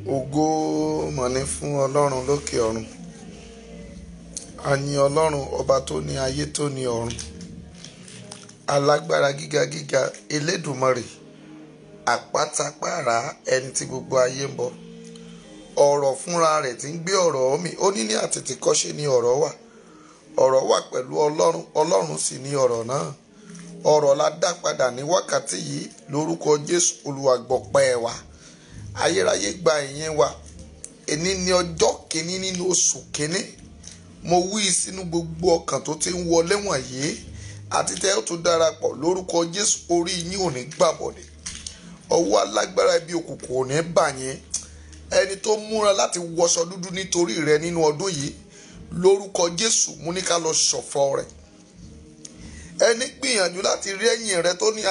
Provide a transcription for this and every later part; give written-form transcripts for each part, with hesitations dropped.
Ògo mà ní fún Ọlọ́run lókè ọ̀run. A yìn Ọlọ́run ọba tó ní ayé tó ní ọ̀run. Alágbára gíga gíga Elédùmarè. Àpátápàrà ẹni tí gbogbo ayé ń bọ̀. Ọ̀rọ̀ fúnra rẹ̀ tí ń gbé ọ̀rọ̀ mi. Ó ní àtètèkọ́ṣe ni ọ̀rọ̀ wà. Ọ̀rọ̀ wà pẹ̀lú Ọlọ́run. Ọlọ́run sì ni ọ̀rọ̀ náà. Ọ̀rọ̀ la dá padà ní wákàtí yìí lórúkọ Jésù. Olúwa gbọpẹ́ wa. Ayérayé gba ìyìn wa. Èní ni ọjọ́ kìíní nínú oṣù kìíní. Mo wí sínú gbogbo ọkàn tó ti ń wọlé wọ̀nyí àti tẹ́ ó tún darapọ̀ lórúkọ Jésù. Orí yín ò ní gbàbọ̀dẹ̀. Ọwọ́ alágbára ibi òkùnkùn ò ní bà yín. Ẹni tó múra láti wọṣọ dúdú nítorí rẹ nínú ọdún yìí lórúkọ Jésù mú ní ká lọ ṣọ̀fọ̀ rẹ̀. Ẹni gbìyànjú láti rí ẹ̀yìn rẹ tó ní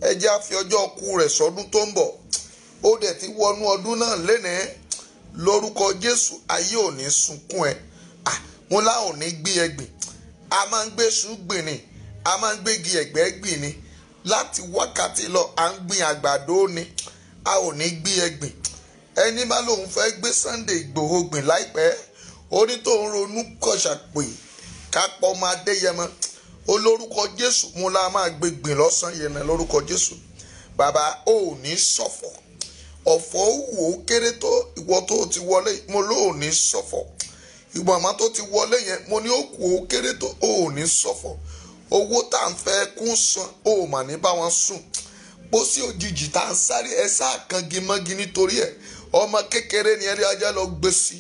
ẹjẹ́ á fi ọjọ́ kú rẹ̀ sọdún tó ń bọ̀. Ó dẹ̀ ti wọnú ọdún náà lénìí lórúkọ Jésù. Ayé ò ní sunkún ẹ. Mo lá ò ní gbé ẹgbìn. A máa ń gbé ṣùgbìn ni. A máa ń gbégi ẹ̀gbẹ́ gbìn ni. Láti wákàtí lọ à ń gbìn àgbàdo ni. A ò ní gbé ẹgbìn. Ẹni bá lóun fẹ́ gbé Sunday Ìgbòho gbìn láìpẹ́. Ó ní tóun ronú kọ̀ṣà pé kápọ̀ ọmọ Adéyẹmọ. Olórúkọ Jésù mo la máa gbé gbìn lọ́sàn-án yẹn náà lórúkọ Jésù. Bàbá ò ní ṣọ̀fọ̀. Ọ̀fọ̀ wò ó kéré tó ìwọ tó ti wọlé mo ló ní ṣọ̀fọ̀. Ìwọ àmọ́ tó ti wọlé yẹn mo ní ó kù ó kéré tó ò ní ṣọ̀fọ̀. Owó tá à ń fẹ́ kún san ó mà ní bá wọn sùn. Pósí òjijì tá à ń sáré ẹ sáà kan gimọ́gi nítorí ẹ̀. Ọmọ kékeré ni ẹni ajá lọ gbé sí.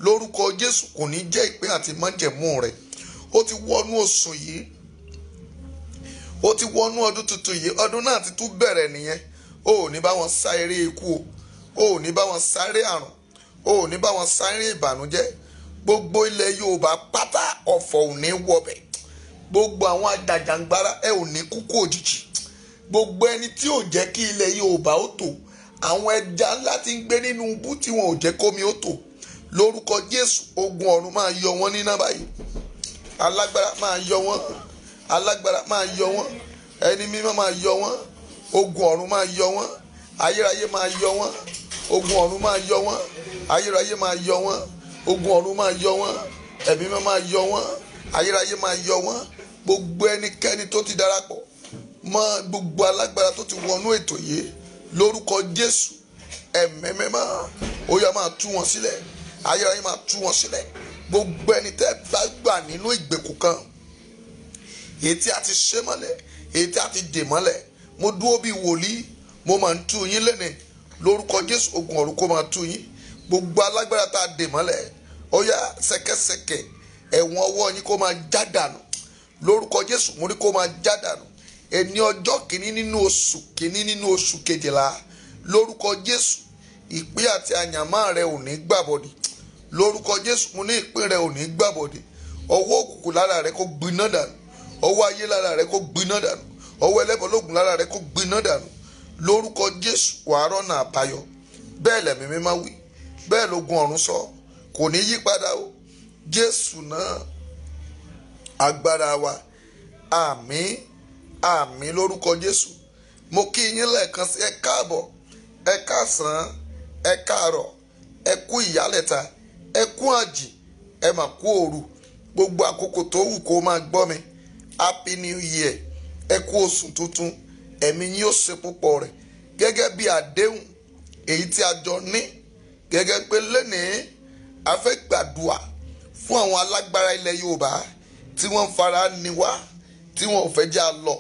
Lórúkọ Jésù kò ní jẹ́ ìpín àti májẹ̀mú rẹ̀. Ó ti wọnú oṣù yìí. Ó ti wọnú ọdún tuntun yìí. Ọdún náà ti tún bẹ̀rẹ̀ nìyẹn. O ò ní bá wọn sá eré ikú o ò ní bá wọn sáré àrùn o ò ní bá wọn sáré ìbànújẹ́. Gbogbo ilẹ̀ Yorùbá pátá ọ̀fọ̀ ò ní wọbẹ̀. Gbogbo àwọn àjàjàngbara ẹ ò ní kúkú òjijì. Gbogbo ẹni tí ò jẹ́ kí ilẹ̀ Yorùbá ó tò. Àwọn ẹja ńlá tí ń gbé nínú ibú tí wọn ò jẹ́ kómi ó tò. Lórúkọ Jésù ogun ọ̀run máa yọ wọ́n níná báyìí. Alágbára máa yọ wọ́n. Alágbára máa yọ wọ́n. Ẹni mímọ́ máa yọ wọ́n. Ogun ọ̀run máa yọ wọ́n. Ayérayé máa yọ wọ́n. Ogun ọ̀run máa yọ wọ́n. Ayérayé máa yọ wọ́n. Ogun ọ̀run máa yọ wọ́n. Ẹ̀mí mímọ́ máa yọ wọ́n. Ayérayé máa yọ wọ́n. Gbogbo ẹnikẹ́ni tó ti darapọ̀ mọ́ gbogbo alágbára tó ti wọnú ètò yìí lórúkọ Jésù. Ẹ̀mí mímọ́ ó yá máa tú wọn sílẹ̀. Ayérayé máa tú wọn sílẹ̀. Gbogbo ẹni tẹ́ bá gbà nínú ìgbèkùn kan èyí tí a ti ṣe mọ́lẹ̀ èyí tí a ti dè mọ́lẹ̀. Mo dúró bí wòlíì mo máa ń tú yín lẹ́nìí lórúkọ Jésù. Ogun ọ̀run kó máa tú yín. Gbogbo alágbára tá a dè mọ́lẹ̀ ó yá ṣẹ̀kẹ̀ṣẹ̀kẹ̀ ẹ̀wọ̀n ọwọ́ yín kó máa já dànù lórúkọ Jésù. Mo ní kó máa já dànù. Ẹni ọjọ́ kìíní nínú oṣù kejìlá lórúkọ Jésù. Ìpín àti àyànmọ́ rẹ ò ní gbàbọ̀dì lórúkọ Jésù. Mo ní ìpín rẹ ò ní gbàbọ̀dì. Ọwọ́ òkùnkùn lára rẹ kó gbiná dànù. Ọwọ́ ayé lára rẹ kó gbiná dànù. Ọwọ́ ẹlẹ́bọ̀lógún lára rẹ kó gbiná dànù lórúkọ Jésù. Wàá rọ́nà àbáyọ. Bẹ́ẹ̀ lẹ̀mí mímọ́ wí. Bẹ́ẹ̀ lógun ọ̀run sọ. Kò ní yí padà o. Jésù náà agbára wa. Àmín àmín lórúkọ Jésù. Mo kí yín lẹ́ẹ̀kan sí ẹ káàbọ̀ ẹ káàsán ẹ káàárọ̀ ẹ kú ìyálẹ̀ta ẹ kú àjì ẹ mà kú òru. Gbogbo àkókò tó wù kó máa gbọ́ mi. Happy New Year. Ẹ kú oṣù tuntun. Ẹ̀mí yín ó ṣe púpọ̀ rẹ̀ gẹ́gẹ́ bí àdéhùn èyí tí a jọ ní. Gẹ́gẹ́ pé lénìí a fẹ́ gbàdúrà fún àwọn alágbára ilẹ̀ Yorùbá tí wọ́n ń fara ni wá tí wọ́n ò fẹ́ já lọ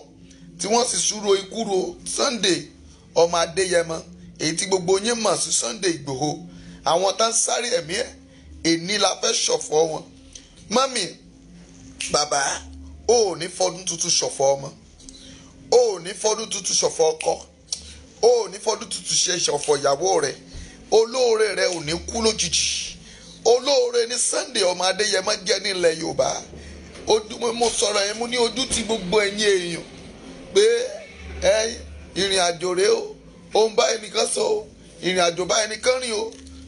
tí wọ́n sì súró ikú ro Sunday ọmọ Adéyẹmọ èyí tí gbogbo yín mọ̀ sí Sunday Ìgbòho. Àwọn tá ń sáré ẹ̀mí ẹ̀ èní la fẹ́ ṣọ̀fọ̀ wọn. Mọ́mì bàbá ó ní fọdún tuntun ṣọ̀fọ̀ ọmọ. Ó ní fọdún tuntun ṣọ̀fọ̀ ọkọ. Ó ní fọdún tuntun ṣe ṣọ̀fọ̀ ìyàwó rẹ̀. Olóore rẹ̀ ò ní kú lójijì. Olóore ní Sunday ọmọ Adéyẹmọ jẹ́ nílẹ̀ Yorùbá. Mo sọ̀rọ̀ yẹn mo ní ojú ti gbogbo ẹ̀yin èèyàn pé ìrìn àjò rẹ̀ ó ń bá ẹnìkan sọ o. Ìrìn àjò bá ẹnìkan rìn o.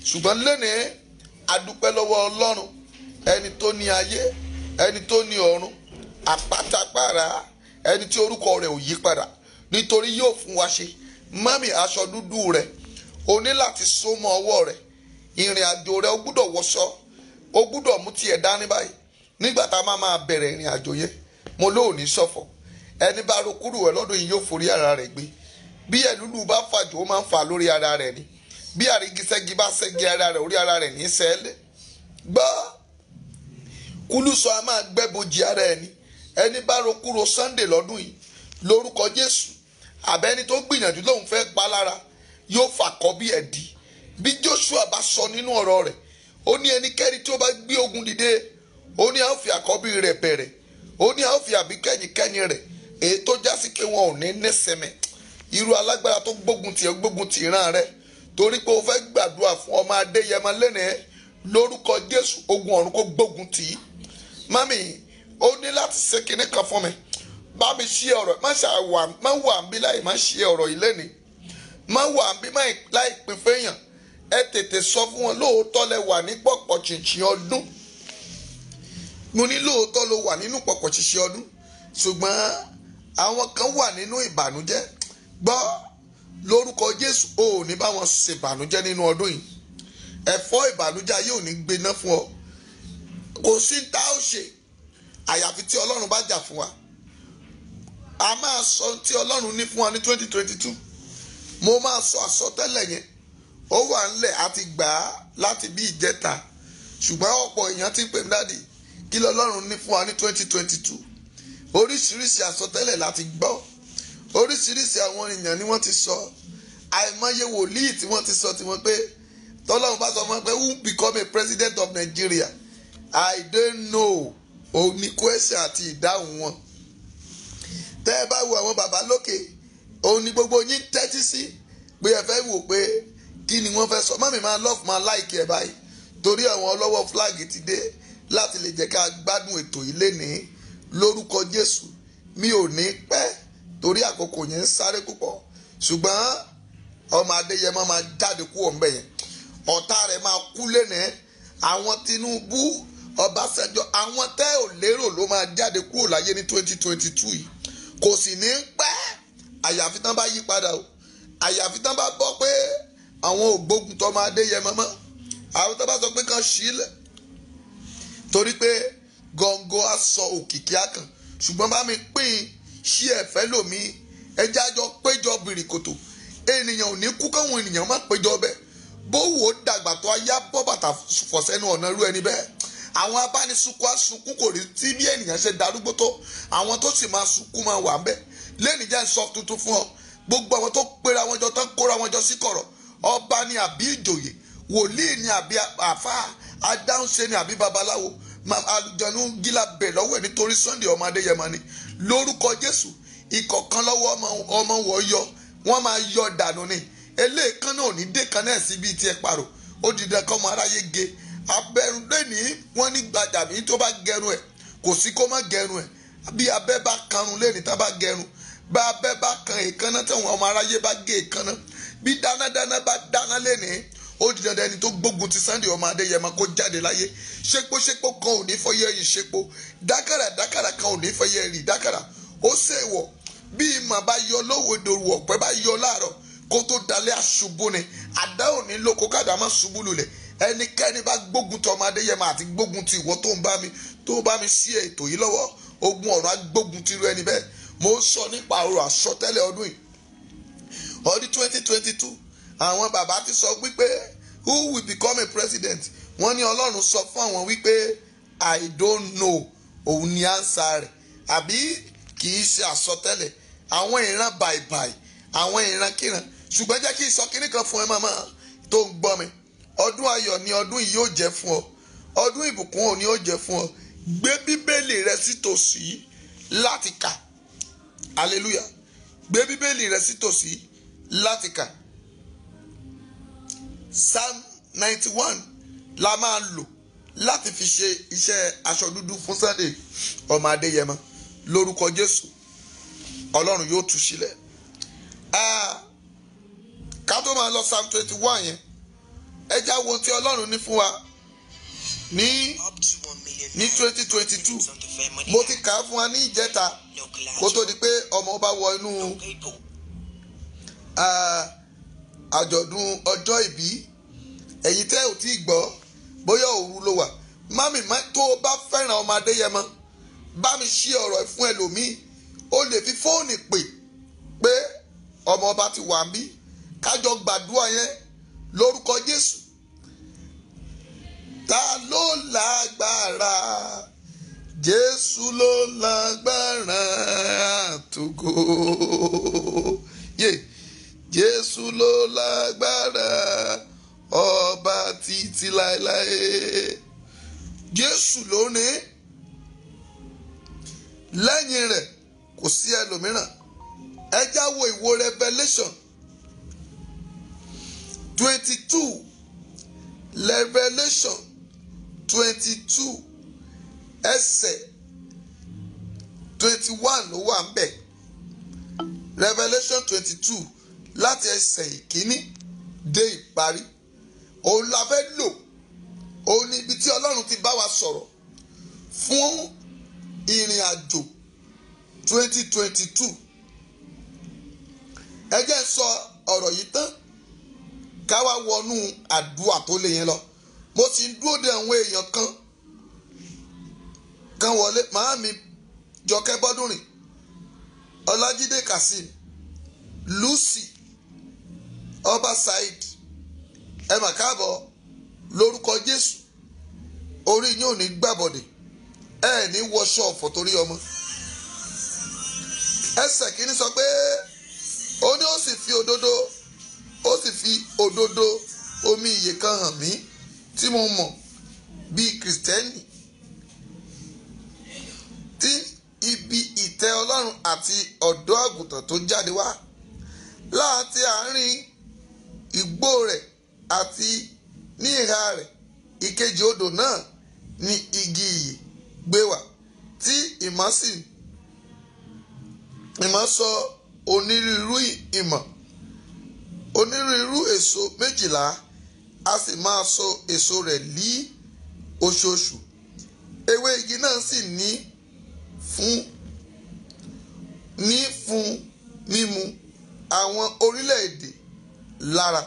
Ṣùgbọ́n lénìí adúpẹ́ lọ́wọ́ Ọlọ́run ẹni tó ní ayé ẹni tó ní ọ̀run àpátápàrà ẹni tí orúkọ rẹ̀ ò yí padà nítorí yóò fún wa ṣe. Mami aṣọ dúdú rẹ̀ o ní láti so mọ́ ọwọ́ rẹ̀. Ìrìn àjò rẹ̀ o gbúdọ̀ wọṣọ, o gbúdọ̀ mú tiẹ̀ dání báyìí. Nígbà tá a máa bẹ̀rẹ̀ ìrìn àjò yẹn, mo lóòní ṣọ̀fọ̀. Ẹni bá ro kúrò ẹ lọ́dún yìí yóò forí ara rẹ̀ gbé. Bí ẹlúlù bá fàjò ó máa ń fà lórí ara rẹ̀ ni. Bí àrígiṣẹ́gi bá ṣẹ́gi ara rẹ̀ orí ara rẹ̀ ní sẹ́lẹ̀. Gbọ́ kúlùsọ a máa gbẹ́bojì ara ẹni. Ẹni bá ro kúrò Sunday lọ́dún yìí lórúkọ Jésù. Àbẹ́ni tó gbìyànjú lóun fẹ́ pa lára yóò fàkọ́ bí ẹ̀dì. Bí Joshua bá sọ nínú ọ̀rọ̀ rẹ̀, ó ní ẹnikẹ́ni tí ó bá gbé ogun dìde, ó ní a ó fi àkọ́bí rẹ̀ bẹ̀rẹ̀, ó ní a ó fi àbíkẹ́yìn rẹ̀, èyí tó já sí pé wọn ò ní nẹ́sẹ̀mẹ̀. Irú alágbára tó gbógun tì ẹ́ gbógun tì ìran rẹ̀ torí pé o fẹ́ gbàdúrà fún ọmọ Adéyẹmọ lẹ́nìí lórúkọ Jésù, ogun ọ̀run kó gbógun tì í. Mami, ó ní láti ṣe kinní kan fún mi. Bá mi ṣe ọ̀rọ̀, má wà ń bí láì má ṣe ọ̀rọ̀ yìí lẹ́nìí. Má wà ń bí láì pín fẹ́yàn. Ẹ tètè sọ fún wọn lóòótọ́ lẹ wà ní pọ̀pọ̀ ṣìnṣìn ọdún. Mo ní lóòótọ́ ló wà nínú pọ̀pọ̀ ṣìnṣìn ọdún. Ṣùgbọ́n àwọn kan wà nínú ìbànújẹ́. Gbọ́ lórúkọ Jésù, o ò ní bá wọn ṣe ìbànújẹ́ nínú ọdún yìí. Ẹ̀fọ́ ìbànújẹ́ ayé ò ní gbéná fún ọ. Kò sí tá ó ṣe àyàfi tí Ọlọ́run bá jà fún wa. A máa sọ tí Ọlọ́run ní fún wa ní 2022. Mo máa sọ àsọtẹ́lẹ̀ yẹn. Ó wà ńlẹ̀ àti gbà á láti bí ìjẹta. Ṣùgbọ́n ọ̀pọ̀ èèyàn ti ń pè mí dáàdì kí l'Ọlọ́run ní fún wa ní 2022. Oríṣiríṣi àsọtẹ́lẹ̀ láti gbọ́. Oríṣiríṣi àwọn èèyàn ni wọ́n ti sọ. Àìmọye wòlíì tí wọ́n ti sọ tí wọ́n pé tọ́lọ́run bá sọ fún wọn pé who become a president of Nigeria? I don't know. Òun ni question àti ìdáhùn wọn. Tẹ́ ẹ bá wo àwọn bàbá lókè, òun ni gbogbo yín tẹ́tí sí pé ẹ fẹ́ wò pé kí ni wọ́n fẹ́ sọ. Mọ́mí máa love máa like ẹ̀ báyìí torí àwọn ọlọ́wọ́ flag ti dé láti lè jẹ́ ká gbádùn ètò yìí lénìí lórúkọ Jésù. Mi ò ní pẹ́ torí àkókò yẹn ń sáré púpọ̀. Ṣùgbọ́n ọmọ Adéyẹmọ máa jáde kúrò ńbẹ̀ yẹn. Ọ̀tá rẹ̀ máa kú lénìí. Àwọn Tinubu, Ọbásanjọ́, àwọn tẹ́ ò lérò ló máa jáde kúrò láyé ní 2022 yìí. Kò sì ní pẹ́ àyàfi tán bá yí padà o. Àyàfi tán bá bọ́ pé àwọn ògbógun tọmọ Adéyẹmọ mọ́. Àwọn tán bá sọ pé kán sílẹ̀ torí pé gọ̀ǹgọ̀ á sọ òkìkí àkàn. Ṣùgbọ́n bá mi pín ṣí ẹ̀fẹ́ lòmí ẹjẹ́ àjọ péjọ bìrìkòtò. Ènìyàn ò ní kú káwọn ènìyàn má péjọ bẹ́ẹ̀. Bó wò ó dàgbà tó ayá bọ́ bàtà fọ̀sẹ́nu ọ̀nà irú ẹni bẹ́ẹ̀. Àwọn abánisùnkún asunkún kò rí tí bí ènìyàn ṣe darúgbó tó. Àwọn tó sì máa sunkún máa wà ńbẹ̀. Lẹ́nìí jẹ́ sọ tuntun fún ọ. Gbogbo àwọn tó pera wọn jọ tán kóra wọn jọ sí kọ̀rọ̀. Ọba ni àbí ìjòyè, wòlíì ni àbí àfáà, adáhunṣe ni àbí babaláwo. Àlùjọ̀nnú gíla bẹ̀ lọ́wọ́ ẹ̀ nítorí Sunday ọmọ Adéyẹmọ ni. Lórúkọ Jésù, ìkọ̀kan lọ́wọ́ ọmọ wọ̀ yọ, wọ́n máa yọ dànù ni. Eléèkan náà ò ní dé kan náà sí bíi tiẹ̀ parò. Ó di dandan kọ́ ọmọ aráyé ge. Abẹ́rùn lẹ́nìí wọ́n ní gbàdàbí tó bá gẹrun ẹ̀ kò sí kó má gẹrun ẹ̀. Bí abẹ́ bá karùn lẹ́nìí tá bá gẹrun. Bá abẹ́ bá kan èékánná táwọn ọmọ aráyé bá gé èékánná. Bí dánadáná bá dáná lẹ́nìí, ó di dandan ẹni tó gbógun ti Sunday ọmọ Adéyẹmọ kó jáde láyé. Ṣépóṣépó kan ò ní fọyẹ́ yìí ṣépó. Dákàrà kan ò ní fọyẹ́ rì dákàrà. Ó ṣèwọ̀ bí ìmọ̀ bá yọ lówodò ọ̀pẹ bá yọ láàárọ̀ kó tó dalẹ̀ àṣubú ni. Àdá ò ní lóko kádà má ṣubú lulẹ̀. Ẹnikẹ́ni bá gbógun ti ọmọ Adéyẹmọ àti gbógun ti ìwọ tó ń bá mi sí ètò yìí lọ́wọ́, ogun ọ̀run á gbógun ti irú ẹni bẹ́ẹ̀. Mo sọ nípa ọ̀rọ̀ àsọtẹ́lẹ̀ ọdún yìí. Ọdún 2022 àwọn bàbá ti sọ wípé who will become a president? Wọ́n ní Ọlọ́run sọ fún àwọn wípé I don't know. Òun ni ánsà rẹ̀. Àbí kì í ṣe àsọtẹ́lẹ̀. Àwọn ìran bàìbàì, àwọn ìran kíran. Ṣùgbọ́n jẹ́ kí n sọ kíní kan fún ẹ màmá tó ń gbọ́ mi. Ọdún ayọ̀ ni ọdún yìí yóò jẹ́ fún ọ. Ọdún ìbùkún ò ní yóò jẹ́ fún ọ. Gbé Bíbélì rẹ sí tòsí láti kà. Hallelujah. Gbé Bíbélì rẹ sí tòsí láti kà. Psalm 91 la máa lò láti fi ṣe iṣẹ́ aṣọ dúdú fún Sunday ọmọ Adéyẹmọ lórúkọ Jésù. Ọlọ́run yóò tú sílẹ̀. Ká tó máa lọ Psalm 21 yẹn, ẹ já wo tí Ọlọ́run ní fún wa ní 2022. Mo ti kà á fún wa ní ìjẹta kó tó di pé ọmọ bá wọ inú àjọ̀dún ọjọ́ ìbí. Ẹ̀yin tẹ́ ò tí ì gbọ́ bóyá òru ló wà. Mami tó o bá fẹ́ràn ọmọ Adéyẹmọ bá mi ṣí ọ̀rọ̀ ẹ̀ fún ẹlòmíì. O lè fi fóònù pé ọmọ ọba ti wà níbí kájọ gbàdúrà yẹn lórúkọ Jésù. Ta ló lágbára? Jésù ló lágbára àtògo. Jésù ló lágbára ọba títí láéláé. Jésù ló ní, lẹ́yìn rẹ̀ kò sí ẹlòmíràn. Ẹ já wo ìwo Revelation 22. Revelation 22 ẹsẹ̀ 21 ló wà ńbẹ̀. Revelation 22 láti ẹsẹ̀ ìkíní dé ìparí. Òun la fẹ́ lò. Òun ni ibi tí Ọlọ́run ti bá wa sọ̀rọ̀ fún ìrìn àjò 2022. Ẹ jẹ́ n sọ ọ̀rọ̀ yìí tán ká wá wọnú àdúrà tó lè yẹn lọ. Mo sì ń dúró de àwọn èèyàn kan wọlé. Màámi Jọkẹ́ Bọ́dúnrìn, Ọlájídé Kasim, Lucy, Ọba Said, ẹ mà káàbọ̀ lórúkọ Jésù. Orí yín ò ní gbàbọ̀dè, ẹ ní wọṣọ ọ̀fọ̀ torí ọmọ. Ẹsẹ̀ kìíní sọ pé ó ní ó sì fi òdodo omi ìyè kan hàn mí tí mo mọ̀ bíi Kristẹni, tí ibi ìtẹ́ Ọlọ́run àti ọ̀dọ́ àgùntàn tó jáde wá láti àárín igbó rẹ̀ àti ní ìhà rẹ̀ ìkejì odò náà ní igi ìyè gbé wà, tí ìmọ̀ sọ onírúurú èso 12, a sì máa so èso rẹ̀ lí oṣooṣù. Ewé igi náà sì ní fún mímu àwọn orílẹ̀-èdè lára.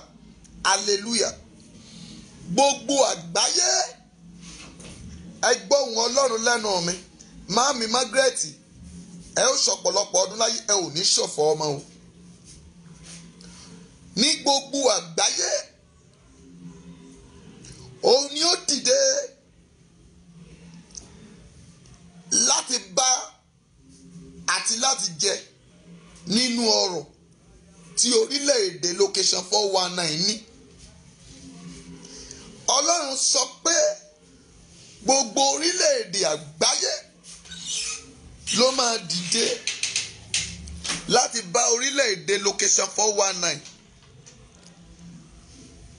Hallelujah. Gbogbo àgbáyé ẹ gbọ́ ohùn Ọlọ́run lẹ́nu mi. Máàmí Margaret, ẹ ó ṣọ̀pọ̀lọpọ̀ ọdún láyé, ẹ ò ní ṣọ̀fọ̀ ọmọ o. Ní gbogbo àgbáyé òun ni ó dìde láti bá àti láti jẹ nínú ọrọ̀ tí orílẹ̀-èdè location 419 ní. Ọlọ́run sọ pé gbogbo orílẹ̀-èdè àgbáyé ló máa dìde láti bá orílẹ̀-èdè location 419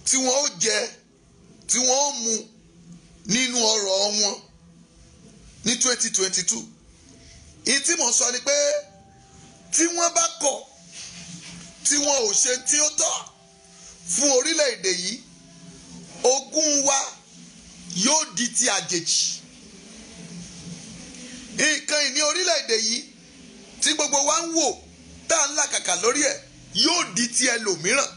tí wọ́n ó jẹ tí wọ́n ó mu nínú ọrọ̀ wọn ní 2022. Ìyí tí mò ń sọ ni pé tí wọ́n bá kọ̀ tí wọn ò ṣe tí ó tọ́ fún orílẹ̀-èdè yìí, ogún wa yóò di ti àjèjì. Nǹkan ìní orílẹ̀-èdè yìí tí gbogbo wa ń wò tá à ń làkàkà lórí ẹ̀ yóò di ti ẹlòmíràn.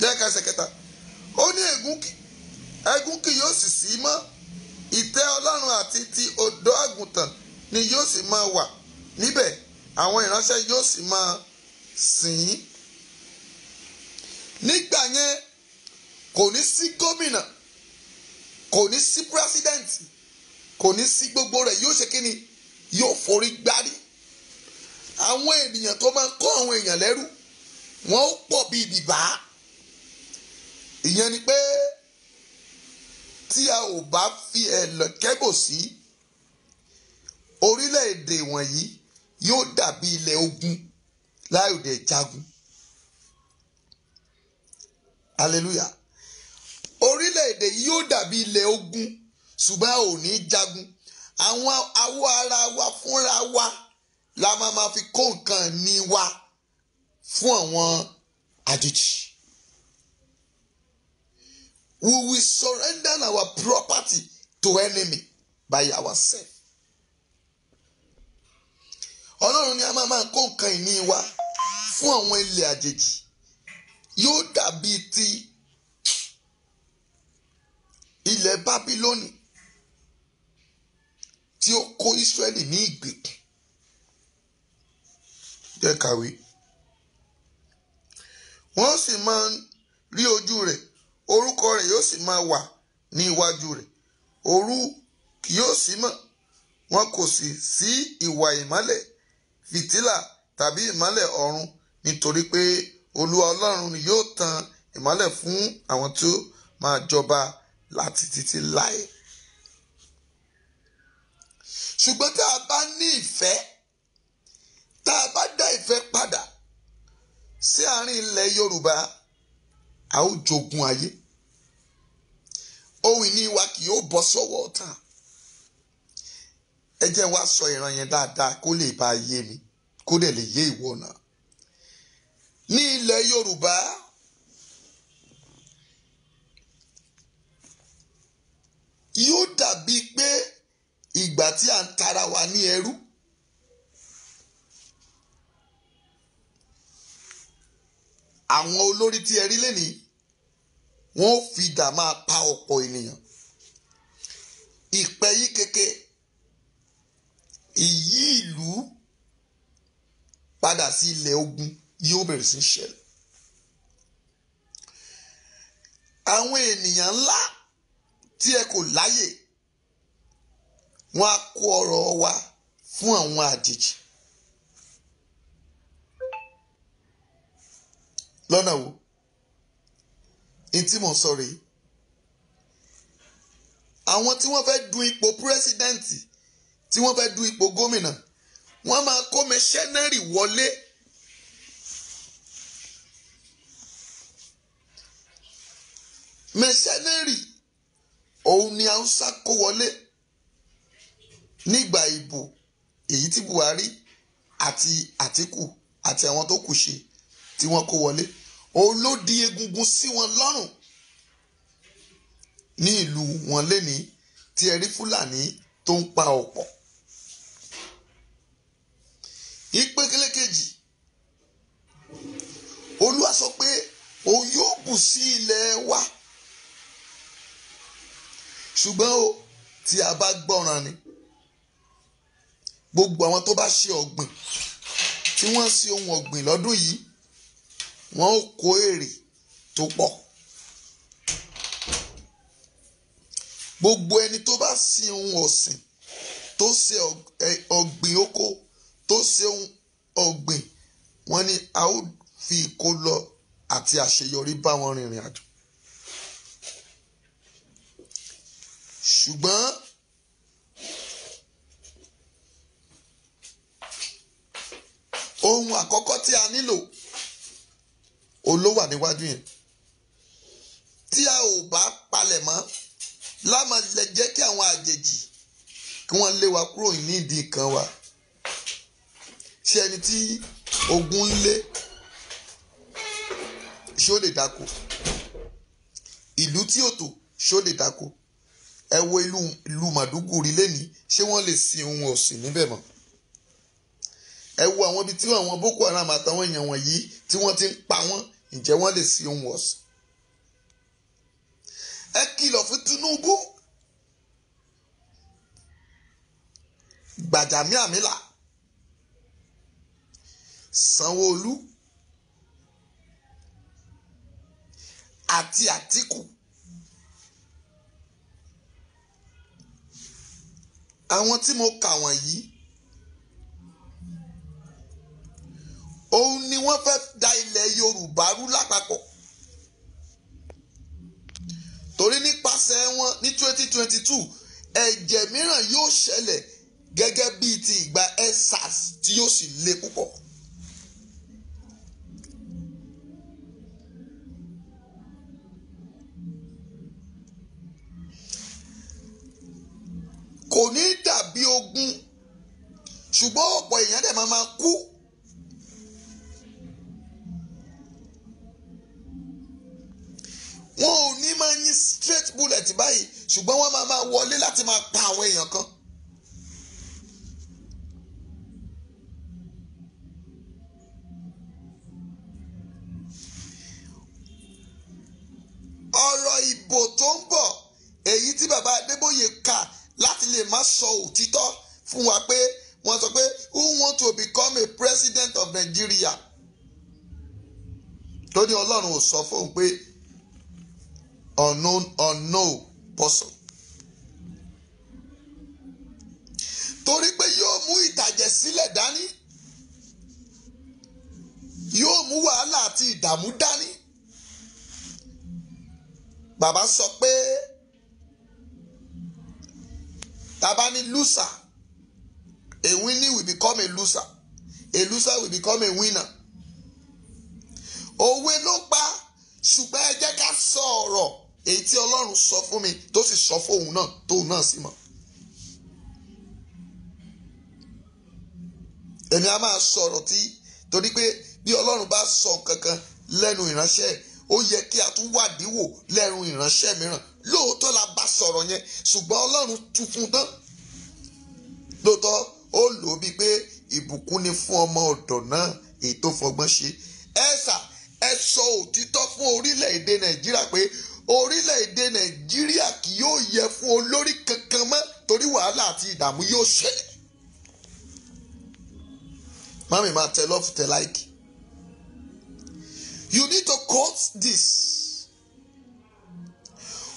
Jẹ́ ká ẹsẹ̀ kẹta. Ó ní ẹ̀gún kì yóò sì sí mọ́. Ìtẹ́ Ọlọ́run àti ti ọ̀dọ́ àgùntàn ni yóò sì máa wà níbẹ̀. Àwọn ìránṣẹ́ yóò sì máa sìn ín. Nígbà yẹn kò ní sí gómìnà, kò ní sí pírẹsidẹ́ǹtì, kò ní sí gbogbo rẹ̀ yóò ṣe kíni, yóò forí gbárí. Àwọn ènìyàn tó máa ń kó àwọn èèyàn lẹ́rú wọ́n ó pọ̀ bíi bìbá. Ìyẹn ni pé tí a ò bá fi ẹ̀lẹ́kẹ́bò sí, orílẹ̀-èdè wọ̀nyí yóò dàbí ilẹ̀ ogun láì òde jagun. Hallelujah. Orílẹ̀-èdè yìí yóò dàbí ilẹ̀ ogun ṣùgbọ́n a ò ní jagun. Àwọn awọ ara wa fúnra wa la máa fi kó nǹkan ní wa fún àwọn àjèjì. We will surrender our property to enemy by ourselves. Ọlọ́run ni a máa kó nǹkan ìní wa fún àwọn ilẹ̀ àjèjì yóò dàbí ti ilẹ̀ Bábílónì tí ó kó Ísírẹ́lì ní ìgbèkùn. Jẹ́ kàwé. Wọ́n sì máa ń rí ojú rẹ̀, orúkọ rẹ̀ yóò sì máa wà ní iwájú rẹ̀. Òru kì yóò sí mọ́, wọn kò sì sí ìwà ìmọ́lẹ̀ fìtílà tàbí ìmọ́lẹ̀ ọ̀run, nítorí pé Olúwa Ọlọ́run ni yóò tan ìmọ́lẹ̀ fún àwọn tí ó máa jọba láti títí láé. Ṣùgbọ́n tá a bá ní ìfẹ́, tá a bá dá ìfẹ́ padà sí àárín ilẹ̀ Yorùbá, a ó jogún ayé. Ohun ìní wa kì yóò bọ́ sọ́wọ́ ọ̀tá. Ẹ jẹ́ wá sọ ìran yẹn dáadáa kó lè bá yé mi, kó dẹ̀ lè yé ìwọ náà. Ní ilẹ̀ Yorùbá, yóò dàbí pé ìgbà tí à ń tara wa ní ẹrú. Àwọn olórí tí ẹ rí lénìí, wọ́n ó fi idà máa pa ọ̀pọ̀ ènìyàn. Ìpẹ́ yí keke, ìyí ìlú padà sí ilẹ̀ ogun yóò bẹ̀rẹ̀ sí ṣẹlẹ̀. Àwọn ènìyàn ńlá tí ẹ kò láyè, wọ́n á kó ọrọ̀ wa fún àwọn àjèjì. Lọ́nà wo? Tí mò ń sọ rèé. Àwọn tí wọ́n fẹ́ du ipò pírẹ́sídẹ́ǹtì, tí wọ́n fẹ́ du ipò gómìnà, wọ́n máa kó mẹṣẹ́nẹ́rì wọlé. Mẹṣẹ́nẹ́rì òun ni Haúsá kó wọlé nígbà ìbò èyí tí Buhari àti Àtíkù àti àwọn tó kù ṣe tí wọ́n kó wọlé. Òun ló di egungun sí wọn lọ́rùn ní ìlú wọn lénìí tí ẹ rí Fúlàní tó ń pa ọ̀pọ̀. Ìpele kejì, Olúwa sọ pé òun yóò bù sí ilẹ̀ wa. Ṣùgbọ́n o, tí a bá gbọ́ràn ni, gbogbo àwọn tó bá ṣe ọ̀gbìn, tí wọ́n ṣe ohun ọ̀gbìn lọ́dún yìí, wọ́n ó kó èrè tó pọ̀. Gbogbo ẹni tó bá sin ohun ọ̀sìn, tó ṣe ọ̀gbìn oko, tó ṣe ohun ọ̀gbìn, wọ́n ní a ó fi ìkólọ àti àṣeyọrí bá wọn rìnrìn àjò. Ṣùgbọ́n ohun àkọ́kọ́ tí a nílò olówà níwájú yẹn. Tí a ò bá palẹ̀ mọ́, láàmà lè jẹ́ kí àwọn àjèjì kí wọ́n lé wa kúrò nídìí kan wa. Ṣé ẹni tí ogun ń lé, ṣé ó lè dáko? Ìlú tí ò tò, ṣé ó lè dáko? Ẹ wo ìlú Màdúgùrí lénìí, ṣé wọ́n lè sin ohun ọ̀sìn níbẹ̀ mọ́? Ẹ wo àwọn ibi tí àwọn Boko Haram àtàwọn èèyàn wọ̀nyí tí wọ́n ti ń pa wọ́n, ǹjẹ́ wọ́n lè sin ohun ọ̀sìn? Ẹ kìlọ̀ fún Tinubu, Gbàjàmíàmílà, Sanwó-Olú àti Àtíkù. Àwọn tí mo kà wọ̀nyí, òun ni wọ́n fẹ́ da ilẹ̀ Yorùbá rú lápapọ̀. Torí nípasẹ̀ wọn ní 2022, ẹ̀jẹ̀ mìíràn yóò ṣẹlẹ̀ gẹ́gẹ́ bíi ti ìgbà EndSARS tí yóò sì le púpọ̀. Kò ní dàbí ogun, ṣùgbọ́n ọ̀pọ̀ èèyàn dẹ̀ máa kú. Wọn ò ní máa yín straight bullet báyìí, ṣùgbọ́n wọ́n máa wọlé láti máa pa àwọn èèyàn kan. ìbò tó ń bọ̀ èyí tí bàbá Adébóyè kà láti lè má sọ òtítọ́ fún wa pé wọ́n sọ pé who want to become a president of Nigeria tó ní Ọlọ́run ò sọ fóun pé unknown person torí pé yóò mú ìtàjẹ̀ sílẹ̀ dání yóò mú wàhálà àti ìdààmú dání. Bàbá sọ pé tàbá ní loser, a winner will become a loser will become a winner. Òwe ló pa ṣùgbọ́n ẹ jẹ́ ká sọ ọ̀rọ̀ èyí tí Ọlọ́run sọ fún mi tó sì sọ fóun náà tóun náà sì mọ̀. Èmi á máa sọ̀rọ̀ torí pé bí Ọlọ́run bá sọ nǹkan kan lẹ́nu ìránṣẹ́ ó yẹ kí a tún wádìí wò lẹ́nu ìránṣẹ́ mìíràn. Lóòótọ́ la bá sọ̀rọ̀ yẹn ṣùgbọ́n Ọlọ́run tún fún tán. Lóòótọ́ ó lò ó bíi pé ìbùkún ni fún ọmọ ọ̀dọ̀ náà èyí tó fọgbọ́n ṣe. Ẹ sọ òtítọ́ fún orílẹ̀-èdè Nàìjíríà pé orílẹ̀-èdè Nàìjíríà kì yóò yẹ fún olórí kankan mọ́ torí wàhálà àti ìdààmú yóò ṣẹlẹ̀. Mami máa tẹ love tẹ like. You need to quote this.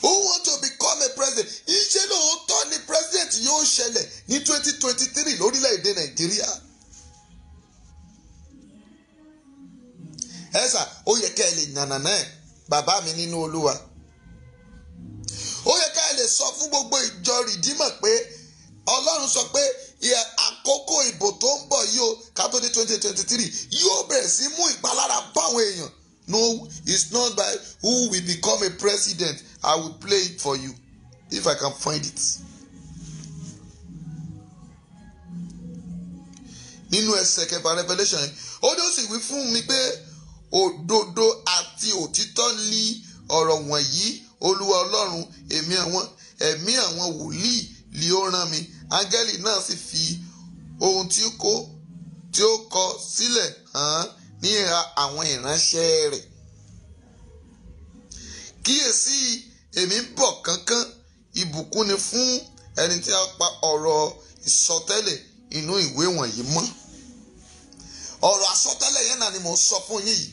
Who want to become a president? Iṣẹ́ lóòótọ́ ni president yóò ṣẹlẹ̀ ní 2023 lórílẹ̀-èdè Nàìjíríà. Ẹ̀sà ó yẹ ká ẹ lè yànnàná ẹ̀ bàbá mi nínú Olúwa. Ó yẹ ká ẹ lè sọ fún gbogbo ìjọ Rìdímọ̀ pé Ọlọ́run sọ pé àkókò ìbò tó ń bọ̀ yìí o ká tó dé 2023 yóò bẹ̀rẹ̀ sí mú ìpalára báwọn èèyàn. No, it's not by who will become a president. I will play it for you if I can find it. Nínú ẹsẹ̀ kẹfà Revelation yẹn, ó ló sì wí fún mi pé òdodo àti òtítọ́ ni ọ̀rọ̀ wọ̀nyí Olúwa Ọlọ́run ẹ̀mí àwọn wòlíì li ó rán mi. Áńgẹ́lì náà sì fi ohun tí ó kọ sílẹ̀ hàn ní àwọn ìránṣẹ́ rẹ̀. Kíyèsí èmi ń bọ̀ kánkán, ìbùkún ni fún ẹni tí a pa ọ̀rọ̀ ìsọtẹ́lẹ̀ inú ìwé wọ̀nyí mọ́. Ọ̀rọ̀ àsọtẹ́lẹ̀ yẹn náà ni mò ń sọ fún yín yìí.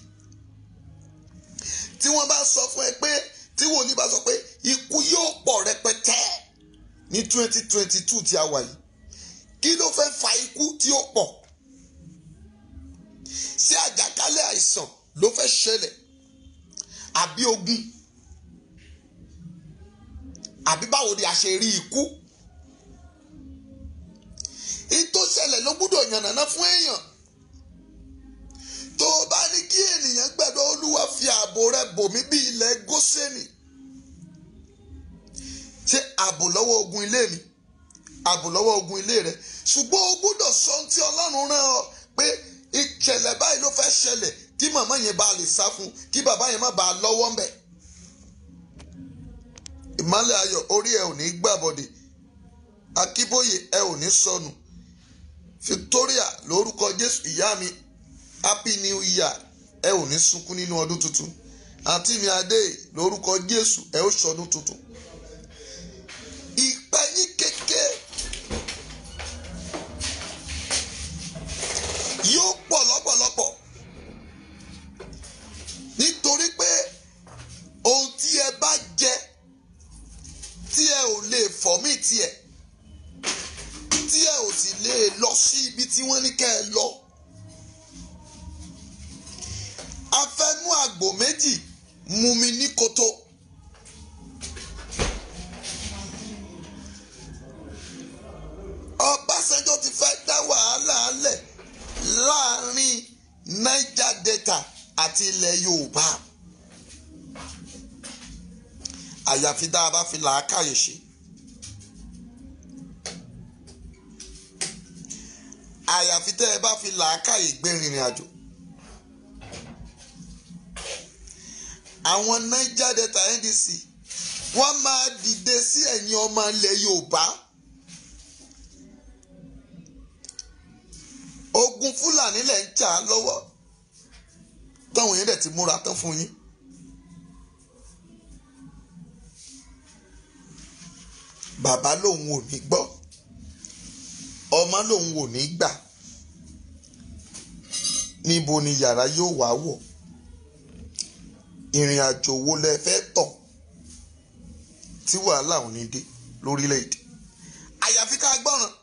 Tí wọ́n bá sọ fún ẹ pé tí wòlíì bá sọ pé ikú yóò pọ̀ rẹpẹtẹ ní 2022 tí a wà yìí, kí ló fẹ́ fa ikú tí ó pọ̀? Ṣé àjàkálẹ̀ àìsàn ló fẹ́ ṣẹlẹ̀? Àbí ogun? Àbí báwo ni a ṣe rí ikú? Ìtò ṣẹlẹ̀ ló gbúdọ̀ yànnàná fún èèyàn. Tó o bá ní kí ènìyàn gbàdọ̀ Olúwa fi ààbò rẹ bò mí bí ilẹ̀ Góṣẹ́nì. Ṣé ààbò lọ́wọ́ ogun ilé mi? Ààbò lọ́wọ́ ogun ilé rẹ? Ṣùgbọ́n o gbúdọ̀ sọ ohun tí Ọlọ́run rán ọ pé ìṣẹ̀lẹ̀ báyìí ló fẹ́ ṣẹlẹ̀ kí màmá yẹn bá lè sá fún, kí bàbá yẹn má bàa lọ́wọ́ ńbẹ̀. Ìmọ́lẹ̀ ayọ̀ orí ẹ ò ní gbàbọ̀dè. Akíbóyè ẹ ò ní sọnù. Victoria lórúkọ Jésù ìyá mi happy new year, ẹ ò ní sunkún nínú ọdún tuntun. Àǹtí mi Adé lórúkọ Jésù ẹ ó ṣọdún tuntun. Ìpẹ́yín kéke yóò pọ̀ lọ́pọ̀lọpọ̀ nítorí pé ohun tí ẹ bá jẹ tí ẹ ò lè fọ̀mí tiẹ̀, tí ẹ ò sì lè lọ sí ibi tí wọ́n ní kẹ́ ẹ lọ. A fẹ́ mú àgbò méjì mú mi ní koto. Ọbásanjọ́ ti fẹ́ dá wàhálà lẹ̀ láàrin Niger Delta àti ilẹ̀ Yorùbá. Àyàfi tá a bá fi làákàyè ṣe. Àyàfi tẹ́ ẹ bá fi làákàyè gbé rìnrìn àjò. Àwọn Niger Delta NDC wọ́n máa dìde sí ẹ̀yìn ọmọ ilẹ̀ Yorùbá. Ogun Fúlàní lẹ̀ ń jà lọ́wọ́ táwọn yẹn dẹ̀ ti múra tán fún yín. bàbá lòun ò ní gbọ́, ọmọ lòun ò ní gbà, níbo ni yàrá yóò wá wọ̀? Ìrìn àjò wo lẹ fẹ́ tọ̀ tí wàhálà ò ní dé lórílẹ̀‐èdè? Àyàfi ká gbọ́ràn,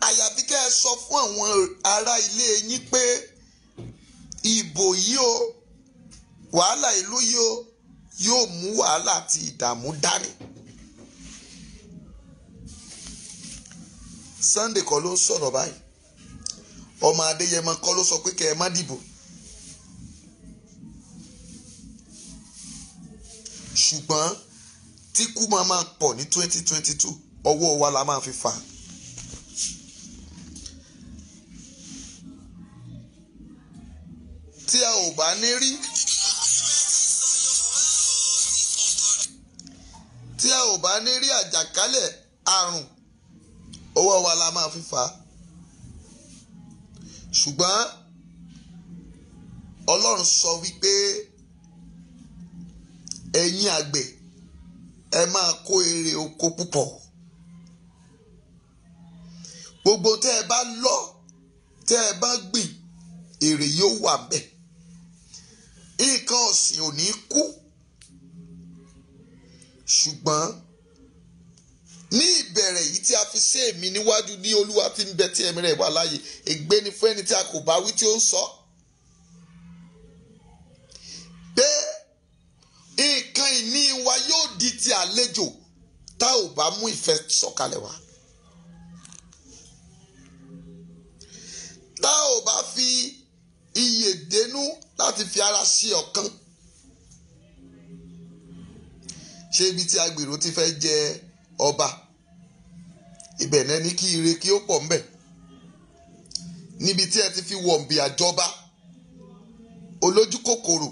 àyàfi ká ẹ sọ fún àwọn ará ilé yín pé ìbò yìí o, wàhálà ìlú yìí o, yóò mú wàhálà àti ìdààmú dání. Sunday kọ́ ló ń sọ̀rọ̀ báyìí, ọmọ Adéyẹmọ kọ́ ló sọ pé kẹ́ ẹ má dìbò. Ṣùgbọ́n tí kú máa pọ̀ ní 2022, ọwọ́ wa la máa fi fà á. Tí a ò bá ní rí, tí a ò bá ní rí àjàkálẹ̀ àrùn, ọwọ́ wa la máa fi fà á. Ṣùgbọ́n Ọlọ́run sọ wípé ẹ̀yin àgbẹ̀ ẹ máa kó èrè oko púpọ̀. Gbogbo tẹ́ ẹ bá lọ́, tẹ́ ẹ bá gbìn, èrè yóò wà bẹ́ẹ̀. Nǹkan ọ̀sìn ò ní kú. Ṣùgbọ́n ní ìbẹ̀rẹ̀ yìí tí a fi ṣe èmi níwájú ní Olúwa tí ń bẹ tí ẹ̀mí rẹ̀ wà láàyè, ègbé ni fún ẹni tí a kò bá wí tí ó ń sọ. Pé nǹkan ìní wa yóò di ti àlejò tá ò bá mú ìfẹ́ sọ̀kalẹ̀ wá. Tá ò bá fi iyè dénú láti fi ara sí ọ̀kan. Ṣé ibi tí agbèrò ti fẹ́ jẹ ọba, ibẹ̀ náà ní kí ire kí ó pọ̀ ńbẹ̀? Níbi tí ẹ ti fi wọ̀nbì àjọba, olójú kòkòrò,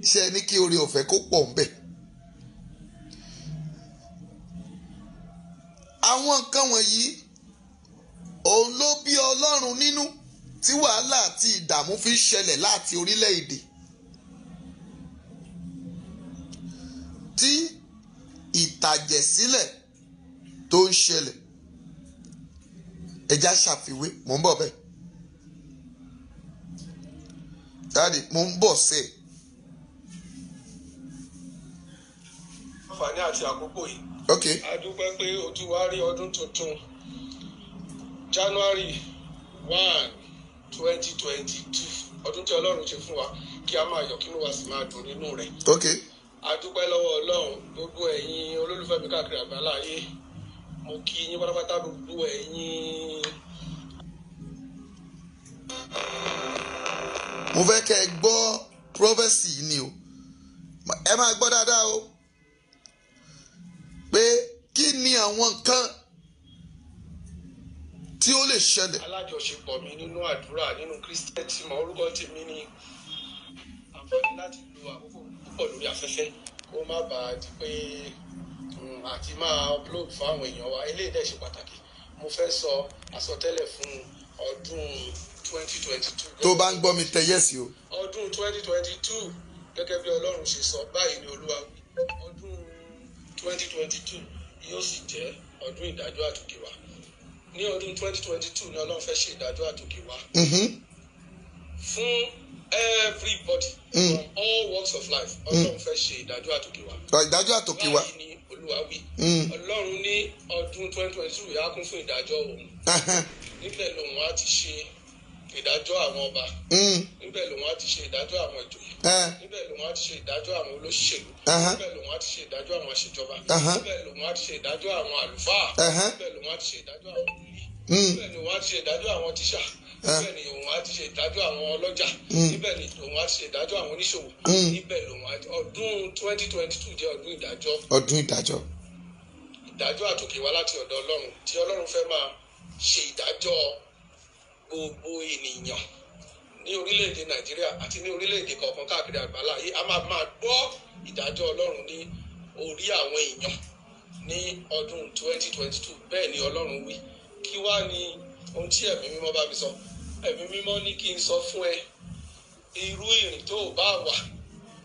ṣé ẹ ní kí oore ọ̀fẹ́ kó pọ̀ ńbẹ̀? Àwọn nǹkan wọ̀nyí òun ló bí Ọlọ́run nínú tí wàhálà àti ìdààmú fi ń ṣẹlẹ̀ láti orílẹ̀-èdè. Tí ìtàjẹ̀sílẹ̀ tó ń ṣẹlẹ̀, ẹja ṣàfiwé, mò ń bọ̀ bẹ́ẹ̀. Dáàdì, mò ń bọ̀ sí ẹ̀. Àǹfààní àti àkókò yìí. Ok. A dúpẹ́ pé ojú wa rí ọdún tuntun January 1, 2022. Ọdún tí Ọlọ́run ṣe fún wa kí a máa yọ̀ kí inú wa sì máa dùn nínú rẹ̀. Ok. A dúpẹ́ lọ́wọ́ Ọlọ́run, gbogbo ẹ̀yin olólùfẹ́ mi káàkiri àgbáláyé. Mo kí yín pátápátá, gbogbo ẹ̀yin. Mo fẹ́ kẹ́ ẹ gbọ́ prophecy yìí ni o. Ẹ máa gbọ́ dáadáa o. Pé kí ni àwọn nǹkan tí ó lè ṣẹlẹ̀? Alájọṣepọ̀ mi nínú àdúrà nínú Christian tí mo orúkọ tèmi ní àǹfààní láti lo àkókò púpọ̀ lórí afẹ́fẹ́ kó má bàa di pé àti máa upload fún àwọn èèyàn wa. Eléyìí dẹ̀ ṣe pàtàkì. Mo fẹ́ sọ àsọtẹ́lẹ̀ fún ọdún 2022. Tó bá ń gbọ́ mi tẹ yẹ́sì o. Ọdún 2022 gẹ́gẹ́ bí Ọlọ́run ṣe sọ, báyìí ni Olúwa wí. Ọdún 2022 yóò sì jẹ́ ọdún ìdájọ́ àtòkè wá. Ní ọdún 2022 ni Ọlọ́run fẹ́ ṣe ìdájọ́ àtòkè wá. Fún everybody from all walks of life, Ọlọ́run fẹ́ ṣe ìdájọ́ àtòkè wá. Ìdájọ́ àtòkè wá. Báyìí ni Olúwa wí. Ọlọ́run ní ọdún 2022 yà kún fún ìdájọ́ òun. Níbẹ̀ lòun á ti ṣe ìdájọ́ àwọn ọba. Níbẹ̀ lòun á ti ṣe ìdájọ́ àwọn ìjòyè. Níbẹ̀ lòun á ti ṣe ìdájọ́ àwọn olóṣèlú. Níbẹ̀ lòun á ti ṣe ìdájọ́ àwọn aṣèjọba. Níbẹ̀ lòun á ti ṣe ìdájọ́ àwọn àlùfáà. Níbẹ̀ lòun á ti ṣe ìdájọ́ àwọn olórí. Níbẹ̀ lòun á ti ṣe ìdájọ́ àwọn tíṣà. Níbẹ̀ ni òun á ti ṣe ìdájọ́ àwọn ọlọ́jà. Níbẹ̀ ni òun á ti ṣe ìdájọ́ àwọn oníṣòwò. Níbẹ̀ lòun á ti ọdún 2022 jẹ́ ọdún ìdájọ́. Ọdún ìdájọ́. Ìdájọ́ àtòkè wá láti ọ̀dọ̀ Ọlọ́run tí Ọlọ́run fẹ́ máa ṣe ìdájọ́ gbogbo ènìyàn ní orílẹ̀-èdè Nàìjíríà àti ní orílẹ̀-èdè kọ̀ọ̀kan káàkiri àgbáláyé. A máa gbọ́ ìdájọ́ Ọlọ́run ní orí àwọn èèyàn ní ọdún 2022. Bẹ́ẹ̀ ni Ọlọ́run wí. Kí wá ni ohun tí ẹ̀mí mímọ́ bá mi sọ? Ẹ̀mí mímọ́ ní kí n sọ fún ẹ irú ìrìn tó o bá wà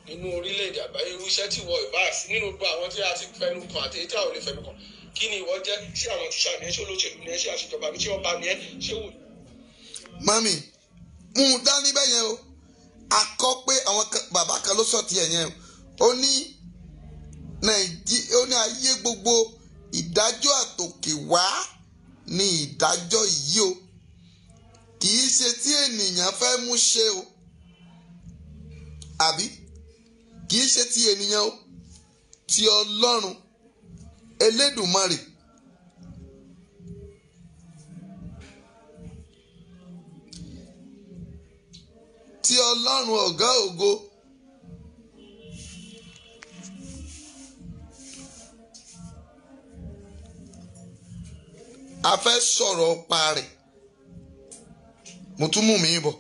nínú orílẹ̀-èdè àgbáyé irú iṣẹ́ tí ìwọ ìbá sí nínú gbogbo àwọn tí a ti fẹnu kàn àti tí a ò lè fẹnu kàn kí ni ìwọ jẹ́ sí àwọn tíṣà ní ẹ ṣé olóṣèlú ní ẹ ṣé àṣejọba ní ṣé ọba ní ẹ ṣé wò. mami mú un dání bẹ́ẹ̀ yẹn o akọ pé àwọn bàbá kan ló sọ̀tì ẹ̀ yẹn ó ní ayé gbogbo ìdájọ́ àtòkè wá ní ìdájọ́ yìí o kì í ṣe tí ènìyàn fẹ́ mú ṣe o àbí kì í ṣe ti ènìyàn o ti Ọlọ́run Elédùmarè. Ti Ọlọ́run ọ̀gá ògo. A fẹ́ sọ̀rọ̀ pa rẹ̀. Mo tún mú mi bọ̀.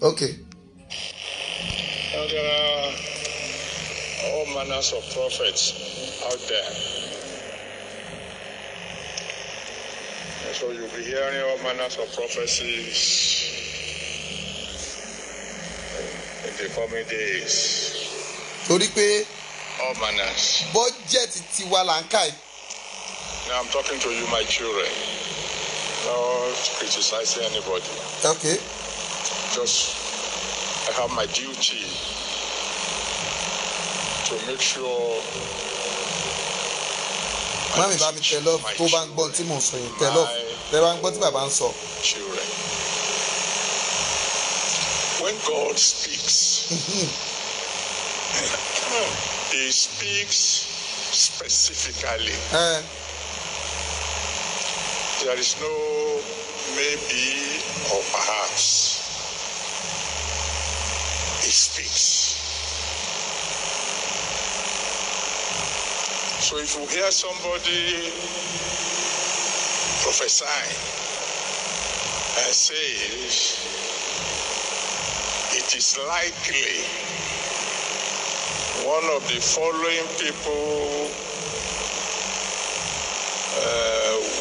Okay. Now there are all manners of prophets out there. And so you'll be hearing all manners of prophecies in the coming days. Torí pé all manners. Bọ́jẹ̀tì tiwa là ń kà yìí. Now I'm talking to you, my children. Not criticizing anybody. Okay. Just I have my duty to make sure. Mami bá mi tẹ lọ tó bá ń gbọ́ tí mò ń sọ yìí tẹ lọ tẹ bá ń gbọ́ tí bàbá ń sọ. Children. When God speaks, He speaks specifically. There is no maybe or perhaps. He speaks. So if you hear somebody prophesying and says it is likely one of the following people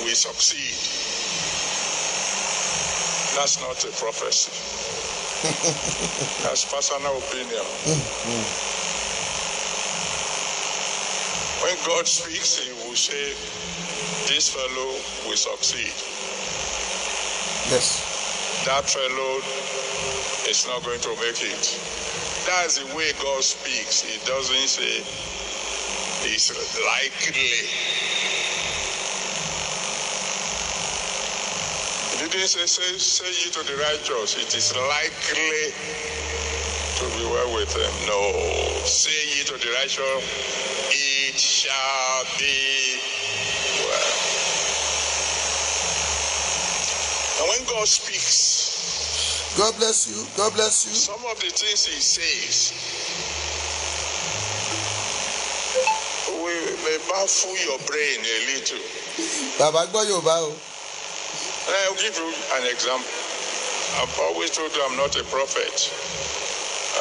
will succeed, that's not a prophecy. That's personal opinion. When God speaks, He will say, this fellow will succeed. Yes. That fellow is not going to make it. That's the way God speaks. He doesn't say it's likely. He didn't say ye to the righteous, it is likely to be well with them. No. Say ye to the righteous, it shall be well. And when God speaks, God bless you. God bless you. Some of the things He says may baffle your brain a little. Bàbá gbọ́ Yorùbá o. And I'll give you an example. I've always told you I'm not a prophet.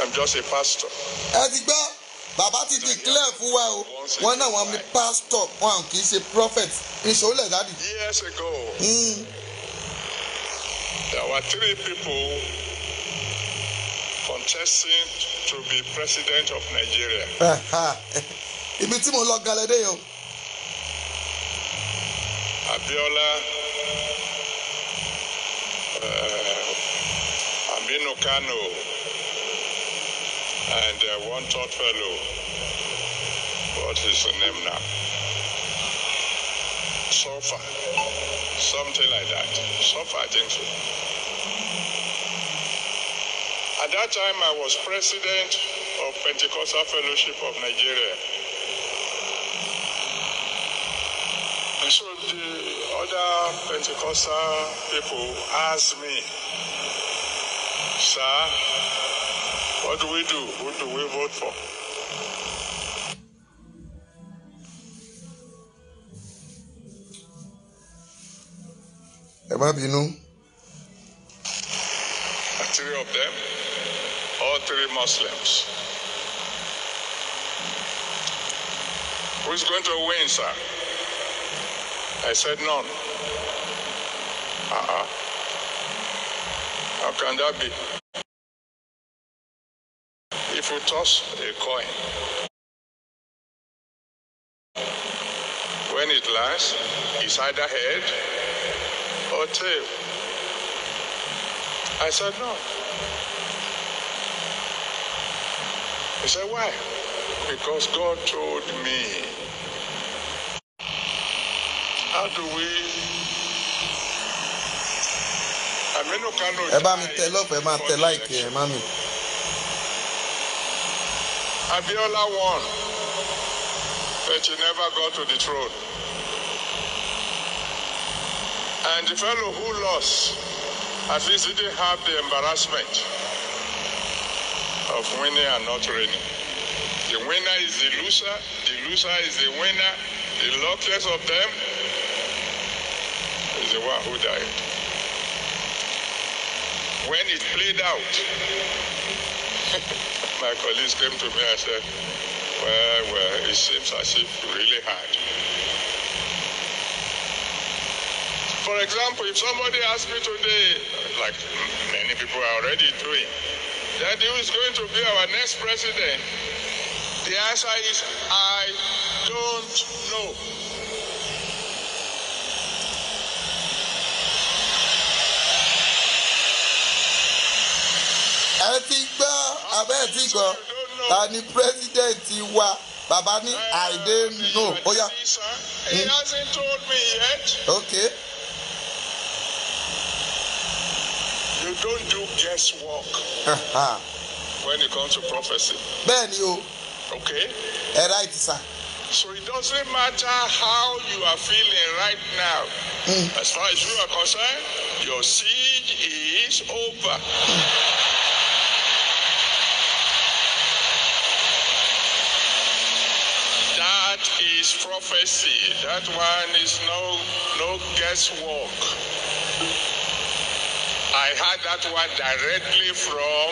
I'm just a pastor. Ẹ ti gbọ́, bàbá ti declare fún wa o. Wọ́n náà wọ́n ní pastor, wọn kì í ṣe prophet. Ìṣòlẹ̀ dádì. Years ago, there were 3 people contesting to be president of Nigeria. Ibi tí mo lọ galẹ̀ dé yìí o. Abiola, Aminu Kano, and one third fellow. What is the name now? Sofa, something like that. Sofa, I think so. At that time, I was president of Pentecostal Fellowship of Nigeria. And so the other Pentecostal people asked me, sir, what do we do? Who do we vote for? Ẹ má bínú. 3 of them, all 3 Muslims. Who's going to win, sir? I said, none. How can that be? If you toss a coin, when it lands, it's either head or tail. I said, no. He said, why? Because God told me. How do we... ẹ bá mi tẹ lọ́pọ̀ ẹ máa tẹ láìkì ẹ má mi. Abiola won, but he never got to the throne. And the fellow who lost, at least he didn't have the embarrassment of winning and not reigning. The winner is the loser is the winner. The luckiest of them is the one who died. When it played out, my colleagues came to me and said, well, it seems as if you really had. For example, if somebody asked me today, like many people are already doing, that who is going to be our next president, the answer is, I don't know. ẹ ti gbọ́ abẹ́ ti gbọ́ ta ni president wa bàbá ní I don't know. Oh, yeah. He hasn't told me yet. Okay. You don't do guesswork when it comes to prophecy. Bẹ́ẹ̀ ni o. Okay? Ẹ right sir. So it doesn't matter how you are feeling right now. As far as you are concerned, your siege is over. That is prophecy. That one is no guesswork. I heard that one directly from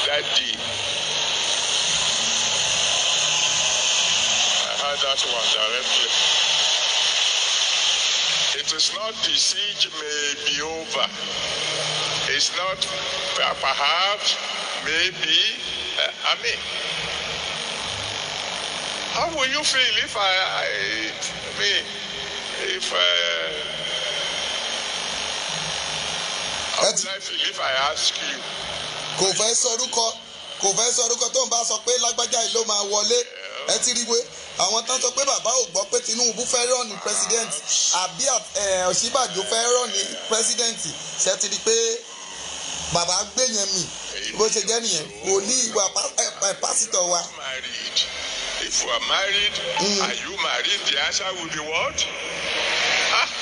Daddy. I heard that one directly. It is not the siege may be over. It's not perhaps, maybe, how will you feel if how will I feel if I ask you? Kò fẹ́ sọrúkọ tó ń bá sọ pé lágbájá yìí ló máa wọlé. Ẹ ti rí wé àwọn tán sọ pé bàbá ò gbọ́ pé Tinubu fẹ́ rọ̀ ní president àbí Ọ̀ṣínbàjò fẹ́ rọ̀ ní president ṣe ti rí pé bàbá gbé yẹn mì bó ṣe jẹ́ nìyẹn kò ní ìwà pásítọ̀ wa. If you are married, are you married? The answer will be what?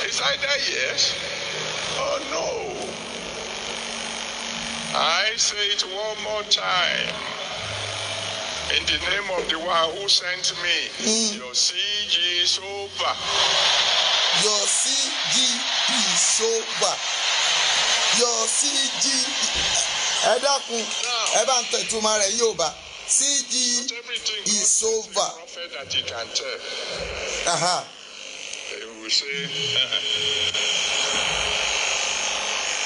It's either yes or no. I say it one more time. In the name of the one who sent me, your siege is over. Your siege is over. Your siege. Ẹ dákun, ẹ bá ń tẹ̀ túmọ̀ rẹ̀ yóò bá. CG is over. That he can tell. He will say,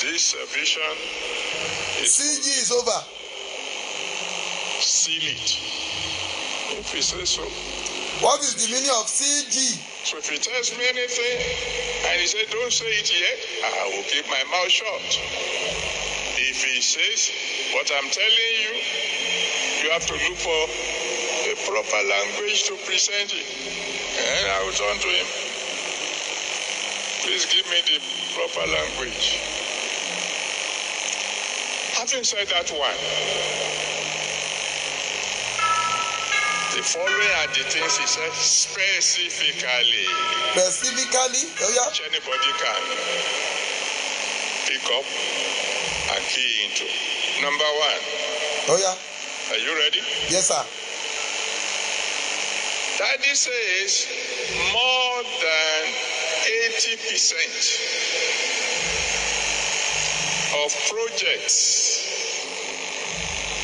this vision is CG is over. Seal it. If he says so. What is the meaning of CG? So if he tells me anything and he says, don't say it yet, I will keep my mouth shut. If he says what I'm telling you, you have to look for a proper language to present it. And I will turn to him. Please give me the proper language. Having said that one, the following are the things he said specifically. Specifically? Oh yeah. Which anybody can pick up and key into. Number one. Oh yeah. Are you ready? Yes, sir. Daddy says more than 80% of projects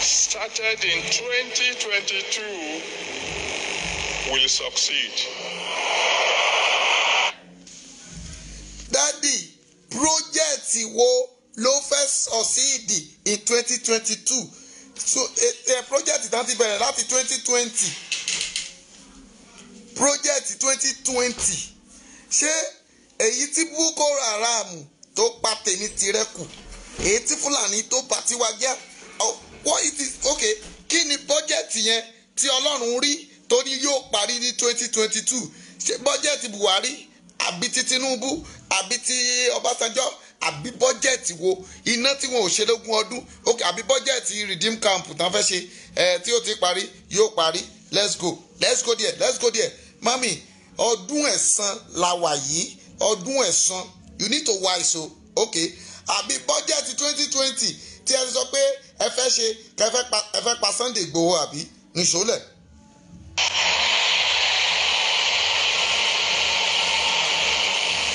started in 2022 will succeed. wo ló fẹ́ succeed in 2022 so project tán ti bẹ̀rẹ̀ láti 2020 project 2020 ṣé èyí tí Boko Haram tó pa tèmi tirẹ̀ kù èyí tí Fúlàní tó pa tiwa jẹ́ what it is okay kí ni budget yẹn tí Ọlọ́run rí tó ní yóò parí ní 2022 ṣé budget Buhari àbí ti Tinubu àbí ti Ọbásanjọ́ àbí bọ́jẹ̀tì wo iná tí wọn ò ṣe lógún ọdún okay àbí bọ́jẹ̀tì redeem camp tán fẹ́ ṣe tí ó ti parí yóò parí let's go there mami ọdún ẹ̀san la wà yìí ọdún ẹ̀san you need to wise o okay àbí bọ́jẹ̀tì 2020 tí ẹ sọ pé ẹ fẹ́ ṣe ẹ fẹ́ pa Sunday Igboho àbí nìṣólẹ̀.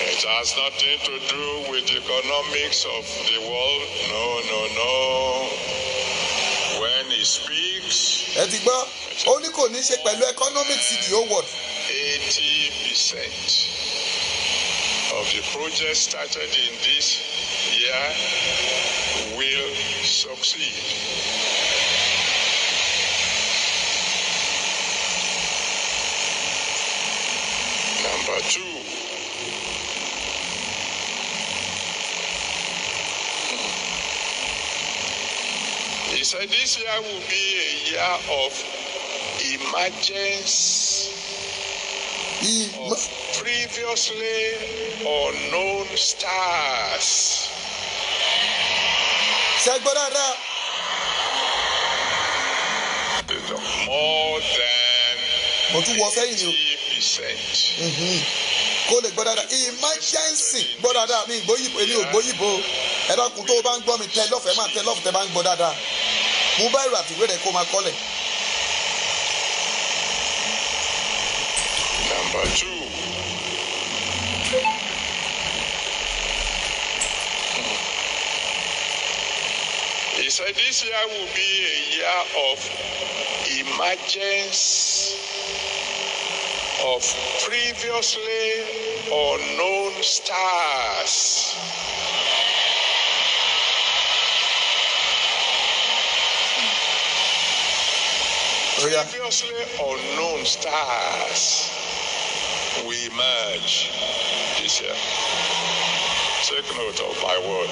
It has nothing to do with the economics of the world. No. When he speaks, ẹ ti gbọ́ ó ní kò ní ṣe pẹ̀lú economics in the whole world. 80% of the projects started in this year will succeed. Number 2. He said this year will be a year of emergence of previously unknown stars. More than 80%. Kó lè gbọ́ dáadáa emergency gbọ́ dáadáa mi ìgbóyìnbó èmi ò gbóyìnbó ẹ dákun tó o bá ń gbọ́ mi tẹ lọ́fẹ̀ẹ́ máa tẹ lọ́fẹ̀ẹ́ tẹ bá ń gbọ́ dáadáa mú báyìí rà tìwé rẹ̀ kó máa kọ́lẹ̀. Number 2. He said this year will be a year of emergence of previously unknown stars. Previously unknown stars will emerge this year. Take note of my word.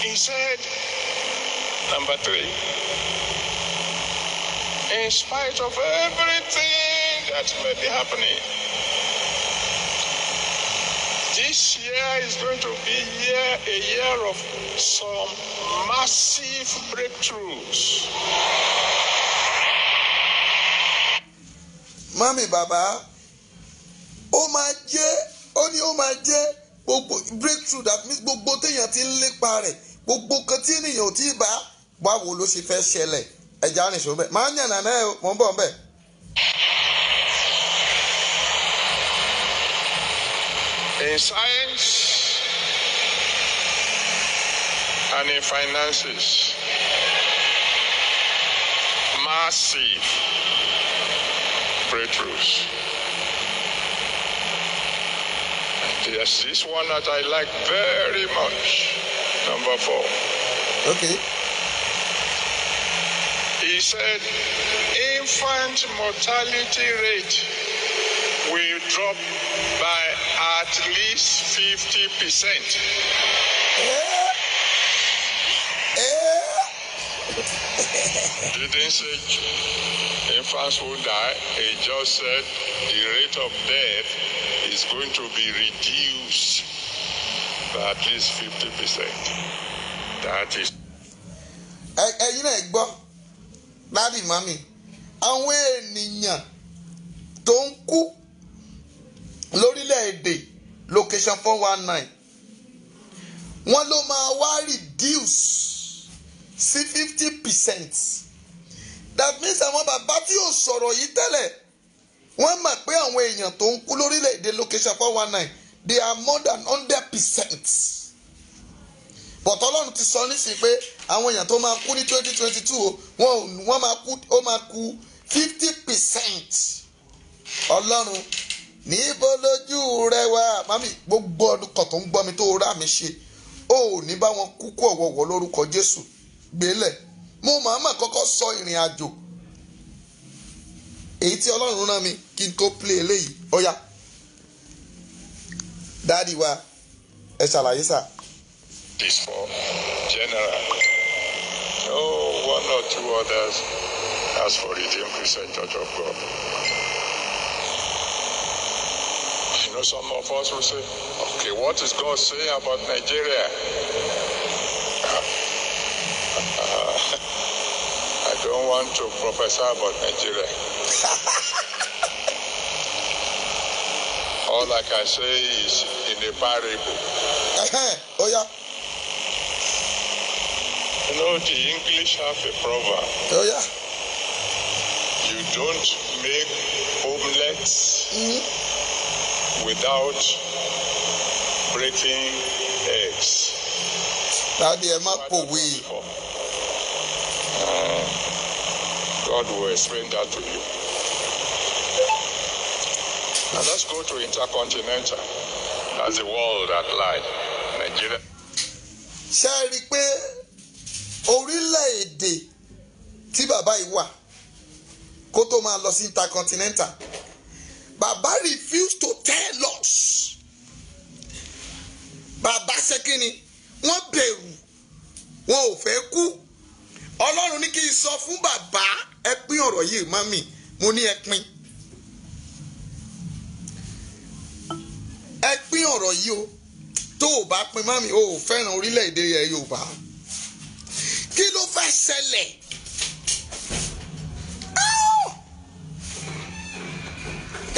He said, number 3, in spite of everything that may be happening, this year is going to be a year of some massive breakthroughs. Mami bàbá, ó máa jẹ́ gbogbo breakthrough that means gbogbo téèyàn ti ń lépa rẹ̀ gbogbo kan tí ènìyàn ò tí ì bá báwo ló ṣe fẹ́ ṣẹlẹ̀ ẹja rìn ṣó bẹ́ẹ̀ máa ń yànnà náà mọ̀ ń bọ̀ bẹ́ẹ̀. In science and in finances, massive breakthroughs. Yes, this one that I like very much. Number 4. Okay. He said, infant mortality rate will drop by at least 50%. Didn't say infants will die. He just said the rate of death is going to be reduced by at least 50%. That is. Ẹ̀yin náà gbọ́ dádì mami àwọn ènìyàn tó ń kú lórílẹ̀‐èdè location 419 wọ́n ló máa wá reduce sí 50%. That means àwọn bàbá tí ò sọ̀rọ̀ yìí tẹ́lẹ̀ wọ́n mọ̀ pé àwọn èèyàn tó ń kú lórílẹ̀‐èdè location 419 they are more than 100%. But Ọlọ́run ti sọ nísìnyí pé àwọn èèyàn tó máa kú ní 2022 wọ́n máa kú ó máa kú 50%. Ọlọ́run níbo lójú rẹ wà. Mami, gbogbo ọdún kan tó ń gbọ́ mi tó rà mí ṣe, ó ní bá wọn kúkú ọ̀wọ̀wọ̀ lórúkọ Jésù gbélẹ̀. Mo máa kọ́kọ́ sọ ìrìn àjò èyí tí Ọlọ́run rán mi kí n tó play eléyìí. Ó yá dáàdi wa ẹ ṣàlàyé sà. This for general. No, one or two others as for Redeemed Christian Church of God. You know, some of us will say, okay, what is God saying about Nigeria? I don't want to prophesy about Nigeria. All I can say is in a parable. Oh yeah. You know, the English have a proverb. Oh yeah. You don't make omelets without breaking eggs. Daddy, ẹ má pòwe. God will explain that to you. Now let's go to intercontinental. That's the world at large. Nigeria. Ṣé ẹ rí i pé orílẹ̀-èdè tí bàbá yìí wà kó tó máa lọ sí intercontinental, bàbá refuse to tell us. Bàbá ṣe kí ni? Wọ́n bẹ̀rù, wọn ò fẹ́ kú. Ọlọ́run ní kí n sọ fún bàbá ẹ pín ọ̀rọ̀ yìí mami, mo ní ẹ pín. Ẹ pín ọ̀rọ̀ yìí o, tó o bá pín mami o ò fẹ́ràn orílẹ̀-èdè yẹn Yorùbá. Kí ló fẹ́ ṣẹlẹ̀?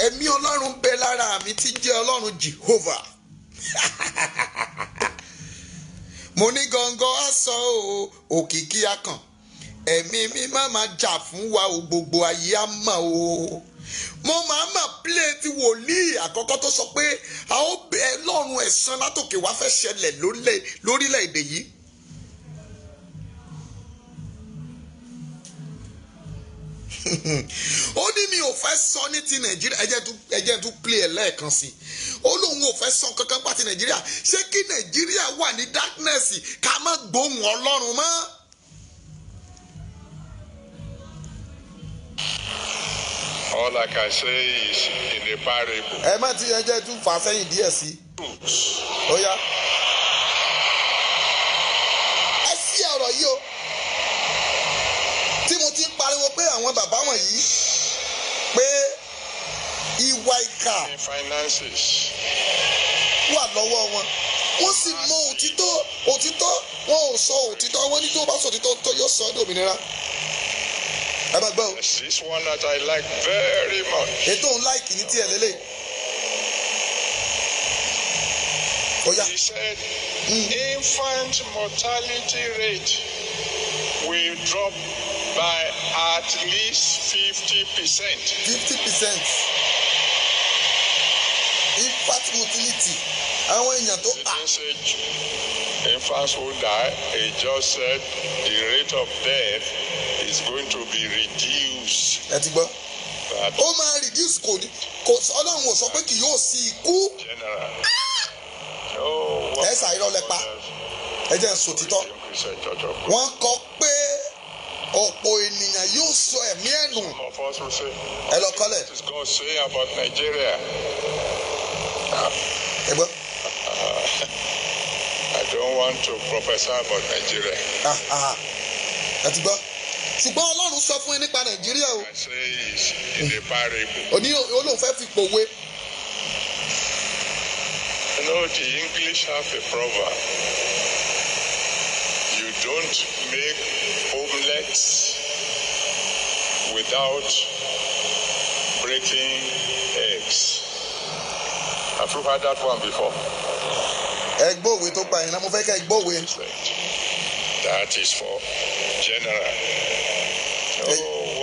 Ẹ̀mí Ọlọ́run bẹ lára mi tí jẹ́ Ọlọ́run Jehovah. Mo ní gangan á sọ òkìkí akàn. Ẹ̀mí mi máa jà fún wa o, gbogbo ayé á mọ̀ o. Mo máa play ti wòlíì àkọ́kọ́ tó sọ pé a ó bẹ lọ́run ẹ̀san látòkè wá fẹ́ ṣẹlẹ̀ lórílẹ̀-èdè yìí. Ó ní mi ò fẹ́ sọ ní ti Nàìjíríà, ẹ jẹ́ tún play ẹ̀ lẹ́ẹ̀kan sí. Ó lóun ò fẹ́ sọ kankan pa ti Nàìjíríà. Ṣé kí Nàìjíríà wà ní darkness ká má gbóhùn Ọlọ́run mọ́? All I can say is in a parable. Ẹ má ti ẹ jẹ́ tún fà sẹ́yìn díẹ̀ sí. Ó yá. Ẹ sí ọ̀rọ̀ yìí o. Tí mo ti ń pariwo pé àwọn bàbá wọ̀nyí pé ìwà ìkà wà lọ́wọ́ wọn. Wọ́n sì mọ òtítọ́ wọn ò sọ òtítọ́, wọ́n ní tí wọ́n bá sọ òtítọ́ tó yóò sọ ọ́ dòmìnira. Ẹ máa gbọ́ o. This one that I like very much. Ètò òun láìkì ní tiẹ̀ lélẹ̀. Ó yá. He said, infant mortality rate will drop by at least 50%. 50%. Infant mortality. Àwọn èèyàn tó pa. He didn't say infants will die. He just said the rate of death is going to be reduced. Ẹ ti gbọ́. Ó máa reduce kò ní. Ọlọ́run ò sọ pé kì yóò sí ikú. General. Ẹ ṣàìrọ̀ lẹ́pa. Ẹ jẹ́ sòtítọ́. Wọ́n kọ pé ọ̀pọ̀ ènìyàn yóò sọ ẹ̀mí ẹ̀ nù. Ẹ lọ kọ́lẹ̀. What is God saying about Nigeria? Ẹ gbọ́. I don't want to prophesy about Nigeria. Ẹ ti gbọ́. Ṣùgbọ́n Ọlọ́run sọ fún ẹ nípa Nàìjíríà o. I say is in a parable. Òní olóhùn fẹ́ fi pòwe. You know, the English have a proverb. You don't make omelets without breaking eggs. Have you heard that one before? Ẹ gbọ́ òwe tó pa yẹn náà, mo fẹ́ kẹ́ ẹ gbọ́ òwe. That is for general. No,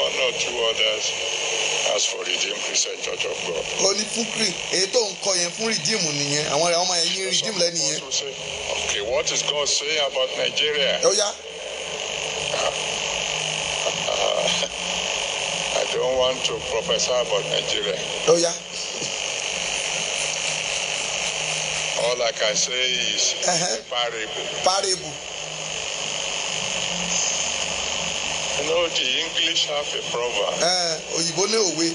one or two others as for Redeemed Christian Church of God. Ó ní fún kiri, èyí tó ń kọ yẹn fún Redeem nìyẹn, àwọn ọmọ yẹn ní Redeem lẹ́nu yẹn. Okay, what is God saying about Nigeria? Ó yá. I don't want to prophesy about Nigeria. Ó yá. All I can say is parable. Parable. You know, the English have a proverb. Òyìnbó ní òwe.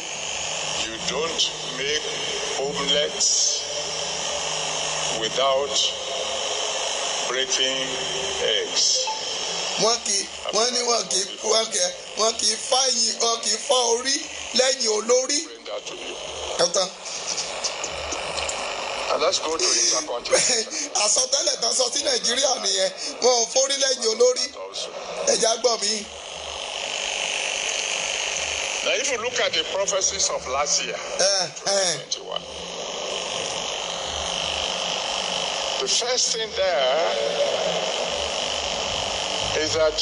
You don't make omelets without breaking eggs. Wọ́n kì í fá orí lẹ́yìn olórí. Bring that to you. Ẹ̀tàn. And let's go to intercontinental. Àsọtẹ́lẹ̀ tán sọ sí Nàìjíríà nìyẹn. Wọn ò forí lẹ́yìn olórí. Ẹja gbọ́ mi. Now, if you look at the prophecies of last year, 2021, the first thing there is that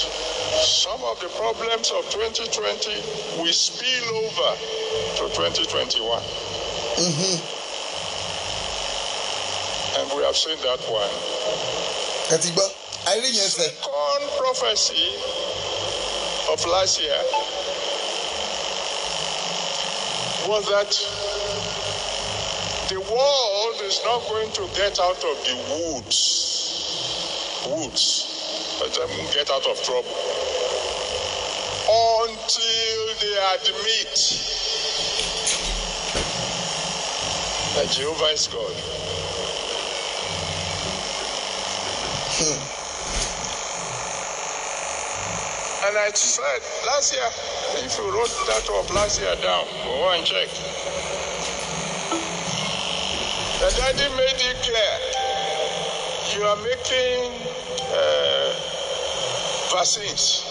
some of the problems of 2020 will spill over to 2021. And we have seen that one. Second prophecy of last year was that the world is not going to get out of the woods, but get out of trouble until they admit that Jehovah is God. And I said last year, if you wrote that of last year down, go and check. The daddy made it clear. You are making vaccines.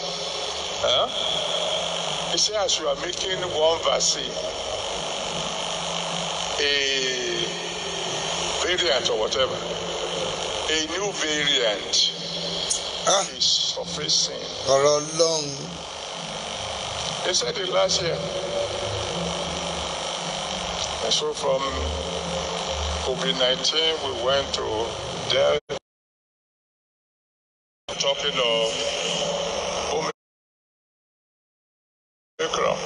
He says you are making one vaccine, a variant or whatever, a new variant. Is surfacing. Ọ̀rọ̀ long. They said it last year. And so from COVID-19, we went to Delta, talking of Omicron.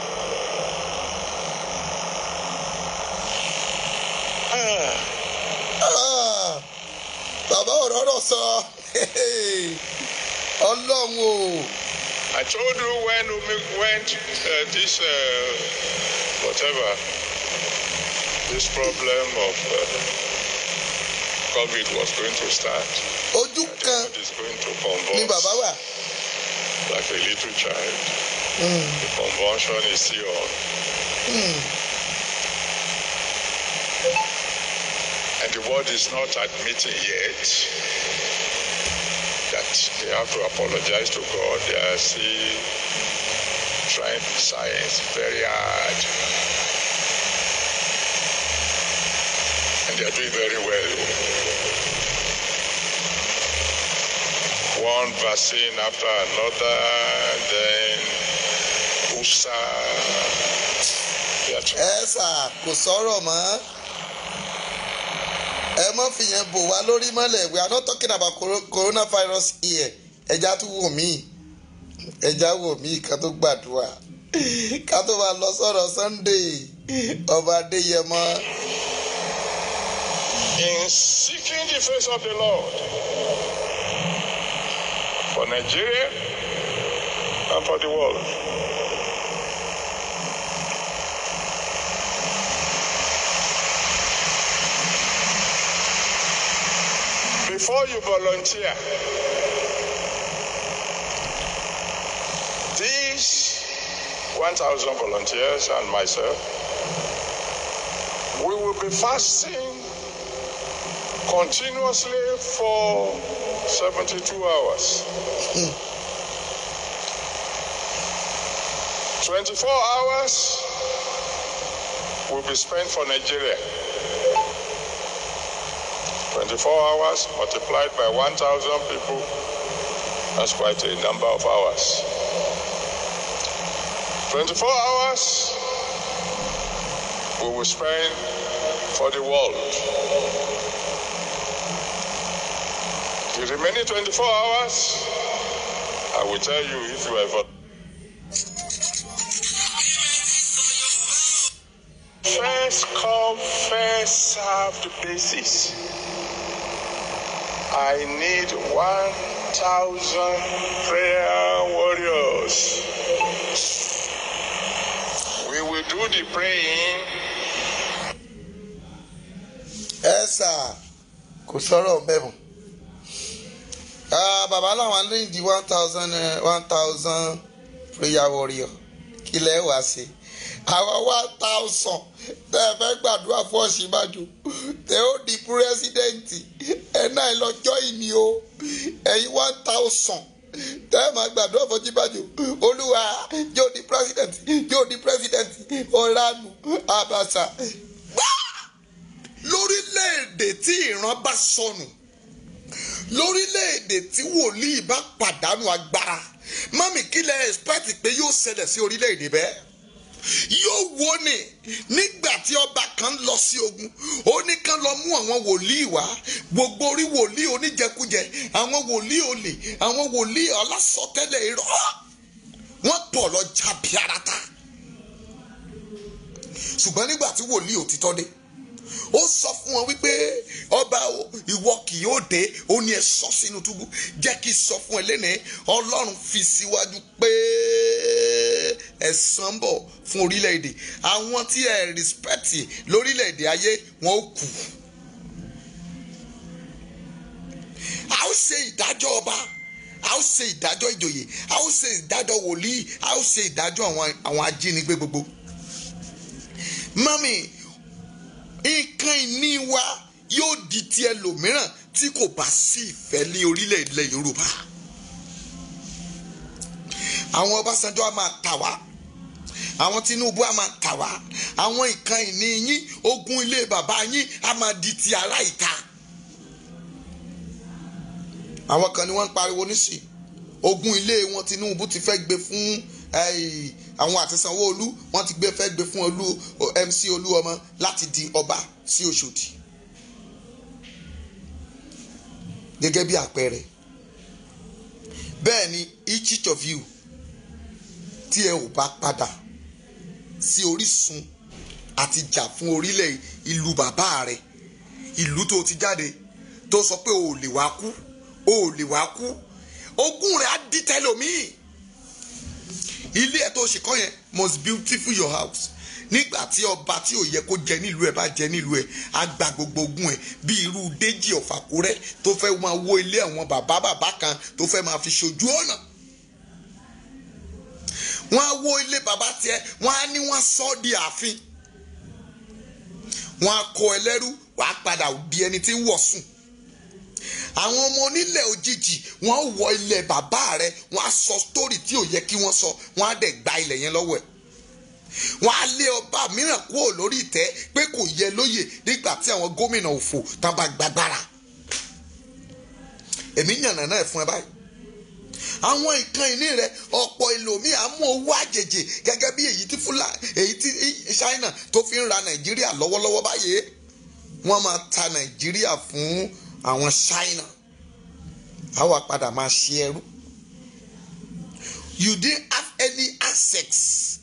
Bàbá ọ̀rọ̀ sọ. Ọlọ́run o. I told you when this this problem of COVID was going to start. Ojú kan is going to convulse. Ni bàbá wà. Like a little child. The convulsion is still on. And the world is not admitting yet that they have to apologize to God. They are still trying science very hard. And they are doing very well. One vaccine after another, then USA. Sà, kò sọ̀rọ̀ mọ́. Ẹ má fi yẹn bò wá lórí mọ́lẹ̀. We are not talking about coronavirus here. Ẹja tún wò mí. Ẹja wò mí ká tó gbàdúrà. Ká tó máa lọ sọ̀rọ̀ Sunday. Ọba Adéyẹmọ. In seeking the face of the Lord for Nigeria and for the world. Before you volunteer, these 1,000 volunteers and myself, we will be fasting continuously for 72 hours. 24 hours will be spent for Nigeria. 24 hours multiplied by 1,000 people, that's quite a number of hours. 24 hours we will spend for the world. The remaining 24 hours, I will tell you if you ever. First come, first served basis. I need 1,000 prayer warriors. We will do the praying. Esa kò sọ̀rọ̀ bẹ́ẹ̀ bàbá làwọn ní di 1,000 prayer warrior kí lẹ́ wá sí àwọn 1,000 tẹ́ ẹ fẹ́ gbàdúrà fún Ọ̀ṣínbàjò tẹ́ ó di pírẹ́sídẹ́ǹtì ẹ̀ náà lọ́jọ́ ìní o ẹ̀yin 1,000 tẹ́ ẹ máa gbàdúrà fún Ọ̀ṣínbàjò Olúwa yóò di pírẹ́sídẹ́ǹtì Ọ̀lànà Àbàṣà lórílẹ̀‐èdè tí ìran bá sọnù lórílẹ̀‐èdè tí wòlíì bá pàdánù agbára mọ́mì kí lẹ expect pé yóò ṣẹlẹ̀ sí orílẹ̀‐èdè bẹ́ẹ̀ yóò wó ni nígbà tí ọba kan lọ sí ogun ó ní kán lọ mú àwọn wòlíì wá gbogbo orí wòlíì oníjẹkújẹ àwọn wòlíì olè àwọn wòlíì ọlásọtẹ́lẹ̀ irọ́ wọ́n pọ̀ lọ jàbí arata ṣùgbọ́n nígbà tí wòlíì òtítọ́ dé ó sọ fún wọn wípé ọba ìwọ kì yóò dé ó ní ẹ sọ sínú túbú jẹ́ kí sọ fún ẹ lẹ́nìí Ọlọ́run fi síwájú pé ẹ̀san ń bọ̀ fún orílẹ̀-èdè àwọn tí ẹ rìspẹ́tì lórílẹ̀-èdè ayé wọn ó kù. a ó ṣe ìdájọ́ ọba a ó ṣe ìdájọ́ ìjòyè a ó ṣe ìdájọ́ wòlíì a ó ṣe ìdájọ́ àwọn ajínigbé gbogbo. mami nǹkan ìní wa yóò di ti ẹlòmíràn tí kò bá sí ìfẹ́ ní orílẹ̀-èdè Yorùbá. àwọn Ọbásanjọ́ á máa tà wá àwọn Tinubu á máa tà wá àwọn nǹkan ìní yín ogún ilé bàbá yín á máa di ti ará ìta. àwọn kan ni wọ́n ń pariwo nísì ogún ilé wọn Tinubu ti fẹ́ gbé fún àwọn àti Sanwó-Olú wọ́n ti fẹ́ gbé fún MC Olúọmọ láti di ọba sí Ọ̀ṣọ́dì gẹ́gẹ́ bí àpẹẹrẹ bẹ́ẹ̀ ni each of you tí ẹ ò bá padà sí orísun àti jà fún orílẹ̀ ìlú bàbá rẹ ìlú tó ti jáde tó sọ pé o ò lè wá kú ogún rẹ̀ á dí tẹlòmíì ilé ẹ̀ tó ṣe kọ́ yẹn most beautiful your house nígbà tí ọba tí ò yẹ kó jẹ nílùú ẹ̀ bá jẹ nílùú ẹ̀ á gba gbogbo ogún ẹ̀ bí irú Déjì of Àkúrẹ́ tó fẹ́ máa wó ilé àwọn bàbá kan tó fẹ́ máa fi ṣojú ọ̀nà wọ́n á wó ilé bàbá tiẹ̀ wọ́n á ní wọ́n sọ ọ́ di ààfin wọ́n á kọ ẹlẹ́rú wàá padà di ẹni tí ń wọ̀ sùn àwọn ọmọ onílẹ̀ òjijì wọ́n wọ ilẹ̀ bàbá rẹ̀ wọ́n á sọ sítórì tí ò yẹ kí wọ́n sọ wọ́n á dẹ̀ gba ilẹ̀ yẹn lọ́wọ́ ẹ̀ wọ́n á lé ọba mìíràn kúrò lórí ìtẹ́ pé kò yẹ lóyè nígbà tí àwọn gómìnà òfò tán bá gbàgbára èmi yànnà náà fún ẹ báyìí àwọn nǹkan ìní rẹ ọ̀pọ̀ ìlòmíì á mú owó àjèjì gẹ́gẹ́ bí èyí tí China tó fi ń ra Nàìjíríà lọ́wọ́lọ́wọ́ báyìí wọ́n máa ta Nàìjíríà fún àwọn China àwa padà máa ṣe ẹrú. You didn't have any access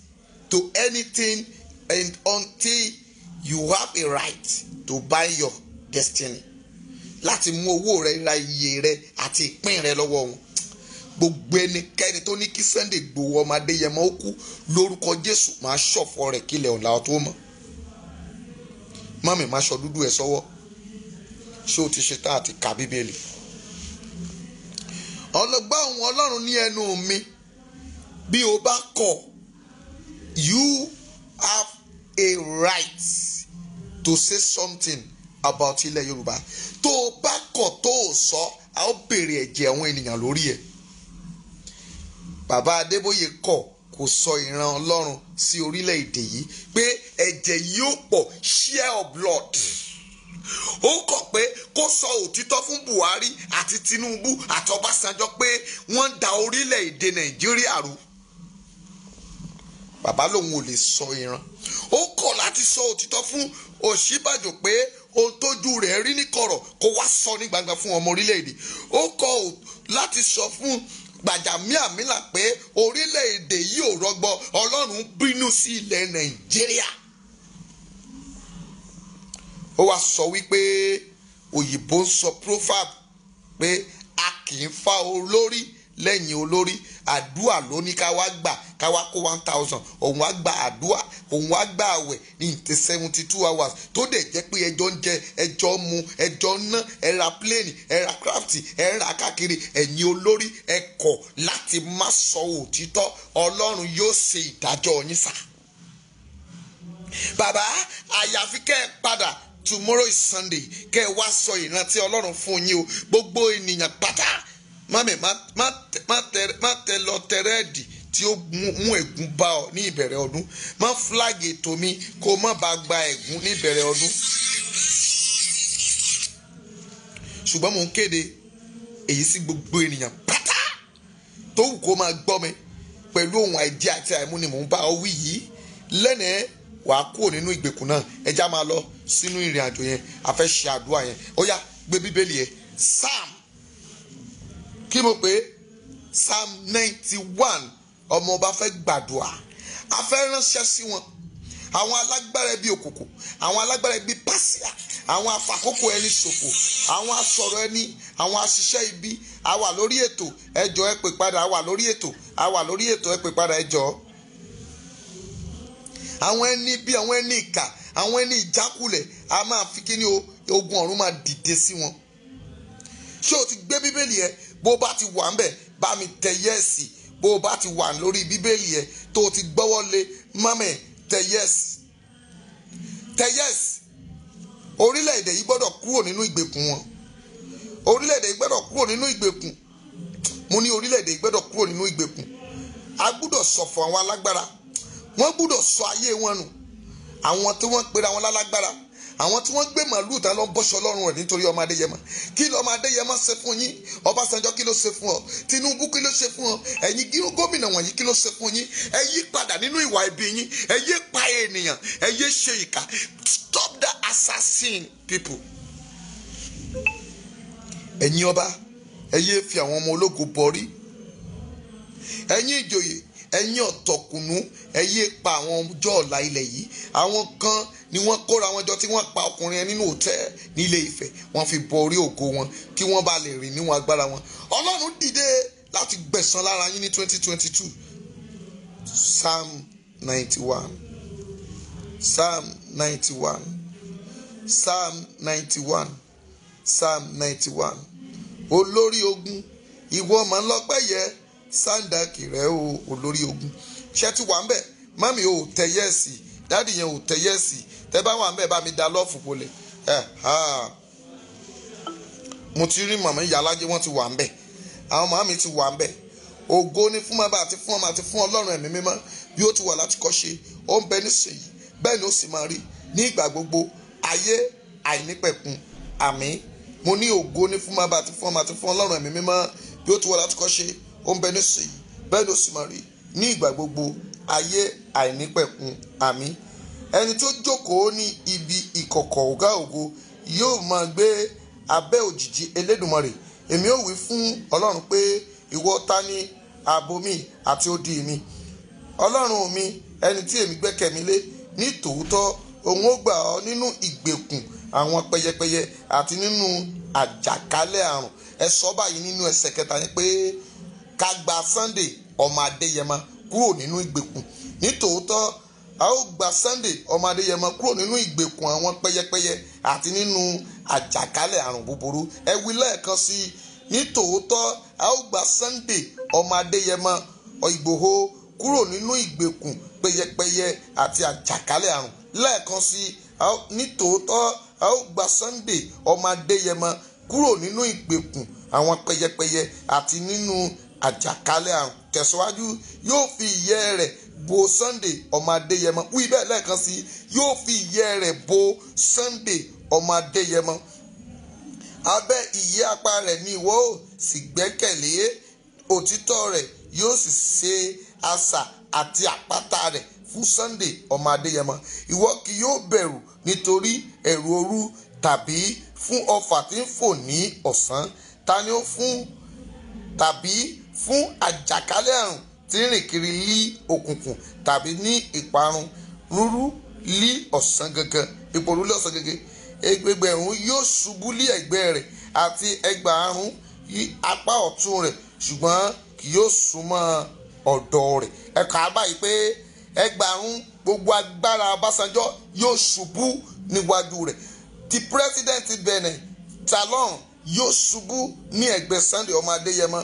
to anything until you have a right to buy your destiny. Láti mú owó rẹ ra iye rẹ àti ìpín rẹ lọ́wọ́ wọn. Gbogbo ẹnikẹ́ni tó ní kí Sunday Igboho ọmọ Adéyẹmọ ó kú lórúkọ Jésù máa ṣọ̀fọ̀ rẹ̀ kílẹ̀ ọ̀la tó mọ̀. Mọ́mì máa ṣọ dúdú ẹ̀ sọ́wọ́. Ṣé o ti ṣe tá àti ka Bíbélì? Ọlọ́gbà ohùn Ọlọ́run ní ẹnu mi bí o bá kọ̀ you have a right to say something about ilẹ̀ Yorùbá. Tó o bá kọ̀ tó o sọ a ó béèrè ẹ̀jẹ̀ àwọn ènìyàn lórí ẹ̀. Bàbá Adébóyè kọ̀ kò sọ ìran Ọlọ́run sí orílẹ̀-èdè yìí pé ẹ̀jẹ̀ yóò pọ̀ share of blood. Ó kọ̀ pé kó sọ òtítọ́ fún Buhari àti Tinubu àti Ọbásanjọ́ pé wọ́n da orílẹ̀-èdè Nàìjíríà rú. Bàbá lòun ò lè sọ ìran. Ó kọ̀ láti sọ òtítọ́ fún Ọ̀ṣínbàjò pé ohun tójú rẹ̀ rí ní kọ̀rọ̀ kó wá sọ ní gbangba fún ọmọ orílẹ̀-èdè. Ó kọ̀ láti sọ fún Gbàjàmíàmílà pé orílẹ̀-èdè yìí ò rọgbọ Ọlọ́run bínú sí ilẹ̀ Nàìjíríà. Ó wá sọ wípé òyìnbó ń sọ proverb pé a kì í fa olórí lẹ́yìn olórí. Àdúà ló ní ká wá gbà, ká wá kó 1000, òun wá gba àdúà, òun wá gba àwẹ̀ ní 72 hours tó dẹ̀ jẹ́ pé ẹjọ́ ń jẹ, ẹjọ́ mu, ẹjọ́ ń ná, ẹ ra pléènì, ẹ ra craft, ẹ ra káàkiri. Ẹ̀yin olórí ẹ kọ̀ láti má sọ òtítọ́. Ọlọ́run yóò ṣe ìdájọ́ yín sà. Bàbá, àyàfi kẹ́ ẹ padà. Tomorrow is Sunday. Kẹ́ ẹ wá sọ ìrántí Ọlọ́run fún yín o. Gbogbo ènìyàn pátá. Mami, má tẹ lọ tẹrẹ́ẹ̀dì tí ó mú ègún bá ọ ní ìbẹ̀rẹ̀ ọdún. Má flag ètò mi kó má bá gba ègún ní ìbẹ̀rẹ̀ ọdún. Ṣùgbọ́n mò ń kéde èyí sí gbogbo ènìyàn pátá tó wù kó máa gbọ́ mi pẹ̀lú ohun àìjẹ́ àti àìmú ni mò ń bá ọ wí yìí. Lẹ́nẹ̀ẹ́ wàá kúrò nínú ìgbèkùn náà. Ẹja máa lọ sínú ìrìn àjò yẹn. A fẹ́ ṣe àdúrà yẹn. Ó yá, gbé bíbélì yẹn. Psalm, kí mo pè é? Psalm 91. Ọmọ ọba fẹ́ gbàdúrà. A fẹ́ ránṣẹ́ sí wọn. Àwọn alágbára bíi òkùnkùn, àwọn alágbára bíi pàṣíà, àwọn afàkókò ẹni ṣòfò, àwọn asọ̀rọ̀ ẹni, àwọn aṣiṣẹ́ ibi. A wà lórí ètò, ẹ jọ̀ọ́ ẹ pè padà. A wà lórí ètò, ẹ pè padà, ẹ jọ̀ọ́. Àwọn ẹni bí àwọn ẹni ìkà, àwọn ẹni ìjákulẹ̀, a máa fi kíní ogun ọ̀run máa dìde sí wọn. Ṣé o ti gbé bíbélì ẹ? Bó bá ti wà ń bẹ̀, bá mi tẹ yẹ́ẹ̀sì. Bó bá ti wà lórí bíbélì ẹ tó o ti gbọ́wọ́ lé, mọ́mẹ́ tẹ yẹ́ẹ̀sì. Tẹ yẹ́ẹ̀sì. Orílẹ̀-èdè yìí gbọ́dọ̀ kúrò nínú ìgbèkùn wọn. Orílẹ̀-èdè yìí gbọ́dọ̀ kúrò nínú ìgbèkùn. Mo ní orílẹ̀-èdè yìí gbọ́dọ̀ kúrò nínú ìgbèkùn. A gbọ́dọ̀ ṣọ̀fọ̀ àwọn alágbára. Wọ́n gbọ́dọ̀ sọ ayé wọn nù. Àwọn tí wọ́n pera wọn lálágbára, àwọn tí wọ́n gbé màálù tán lọ bọ́ṣọ lọ́rùn rẹ̀ nítorí ọmọ Adéyẹmọ. Kí lọ́mọ Adéyẹmọ ṣe fún yín? Ọbásanjọ́ kí ló ṣe fún ọ? Tinubu kí ló ṣe fún ọ? Ẹ̀yin kí gómìnà wọ̀nyí kí ló ṣe fún yín? Ẹ yí padà nínú ìwà ibi yín. Ẹ yé pa ènìyàn. Ẹ yé ṣe ìkà. Stop the assassin people. Ẹ̀yin ọba, ẹ yé fi àwọn ọmọ ológo bọrí. Ẹ̀yin ìjòyè, ẹ̀yin ọ̀tọ̀kùnú, ẹ yé pa àwọn ọjọ́ ọ̀la ilẹ̀ yìí. Àwọn kan ni wọ́n kóra wọn jọ tí wọ́n pa ọkùnrin ẹ nínú hòtẹ́ẹ̀ nílé Ifẹ̀. Wọ́n fi bọ orí ògo wọn kí wọ́n bá lè rìn níwọ̀n agbára wọn. Ọlọ́run dìde láti gbẹ̀san lára yín ní 2022. Psalm 91. Psalm 91. Psalm 91. Psalm 91. Olórí ogun, ìwọ mà ń lọ́pẹ́ yẹ sándàkì rẹ o, olórí ogun. Ṣé ti wà ń bẹ̀? Mami ò tẹ yẹ́ẹ̀sì, dáàdì yẹn ò tẹ yẹ́ẹ̀sì. Tẹ bá wà ń bẹ̀ bá mi da lọ́ọ̀fù bolẹ̀. Mo ti rí màmá ìyá alájẹ, wọ́n ti wà ń bẹ̀. Àwọn màmá mi ti wà ń bẹ̀. Ògo ni fún bàbá àti fún ọmọ àti fún Ọlọ́run ẹ̀mí mímọ́ bí ó ti wà láti kọ́ ṣe. Ó ń bẹ nísìnyí, bẹ́ẹ̀ ni ó sì máa rí ní ìgbà gbogbo, ayé àìnípẹ̀kun. Àmín. Mo ní ògo ni fún bàbá àti fún ọmọ àti fún Ọlọ́run ẹ̀mí mímọ́ bí ó ti wà láti kọ́ ṣe. Ó ń bẹ nísìnyí, bẹ́ẹ̀ ni ó sì máa rí ní ìgbà gbogbo, ayé àìnípẹ̀kun. Àmín. Ẹni tó jókòó ní ibi ìkọ̀kọ̀ ọ̀gá ògo yóò máa gbé abẹ́ òjìji Elédùmarè. Èmi ó wí fún Ọlọ́run pé ìwọ ta ni ààbò mi àti odi mi, Ọlọ́run mi, ẹni tí èmi gbẹ́kẹ̀ mi lé. Ní tòótọ́ òun ó gbà ọ́ nínú ìgbèkùn àwọn pẹyẹpẹyẹ àti nínú àjàkálẹ̀ àrùn. Ẹ sọ báyìí nínú ẹsẹ̀ kẹta ni pé ká gba Sunday ọmọ Adéyẹmọ kúrò nínú ìgbèkùn. Ní tòótọ́ a ó gba Sunday ọmọ Adéyẹmọ kúrò nínú ìgbèkùn àwọn pẹyẹpẹyẹ àti nínú àjàkálẹ̀ àrùn búburú. Ẹ wí lẹ́ẹ̀kan sí i. Ní tòótọ́ a ó gba Sunday ọmọ Adéyẹmọ Ìgbòho kúrò nínú ìgbèkùn pẹyẹpẹyẹ àti àjàkálẹ̀ àrùn. Lẹ́ẹ̀kan sí i. Ní tòótọ́ a ó gba Sunday ọmọ Adéyẹmọ kúrò nínú ìgbèkùn àwọn pẹyẹpẹyẹ àti nínú àjàkálẹ̀ àrùn. Tẹ̀síwájú. Yóò fi ìyẹ́ rẹ̀ bo Sunday ọmọ Adéyẹmọ. Wí bẹ́ẹ̀ lẹ́ẹ̀kan sí i. Yóò fi ìyẹ́ rẹ̀ bo Sunday ọmọ Adéyẹmọ. Abẹ́ ìyẹ́ apá rẹ̀ ni ìwọ ó sì gbẹ́kẹ̀lé. Òtítọ́ rẹ̀ yóò sì ṣe asà àti àpáta rẹ̀ fún Sunday ọmọ Adéyẹmọ. Ìwọ kì yóò bẹ̀rù nítorí ẹ̀rù òru tàbí fún ọfà tí ń fò ní ọ̀sán. Ta ni ó fún tàbí fún àjàkálẹ̀ àrùn tí ń rìn kiri lí òkùnkùn tàbí ní ìparun rúrú lí ọ̀sán gangan. Ìpòrú lí ọ̀sán gangan. Ẹgbẹgbẹ̀rún yóò ṣubú lí ẹ̀gbẹ́ rẹ̀ àti ẹgbàárún apá ọ̀tún rẹ̀ ṣùgbọ́n kì yóò súnmọ́ ọ̀dọ̀ rẹ̀. Ẹ kà á báyìí pé ẹgbàrún gbogbo agbára Ọbásanjọ́ yóò ṣubú níwájú rẹ̀. Ti president Benin Talon yóò ṣubú ní ẹ̀gbẹ́ Sunday ọmọ Adéyẹmọ.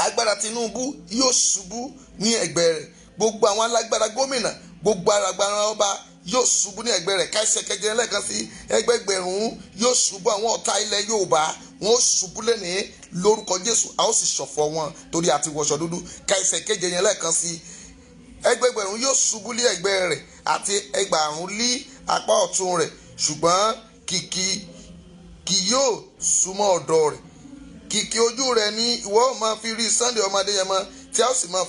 Agbára Tinubu yóò ṣubú ní ẹ̀gbẹ́ rẹ̀. Gbogbo àwọn alágbára gómìnà, gbogbo alágbára ọba yóò ṣubú ní ẹ̀gbẹ́ rẹ̀. Káìsẹ̀ kẹjẹ lẹ́ẹ̀kan sí ẹgbẹgbẹ̀rún yóò ṣubú. Àwọn ọ̀tá ilẹ̀ Yorùbá wọn ó ṣubú lẹ́nìí lórúkọ Jésù. A ó sì ṣọ̀fọ̀ wọn torí àti wọṣọ dúdú. Káìsẹ̀ kẹjẹ yẹn lẹ́ẹ̀kan sí ẹgbẹgbẹ̀rún yóò ṣubú lé ẹ̀gbẹ́ rẹ̀ àti ẹgbàrún lé apá ọ̀tún rẹ̀, ṣùgbọ́n kì yóò súnmọ́ ọ̀dọ̀ rẹ̀. Kìkì ojú rẹ̀ ni ìwọ ó máa fi rí Sunday ọmọ Adéyẹmọ, tí a ó sì máa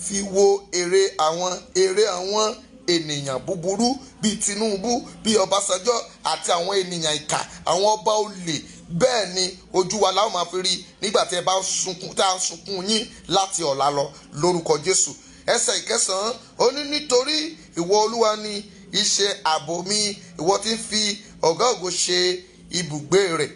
fi wo èrè àwọn ènìyàn búburú bíi Tinubu, bíi Ọbásanjọ́ àti àwọn ènìyàn ìkà, àwọn ọba olè. Bẹ́ẹ̀ ni ojú wa la ó máa fi rí nígbà tí ẹ bá sunkún yín láti ọ̀la lọ lórúkọ Jésù. Ẹsẹ̀ ìkẹsàn-án ó ní nítorí ìwọ Olúwa ni iṣẹ́ ààbò mi, ìwọ tí ń fi ọ̀gá ògo ṣe ibùgbé rẹ̀.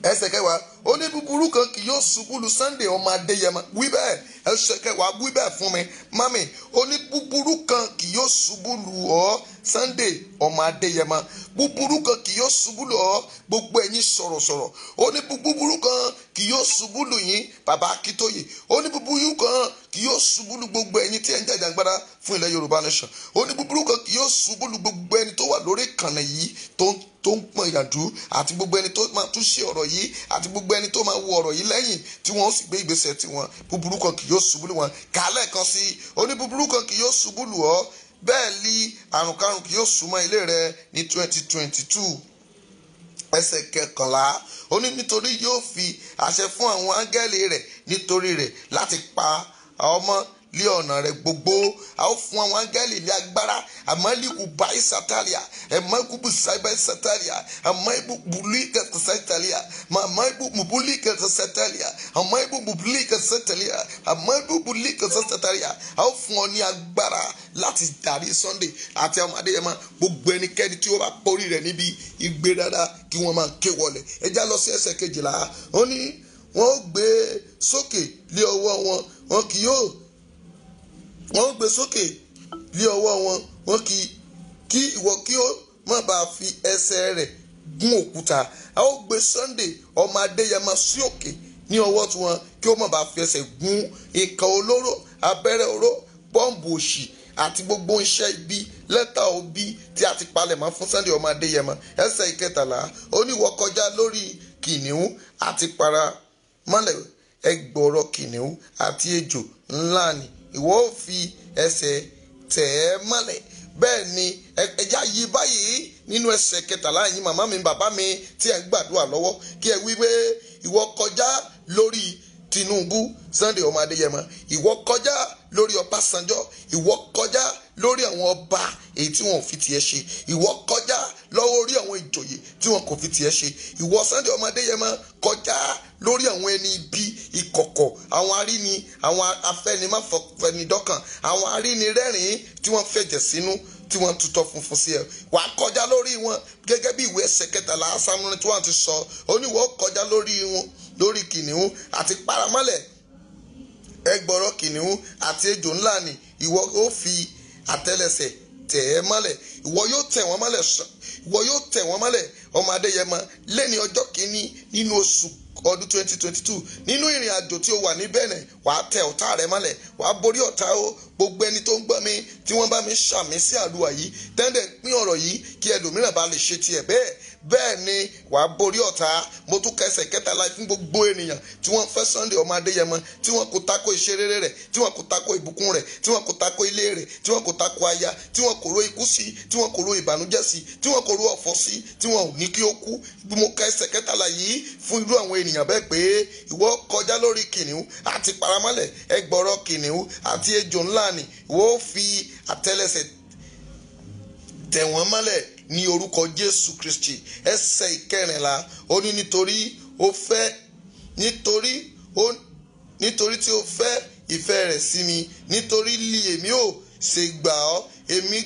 Ẹsẹ̀ kẹwàá ó ní búburú kan kì yóò ṣubú lu Sunday ọmọ Adéyẹmọ. Wí bẹ́ẹ̀. Ẹsẹ̀ kẹwàá wí bẹ́ẹ̀ fún mi mami. Ó ní búburú kan kì yóò ṣubú lu ọ́ Sunday ọmọ Adéyẹmọ. Búburú kan kì yóò ṣubú lu ọ́ gbogbo ẹ̀yin sọ̀rọ̀sọ̀rọ̀. Ó ní búburú kan kì yóò ṣubú lu yín bàbá Akíntóyè. Ó ní búburú kan kì yóò ṣubú lu gbogbo ẹ̀yin tí ẹ̀ ń jàjàgbara fún ilẹ̀ Yorùbá nation. Ó ní búburú kan kì yóò ṣubú lu gbogbo ẹni tó wà lórí ìkànnì yìí tó ń pọn ìyànjú, àti gbogbo ẹni tó máa tún ṣe ọ̀rọ̀ yìí, àti gbogbo ẹni tó máa wo ọ̀rọ̀ yìí lẹ́yìn tí wọ́n sì gbé ìgbésẹ̀ tiwọn. Búburú kan kì yóò ṣubú lù wọ́n. Kálẹ̀ kan sí ó ní búburú kan kì yóò ṣubú lù ọ́, bẹ́ẹ̀ ni àrùnkárùn kì yóò súnmọ́ ilé rẹ ní 2022. Ẹsẹ̀ kẹkànlá ó ní nítorí yóò fi àṣẹ fún àwọn áńgẹ́lì rẹ̀ nítorí rẹ̀ láti pa ọmọ lé ọ̀nà rẹ̀ gbogbo. A ó fún àwọn áńgẹ́lì ní agbára. Àmọ́ líkù báyìí sátálíà, ẹ̀mọ́ ikú sábẹ́ sátálíà, àmọ́ ibú bùlí kẹtẹ sátálíà, àmọ́ ibú bùlí kẹtẹ sátálíà, àmọ́ ibú bùlí kẹtẹ sátálíà, àmọ́ ibú bùlí kẹtẹ sátálíà. A ó fún ọ ní agbára láti darí Sunday àti ọmọ Adéyẹmọ. Gbogbo ẹnikẹ́ni tí ó bá porí rẹ̀ níbi ìgbé dáadáa kí wọ́n máa ké wọlé. Ẹ já lọ sí ẹsẹ̀ kejìlá. Ó ní wọ́n ó gbé sókè lé ọwọ́ wọn, wọn kì yóò wọ́n gbé sókè lé ọwọ́ wọn kí ìwọ kí ó má bàa fi ẹsẹ̀ rẹ̀ gún òkúta. A ó gbé Sunday ọmọ Adéyẹmọ sí òkè ní ọwọ́ tiwọn kí ó má bàa fi ẹsẹ̀ gún ìkan olóró, abẹ́rẹ́ oró, bọ́ǹbù òṣì àti gbogbo iṣẹ́ ibi lẹ́tà òbí tí a ti palẹ̀mọ́ fún Sunday ọmọ Adéyẹmọ. Ẹsẹ̀ ìkẹtàlá ó ní ìwọ kọjá lórí kìnìún àti paramọ́lẹ̀ ẹgbọ̀rọ̀ kìnìún àti ejò ńlá ni ìwọ ó fi ẹsẹ̀ tẹ̀ ẹ́ mọ́lẹ̀. Bẹ́ẹ̀ ni ẹja yí báyìí nínú ẹsẹ̀ kẹtàlá yìí màmá mi bàbá mi tí ẹ ń gbàdúrà lọ́wọ́ kí ẹ wí pé ìwọ kọjá lórí Tinubu Sunday ọmọ Adéyẹmọ, ìwọ kọjá lórí Ọbásanjọ́, ìwọ kọjá lórí àwọn ọba èyí tí wọn ò fi tiẹ̀ ṣe, ìwọ kọjá lọ́wọ́ orí àwọn ìjòyè tí wọn kò fi tiẹ̀ ṣe, ìwọ Sunday ọmọ Adéyẹmọ kọjá lórí àwọn ẹni ibi ìkọ̀kọ̀, àwọn aríni, àwọn afẹnimáfẹnidọ́kàn, àwọn arínirẹ́rìn tí wọ́n fẹ̀jẹ̀ sínú tí wọ́n tutọ́ funfun sí ẹ. Wà á kọjá lórí wọn gẹ́gẹ́ bí ìwé ẹsẹ̀ kẹtàlá Sámúẹ́lì tí wọ́n ti sọ. Ó ní ìwọ kọjá lórí wọn lórí kìnìún àti paramọ́lẹ̀ ẹgbọ̀rọ̀ kìnìún àti ejò ńlá ni ìwọ ó fi àtẹ́lẹsẹ̀ tẹ̀ ẹ́ mọ́lẹ̀. Ìwọ yóò tẹ̀ wọ́n mọ́lẹ̀ ìwọ yóò tẹ̀ wọ́n mọ́lẹ̀ ọmọ Adéyẹmọ lẹ́ni ọjọ́ kìíní nínú oṣù ọdún 2022 nínú ìrìn àjò tí ó wà ní Benin. Wà á tẹ ọ̀tá rẹ mọ́lẹ̀, wà á borí ọ̀tá o. Gbogbo ẹni tó ń gbọ́ mi tí wọ́n bá mi ṣàmì sí àdúrà yìí tẹ́ndẹ̀ pín ọ̀rọ̀ yìí kí ẹlòmíràn bá lè ṣe tiẹ̀ bẹ́ẹ̀ ni wà á borí ọ̀tá. Mo tún kẹsẹ̀ kẹtàlá fún gbogbo ènìyàn tí wọ́n fẹ́ Sunday ọmọ Adéyẹmọ, tí wọ́n kò tako iṣẹ́ rere rẹ̀, tí wọ́n kò tako ìbùkún rẹ̀, tí wọ́n kò tako ilé rẹ̀, tí wọ́n kò tako aya, tí wọ́n kò ro ikú sí, tí wọ́n kò ro ìbànújẹ́ sí, tí wọ́n kò ro ọ̀fọ̀ sí, tí wọ́n ò ní kí ó kú. Mo kẹsẹ̀ kẹtàlá yìí fún irú àwọn ènìyàn bẹ́ẹ̀ pé ìwọ kọjá lórí kìnìún àti paramọ́lẹ̀ ẹgbọ̀rọ̀ kìnìún àti ejò ńlá ni ìwọ ó fi àtẹ́lẹsẹ̀ tẹ̀ wọ́n mọ́lẹ̀ ní orúkọ Jésù Kristi. Ẹsẹ̀ ìkẹrìnlá ó ní nítorí tí ó fẹ́ ìfẹ́ rẹ̀ sí mi, nítorí li èmi ò ṣe gbà ọ́, èmi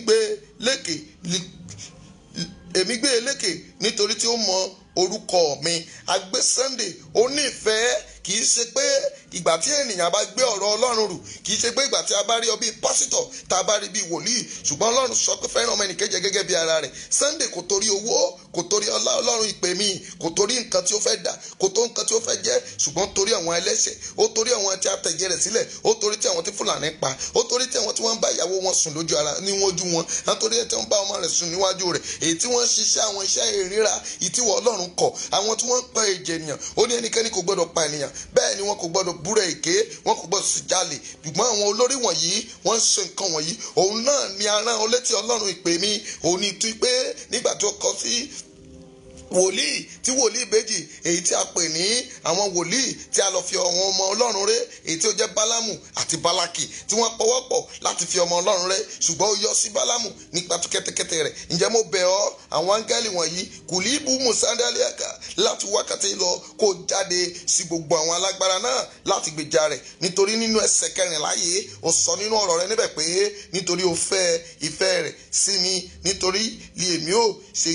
gbé lékè nítorí tí ó mọ orúkọ mi. A gbé Sunday onífẹ̀ẹ́, kì í ṣe pé ìgbà tí ènìyàn bá gbé ọ̀rọ̀ Ọlọ́run rù, kì í ṣe pé ìgbà tí a bá rí ọ bí pásítọ̀, tá a bá rí bí wòlíì, ṣùgbọ́n Ọlọ́run sọ pé fẹ́ràn ọmọ ẹnìkejì gẹ́gẹ́ bí ara rẹ̀. Sunday kò torí owó, kò torí ọlá Ọlọ́run ìpè mi, kò torí nǹkan tí ó fẹ́ dà, kò tó nǹkan tí ó fẹ́ jẹ́, ṣùgbọ́n torí àwọn ẹlẹ́ṣẹ̀, ó torí àwọn tí a tẹ̀jẹ̀ rẹ̀ sílẹ̀, ó torí tí àwọn tí Fúlàní pa, ó torí tí àwọn tí wọ́n ń bá ìyàwó wọn sùn lójú ara níwájú wọn, nítorí tí wọ́n bá ọmọ rẹ̀ sùn níwájú rẹ̀, èyí tí wọ́n ń ṣiṣẹ́ àwọn iṣẹ́ ìríra ìtiwọ̀ Ọlọ́run kọ̀, àwọn tí wọ́n ń pa ẹ̀jẹ̀ ènìyàn, ó ní ẹnikẹ́ni kò gbọ́dọ̀ pa ènìyàn, bẹ́ẹ̀ ni wọn kò gbọ́dọ̀ búra èké, wọn kò gbọ́dọ̀ sì jalè, ṣùgbọ́n àwọn olórí wọ̀nyí wọ́n ń ṣe nǹkan wọ̀nyí. Òun náà ni arán olétí Ọlọ́run ìpè mi, òun ni tú pé nígbà tó kọ sí wòlíì tí wòlíì méjì, èyí tí a pè ní àwọn wòlíì tí a lọ fi àwọn ọmọ Ọlọ́run rẹ́, èyí tí ó jẹ́ Bálámù àti Bálákì, tí wọ́n pọwọ́pọ̀ láti fi ọmọ Ọlọ́run rẹ́, ṣùgbọ́n ó yọ sí Bálámù nípa kẹ́tẹ́kẹ́tẹ́ rẹ̀. Ǹjẹ́ mo bẹ̀ ọ́, àwọn áńgẹ́lì wọ̀nyí kùlíbù mùsàndálíàkà láti wákàtí lọ kó jáde sí gbogbo àwọn alágbára náà láti gbèjà rẹ̀, nítorí nínú ẹsẹ̀ 14 yìí ó sọ nínú ọ̀rọ̀ rẹ̀ níbẹ̀ pé nítorí ó fẹ́ ìfẹ́ rẹ̀ sí mi, nítorí èmi ó ṣe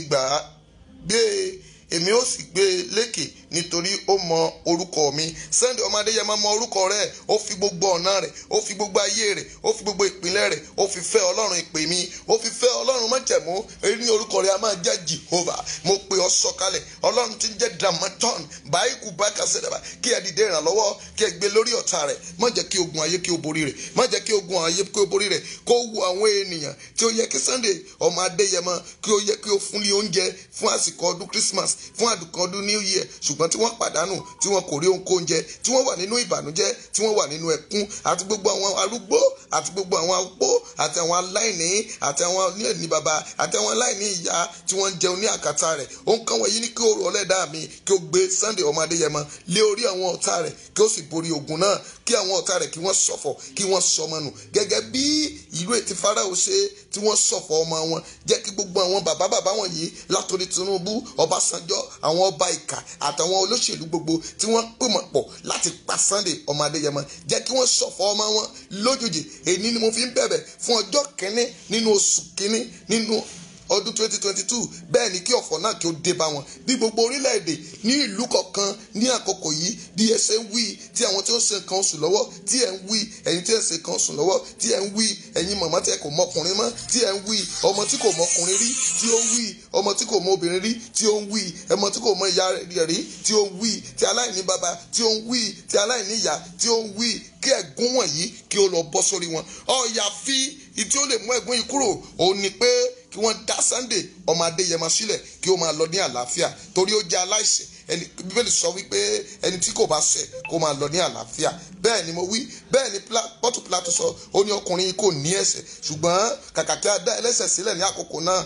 èmi ó sì gbé lékè nítorí ó mọ orúkọ mi. Sunday ọmọ Adéyẹmọ mọ orúkọ rẹ̀, ó fi gbogbo ọ̀nà rẹ̀, ó fi gbogbo ayé rẹ̀, ó fi gbogbo ìpínlẹ̀ rẹ̀, ó fi fẹ́ Ọlọ́run ìpè mi, ó fi fẹ́ Ọlọ́run májẹ̀mú. Èyí ní orúkọ rẹ̀ a máa jẹ́ Jehovah. Mo pè ọ́ sọ̀kalẹ̀, Ọlọ́run tí ń jẹ́ Dramaton báyìí kú bá kásẹ̀dàbà, kí ẹ dìde ìrànlọ́wọ́, kí ẹ gbé lórí ọ̀tá rẹ̀. Má jẹ́ kí ogun ayé kí ó borí rẹ̀, má jẹ́ kí ogun ayé kí ó borí rẹ̀. Kó wu àwọn ènìyàn tí ó yẹ kí Sunday ọmọ Adéyẹmọ kí ó yẹ kí ó fún ní oúnjẹ fún àsìkò ọdún Christmas, fún àdùkọ ọdún New Year, ṣùgbọ́n tí wọ́n pàdánù, tí wọ́n kò rí oúnjẹ, tí wọ́n wà nínú ìbànújẹ́, tí wọ́n wà nínú ẹkún, àti gbogbo àwọn arúgbó, àti gbogbo àwọn opó, àti àwọn aláìní, àti àwọn oníẹ̀ní bàbá, àti àwọn aláìní ìyá tí wọ́n ń jẹun ní àkàtà rẹ̀. Ohun kan wọ̀nyí ní kí ó rọ̀ Ọlẹ́dàá mi, kí ó gbé Sunday ọmọ Adéyẹmọ lé orí àwọn ọ̀tá rẹ̀, kí ó sì borí ogun náà, kí àwọn ọ̀tá rẹ̀ kí wọ́n ṣọ̀fọ̀, kí wọ́n sọmọnù, gẹ́gẹ́ bí ìlú ètí Fáráò ṣe tí wọ́n ṣọ̀fọ̀ ọmọ wọn. Jẹ́ kí gbogbo àwọn bàbá wọ̀nyí látòrí Tinubu, Ọbásanjọ́, àwọn ọba ìkà àtàwọn olóṣèlú gbogbo tí wọ́n pèmọ̀ pọ̀ láti pa Sunday ọmọ Adéyẹmọ, jẹ́ kí wọ́n ṣọ̀fọ̀ ọmọ wọn lójijì. Èyí ni mo fi ń bẹ̀bẹ̀ fún ọjọ́ kìíní nínú oṣù kìíní nínú ọdún 2022, bẹ́ẹ̀ ni kí ọ̀fọ̀ náà kí ó dé bá wọn. Bí gbogbo orílẹ̀-èdè ní ìlú kọ̀ọ̀kan ní àkókò yìí bí ẹ ṣe ń wí, tí àwọn tí ó ń ṣe nǹkan oṣù lọ́wọ́ tí ẹ ń wí, ẹ̀yin tí ẹ ń ṣe nǹkan oṣù lọ́wọ́ tí ẹ ń wí, ẹ̀yin màmá tí ẹ kò mọkùnrin mọ́ tí ẹ ń wí, ọmọ tí kò mọkùnrin rí tí ó ń wí, ọmọ tí kò mọ obìnrin rí tí ó ń wí, ọmọ tí kò mọ ìyá rẹ̀ rí tí ó ń wí, tí aláìní bàbá tí ó ń wí, tí aláìní ìyá tí ó ń wí, kí ẹ̀gún wọ̀nyí kí ó lọ bọ́ sórí wọn. Ọ̀yà fi ìtí ó lè mú ẹ̀gún yìí kúrò, òun ni pé kí wọ́n dá Sunday ọmọ Adéyẹmọ sílẹ̀ kí ó máa lọ ní àlàáfíà, torí ó jẹ́ aláìṣẹ̀. Bíbélì sọ wípé ẹni tí kò bá ṣẹ̀ kó máa lọ ní àlàáfíà. Bẹ́ẹ̀ ni mo wí, bẹ́ẹ̀ ni Pọ́ọ̀tù Pílátù sọ, ó ní ọkùnrin kò ní ẹ̀ṣẹ̀, ṣùgbọ́n kàkà kí a dá ẹlẹ́ṣẹ̀ sílẹ̀ ní àkókò náà,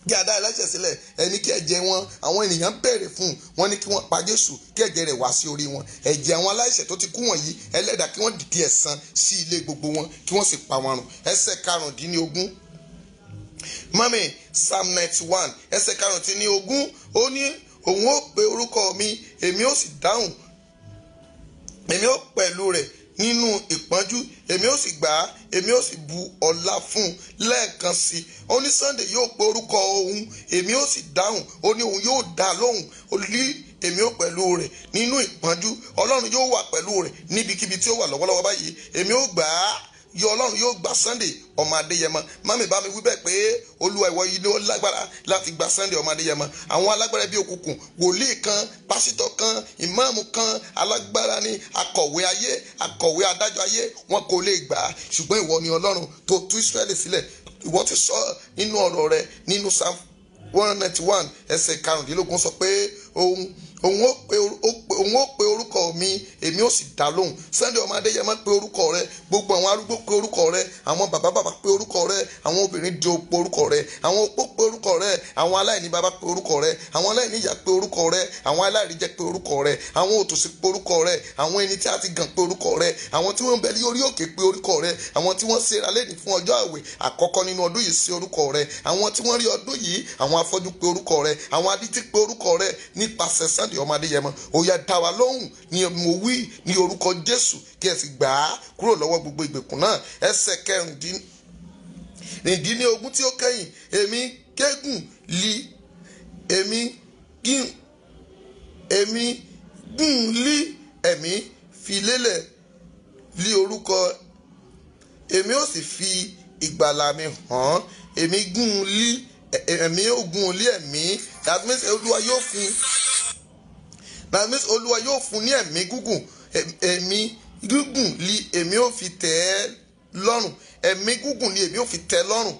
kí a dá ẹlẹ́ṣẹ̀ sílẹ̀, ẹni kí ẹ̀jẹ̀ wọn àwọn ènìyàn béèrè fún, wọn ní kí wọ́n pa Jésù kí ẹ̀jẹ̀ rẹ̀ wá sí orí wọn. Ẹ̀jẹ̀ àwọn aláìṣẹ̀ tó ti kú wọ̀nyí, Ẹlẹ́dàá kí wọ́n dìde ẹ̀san sí ilé gbogbo wọn, kí wọ́n sì pa wọn run. Ẹsẹ̀ 15 mami Psalm 91 ẹsẹ̀ 15 ó ní òun ó pe orúkọ mi, èmi ó sì dáhùn, èmi ó pẹ̀lú rẹ̀ nínú ìpọ́njú, èmi ó sì gbà á, èmi ó sì bu ọlá fún un. Lẹ́ẹ̀kan sí, ó ní Sunday yóò pe orúkọ òun, èmi ó sì dáhùn, ó ní òun yóò dá lóhùn, ó ní èmi ó pẹ̀lú rẹ̀ nínú ìpọ́njú. Ọlọ́run yóò wà pẹ̀lú rẹ̀ níbikíbi tí ó wà lọ́wọ́lọ́wọ́ báyìí. Èmi ó gbà á, Ọlọ́run yóò gba Sunday ọmọ Adéyẹmọ. Mami bá mi wí bẹ́ẹ̀ pé Olúwa ìwọ yìí ló lágbára láti gba Sunday ọmọ Adéyẹmọ. Àwọn alágbára bíi òkùnkùn, wòlíì kan, pásítọ̀ kan, ìmáàmù kan, alágbára ni, akọ̀wé ayé, akọ̀wé adájọ́ ayé, wọn kò lè gbà á. Ṣùgbọ́n ìwọ ni Ọlọ́run tó tú Ísírẹ́lì sílẹ̀. Ìwọ ti sọ nínú ọ̀rọ̀ rẹ nínú Psalm 191 ẹsẹ̀ 15 sọ pé òun ó pe orúkọ mi, èmi ó sì dá lóhùn. Sunday ọmọ Adéyẹmọ pe orúkọ rẹ, gbogbo àwọn arúgbó pe orúkọ rẹ, àwọn bàbá pe orúkọ rẹ, àwọn obìnrin di pe orúkọ rẹ, àwọn opó pe orúkọ rẹ, àwọn aláìní bàbá pe orúkọ rẹ, àwọn aláìní ìyá pe orúkọ rẹ, àwọn aláìríjẹ pe orúkọ rẹ, àwọn òtòṣì pe orúkọ rẹ, àwọn ẹni tí a ti gàn pe orúkọ rẹ, àwọn tí wọ́n ń bẹ ní orí òkè pe orúkọ rẹ, àwọn tí wọ́n ṣera lẹ́ni fún ọjọ́ àwẹ̀ àkọ́kọ́ nínú ọdún yìí sí orúkọ rẹ, àwọn tí wọ́n rí ọdún yìí, àwọn afọ́jú pe orúkọ rẹ, àwọn adití pe orúkọ rẹ nípasẹ̀ Sunday ọmọ Adéyẹmọ. Ó yá dá wa lóhùn ni mo wí ní orúkọ Jésù, kí ẹ sì gbà á kúrò lọ́wọ́ gbogbo ìgbèkùn náà. Ẹsẹ̀ 16 tí ó kẹ́yìn, èmi èmi gùn lí ẹ̀mí fi lélẹ̀ lí orúkọ, èmi ó sì fi ìgbàlà mi hàn. Èmi gùn lí ẹ̀mí ó gùn lí ẹ̀mí. That means Olúwa yóò fún, that means Olúwa yóò fún ní ẹ̀mí gígùn. Ẹ̀mí gígùn lí èmi ó fi tẹ́ ẹ lọ́rùn. Ẹ̀mí gígùn lí èmi ó fi tẹ́ lọ́rùn.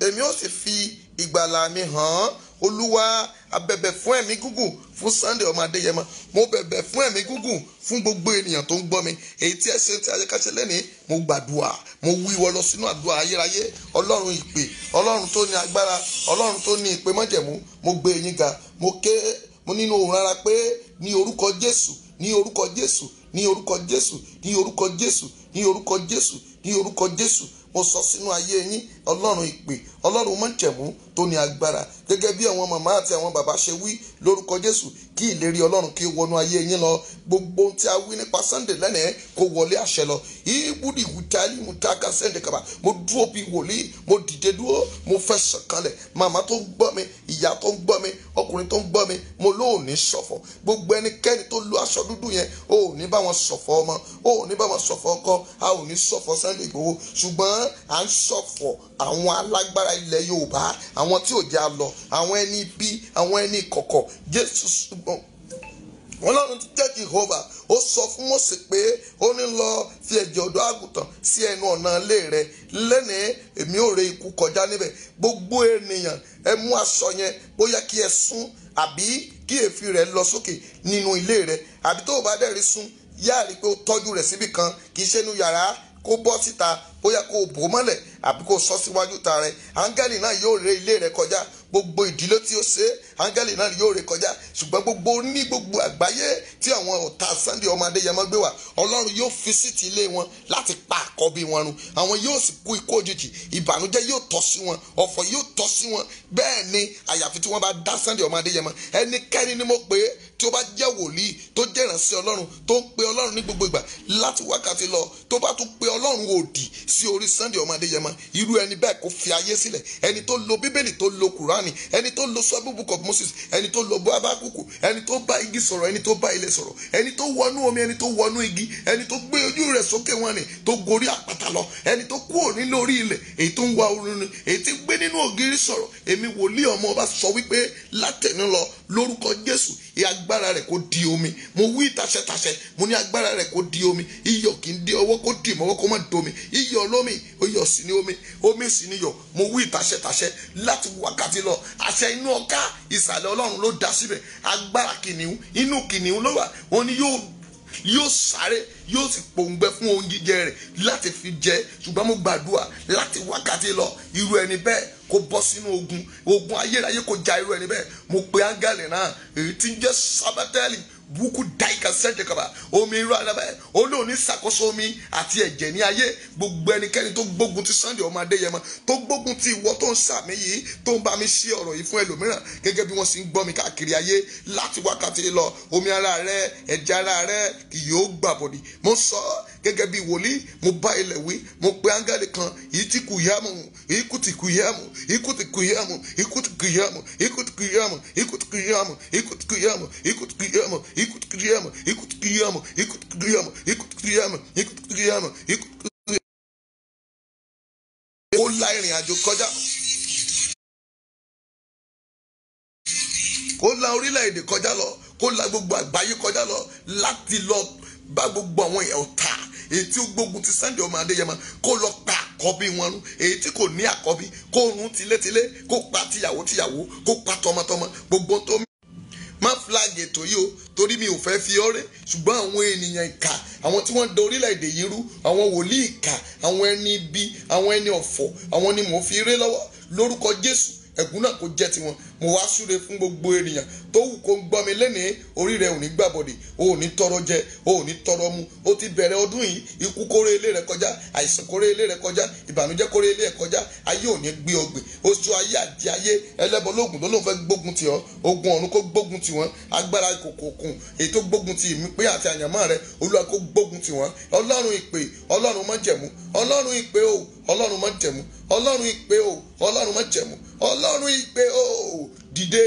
Èmi ó sì fi ìgbàlà mi hàn. Olúwa, a bẹ̀bẹ̀ fún ẹ̀mí gígùn fún Sunday ọmọ Adéyẹmọ. Mo bẹ̀bẹ̀ fún ẹ̀mí gígùn fún gbogbo ènìyàn tó ń gbọ́ mi. Èyí tí ẹ ṣe tí ayékáṣe lẹ́nìí, mo gbàdúrà, mo wíwọ lọ sínú àdúrà ayérayé. Ọlọ́run ìpè, Ọlọ́run tó ní agbára, Ọlọ́run tó ní ìpè májẹ̀mú, mo gbé yín ga. Mo nínú òun rárá pé ní orúkọ Jésù, ní orúkọ Jésù, ní orúkọ Jésù, ní orúkọ Jésù, ní orúkọ Jésù, ní orúkọ Jésù. Mo sọ sínú ayé yín, Ọlọ́run ìpè, Ọlọ́run májẹ̀mú tó ní agbára, gẹ́gẹ́ bí àwọn màmá àti àwọn bàbá ṣe wí lórúkọ Jésù, kí ìlérí Ọlọ́run kí ó wọnú ayé yín lọ. Gbogbo ohun tí a wí nípa Sunday lẹ́nìí kó wọlé àṣẹ lọ. Ibùdí ìwútalí mu táka Sunday kaba, mo dúró bí wòlíì, mo dìde dúró, mo fẹsẹ̀ kanlẹ̀. Màmá tó ń gbọ́ mi, ìyá tó ń gbọ́ mi, ọkùnrin tó ń gbọ́ mi, mo lóò ní ṣọ̀fọ̀. Gbogbo ẹnikẹ́ni tó lo aṣọ dúdú yẹn, ò ní bá wọn ṣọ̀fọ̀ ọmọ, ò ní bá wọn ṣọ̀fọ̀ ọkọ, a ò ní ṣọ̀fọ̀ Sunday Igboho. Ṣùgbọ́n à ń ṣọ̀fọ̀ àwọn alágbára ilẹ̀ Yorùbá, àwọn tí ò já lọ, àwọn ẹni bí, àwọn ẹni kọ̀kọ̀. Jésù ṣùgbọ́n Ọlọ́run ti jẹ́ Jehovah, ó sọ fún Mósè pé ó ní lọ fi ẹ̀jẹ̀ ọ̀dọ́ àgùntàn sí ẹnu ọ̀nà ilé rẹ̀. Lẹ́nìí èmi ò ré ikú kọjá níbẹ̀. Gbogbo ènìyàn ẹ mú aṣọ yẹn, bóyá kí ẹ sún àbí kí èéfín rẹ̀ lọ sókè nínú ilé rẹ̀, àbí tó o bá dẹ̀ rí sún, yáà rí pé ó tọ́jú rẹ̀ síbì kan, kì í ṣe inú yàrá, kó bọ́ síta, bóyá kó o bò ó mọ́lẹ̀ àbí kó o sọ síwájú ta rẹ̀. Áńgẹ́lì náà yóò ré ilé rẹ̀ kọjá. Gbogbo ìdílé tí ó ṣe, áńgẹ́lì náà yóò ré kọjá. Ṣùgbọ́n gbogbo àgbáyé tí àwọn ọ̀tá Sunday ọmọ Adéyẹmọ gbé wá, Ọlọ́run yóò fi sí ti ilé wọn láti pa àkọ́bí wọn run. Àwọn yóò sì kú ikú òjijì. Ìbànújẹ́ yóò tọ́ sí wọn, ọ̀fọ̀ yóò tọ́ sí wọn. Bẹ́ẹ̀ ni àyàfi tí wọ́n bá dá Sunday ọmọ Adéyẹmọ. Ẹnikẹ́ni ni mo pè é tí ó bá jẹ́ wòlíì, tó jẹ́ ìránṣẹ́ Ọlọ́run, tó ń pe Ọlọ́run ní gbogbo ìgbà láti wákàtí lọ, tó bá tún pe Ọlọ́run òdì sí orí Sunday ọmọ Adéyẹmọ, irú ẹni bẹ́ẹ̀ kó fi ayé sílẹ̀. Ẹni tó lo Bíbélì, tó lo Kùránì, ẹni tó lo Sọ́bù Book of Moses, ẹni tó lo Ábákùkù, ẹni tó bá igi sọ̀rọ̀, ẹni tó bá ilẹ̀ sọ̀rọ̀, ẹni tó wọnú omi, ẹni tó wọnú igi, ẹni tó gbé ojú rẹ̀ sókè wọn ni, tó gorí àpáta lọ, ẹni tó kúrò ní lórí ilẹ̀, èyí tó ń wá orin ni, èyí tí gbé nínú ògiri sọ̀rọ̀. Èmi wòlíì ọmọ ọba sọ wípé látẹ̀ní lọ lórúkọ Jésù, agbára rẹ̀ kó di omi. Mo wí tàṣẹtàṣẹ, mo ní agbára rẹ̀ kó di omi. Iyọ̀ kì í di ọwọ́, kó dì mọ́wọ́, kó má domi. Iyọ̀ lómi, iyọ̀ sì ní omi, omi sì ní iyọ̀. Mo wí tàṣẹtàṣẹ láti wákàtí lọ. Àṣẹ inú ọ̀ká ìsàlẹ̀ Ọlọ́run ló dá síbẹ̀. Agbára kìnìún, inú kìnìún ló wà. Wọ́n ní yóò sáré, yóò sì pòǹgbẹ fún ohun jíjẹ rẹ̀ láti fi jẹ. Ṣùgbọ́n mo gbàdúrà láti wákàtí lọ, irú ẹni bẹ́ẹ̀ kó bọ́ sínú ogun ayérayé, kó ja irú ẹni bẹ́ẹ̀. Mo pe áńgẹ́lì náà, èyí tí ń jẹ́ Sábátẹ́lì buku daika sẹ́ńtẹ̀ kaba, omi irú alábẹ́ olóòní ṣàkóso omi àti ẹ̀jẹ̀ ní ayé. Gbogbo ẹnikẹ́ni tó gbógun ti Sunday ọmọ Adéyẹmọ, tó gbógun ti ìwọ tó ń sàmì yìí, tó ń bá mi ṣe ọ̀rọ̀ yìí fún ẹlòmíràn, gẹ́gẹ́ bí wọ́n sì ń gbọ́ mi káàkiri ayé láti wákàtí lọ, omi ara rẹ, ẹ̀jẹ̀ ara rẹ kì yóò gbàbọ̀dì. Mo sọ gẹ́gẹ́ bí wòlíì, mo bá ilẹ̀ wí, mo pe áńgẹ́lì kan, èyí tí kù yá mu, ikú ti kù yá mu, ikú ti kù yá mu, ikú ti kù yá mu, ikú ti kù yá mu, ikú ti kù yá mu, ikú ti kù yá mu, ikú ti kù yá mu, ikú ti kù yá mu, ikú ti kù yá mu, ikú ti kù yá mu, ikú ti kù yá mu, ikú ti kù yá mu, ikú ti kù yá mu. Ó la ìrìn àjò kọjá, kó la orílẹ̀-èdè kọjá lọ, kó la gbogbo àgbáyé kọjá lọ, láti lọ bá gbogbo àwọn ọ̀tá èyí tí ó gbógun ti Sunday ọmọ Adéyẹmọ, kó lọ pa àkọ́bí wọn run. Èyí tí kò ní àkọ́bí, kó run tilétilé, kó pa tìyàwó tìyàwó, kó pa tọmọtọmọ. Gbogbo tó má flag ètò yìí o, torí mi ò fẹ́ fi ọrẹ, ṣùgbọ́n àwọn ènìyàn ìkà, àwọn tí wọ́n da orílẹ̀-èdè yìí rú, àwọn wòlíì ìkà, àwọn ẹni ibi, àwọn ẹni ọ̀fọ̀, àwọn ni mò ń fi ré lọ́wọ́ lórúkọ Jésù. Ẹ̀gún náà kò jẹ́ tiwọn. Mo wá súre fún gbogbo ènìyàn tó wù kó ń gbọ́ mi lénìí, orí rẹ̀ ò ní gbàbọ̀dè, o ò ní tọrọ jẹ, o ò ní tọrọ mu. O ti bẹ̀rẹ̀ ọdún yìí, ikú kórè ilé rẹ̀ kọjá, àìsàn kórè ilé rẹ̀ kọjá, ìbànújẹ́ kórè ilé rẹ̀ kọjá, ayé ò ní gbé ọgbìn. Oṣù ayé àti ayé ẹlẹ́bọ lóògùn ló lóun fẹ́ gbógun tì ọ́, ogun ọ̀run kó gbógun tì wọ́n, agbára ìkòkòkùn èyí tó gbógun tì mí pé àti àyànmọ́ rẹ̀, Olúwa kó gbógun tì wọ́n. Ọlọ́run ìpè, Ọlọ́run májẹ̀mú, Ọlọ́run ìpè o, Ọlọ́run májẹ̀mú, Ọlọ́run ìpè o, Ọlọ́run májẹ̀mú, Ọlọ́run ìpè o, dìde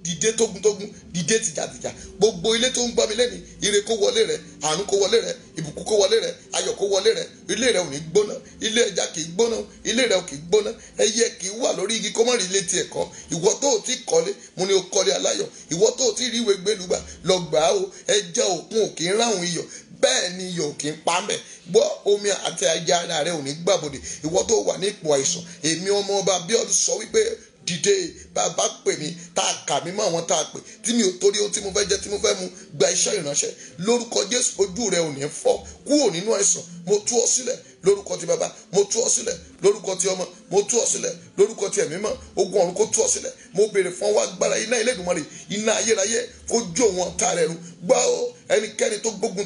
dìde tógúntógún, dìde tìjàtìjà. Gbogbo ilé tó ń gbọ́ mi lẹ́ni, ire kó wọlé rẹ̀, àánú kó wọlé rẹ̀, ìbùkún kó wọlé rẹ̀, ayọ̀ kó wọlé rẹ̀. Ilé rẹ̀ ò ní gbóná, ilé ẹja kì í gbóná, ilé rẹ̀ ò kì í gbóná, ẹyẹ kì í wà lórí igi kó má rí ilé tiẹ̀ kọ́. Ìwọ tó ò tí kọ́lé, mo ní o kọ́lé aláyọ̀. Ìwọ tó ò tí rí ìwé gbélùgbà, lọ gbà á o. Ẹja òkun ò kì í ráhùn iyọ̀, bẹ́ẹ̀ ni iyọ̀ ò kì í pa mẹ́. Gbọ́ omi àti ẹja ara rẹ̀ ò ní gbàbọ̀dẹ̀. Ìwọ tó wà ní ipò àìsàn, èmi ọmọ ọba Abíọ́dún sọ wípé dìde, bàbá pè mí, tá a kà mí mọ́ àwọn tá a pè, tí mi ò torí ohun tí mo fẹ́ jẹ tí mo fẹ́ mu gba iṣẹ́ ìránṣẹ́. Lórúkọ Jésù, ojú rẹ ò ní fọ́, kúrò nínú àìsàn. Mo tú ọ sílẹ̀ lórúkọ ti bàbá, mo tú ọ sílẹ̀ lórúkọ ti ọmọ, mo tú ọ sílẹ̀ lórúkọ ti ẹ̀mí mọ́. Ogun ọ̀run kó tú ọ sílẹ̀. Mo béèrè fún ọwọ́ agbára iná Elédùmarè, iná ayérayé kó jó wọn ta rẹ̀ run. Gbọ́ o, ẹnikẹ́ni tó gbógun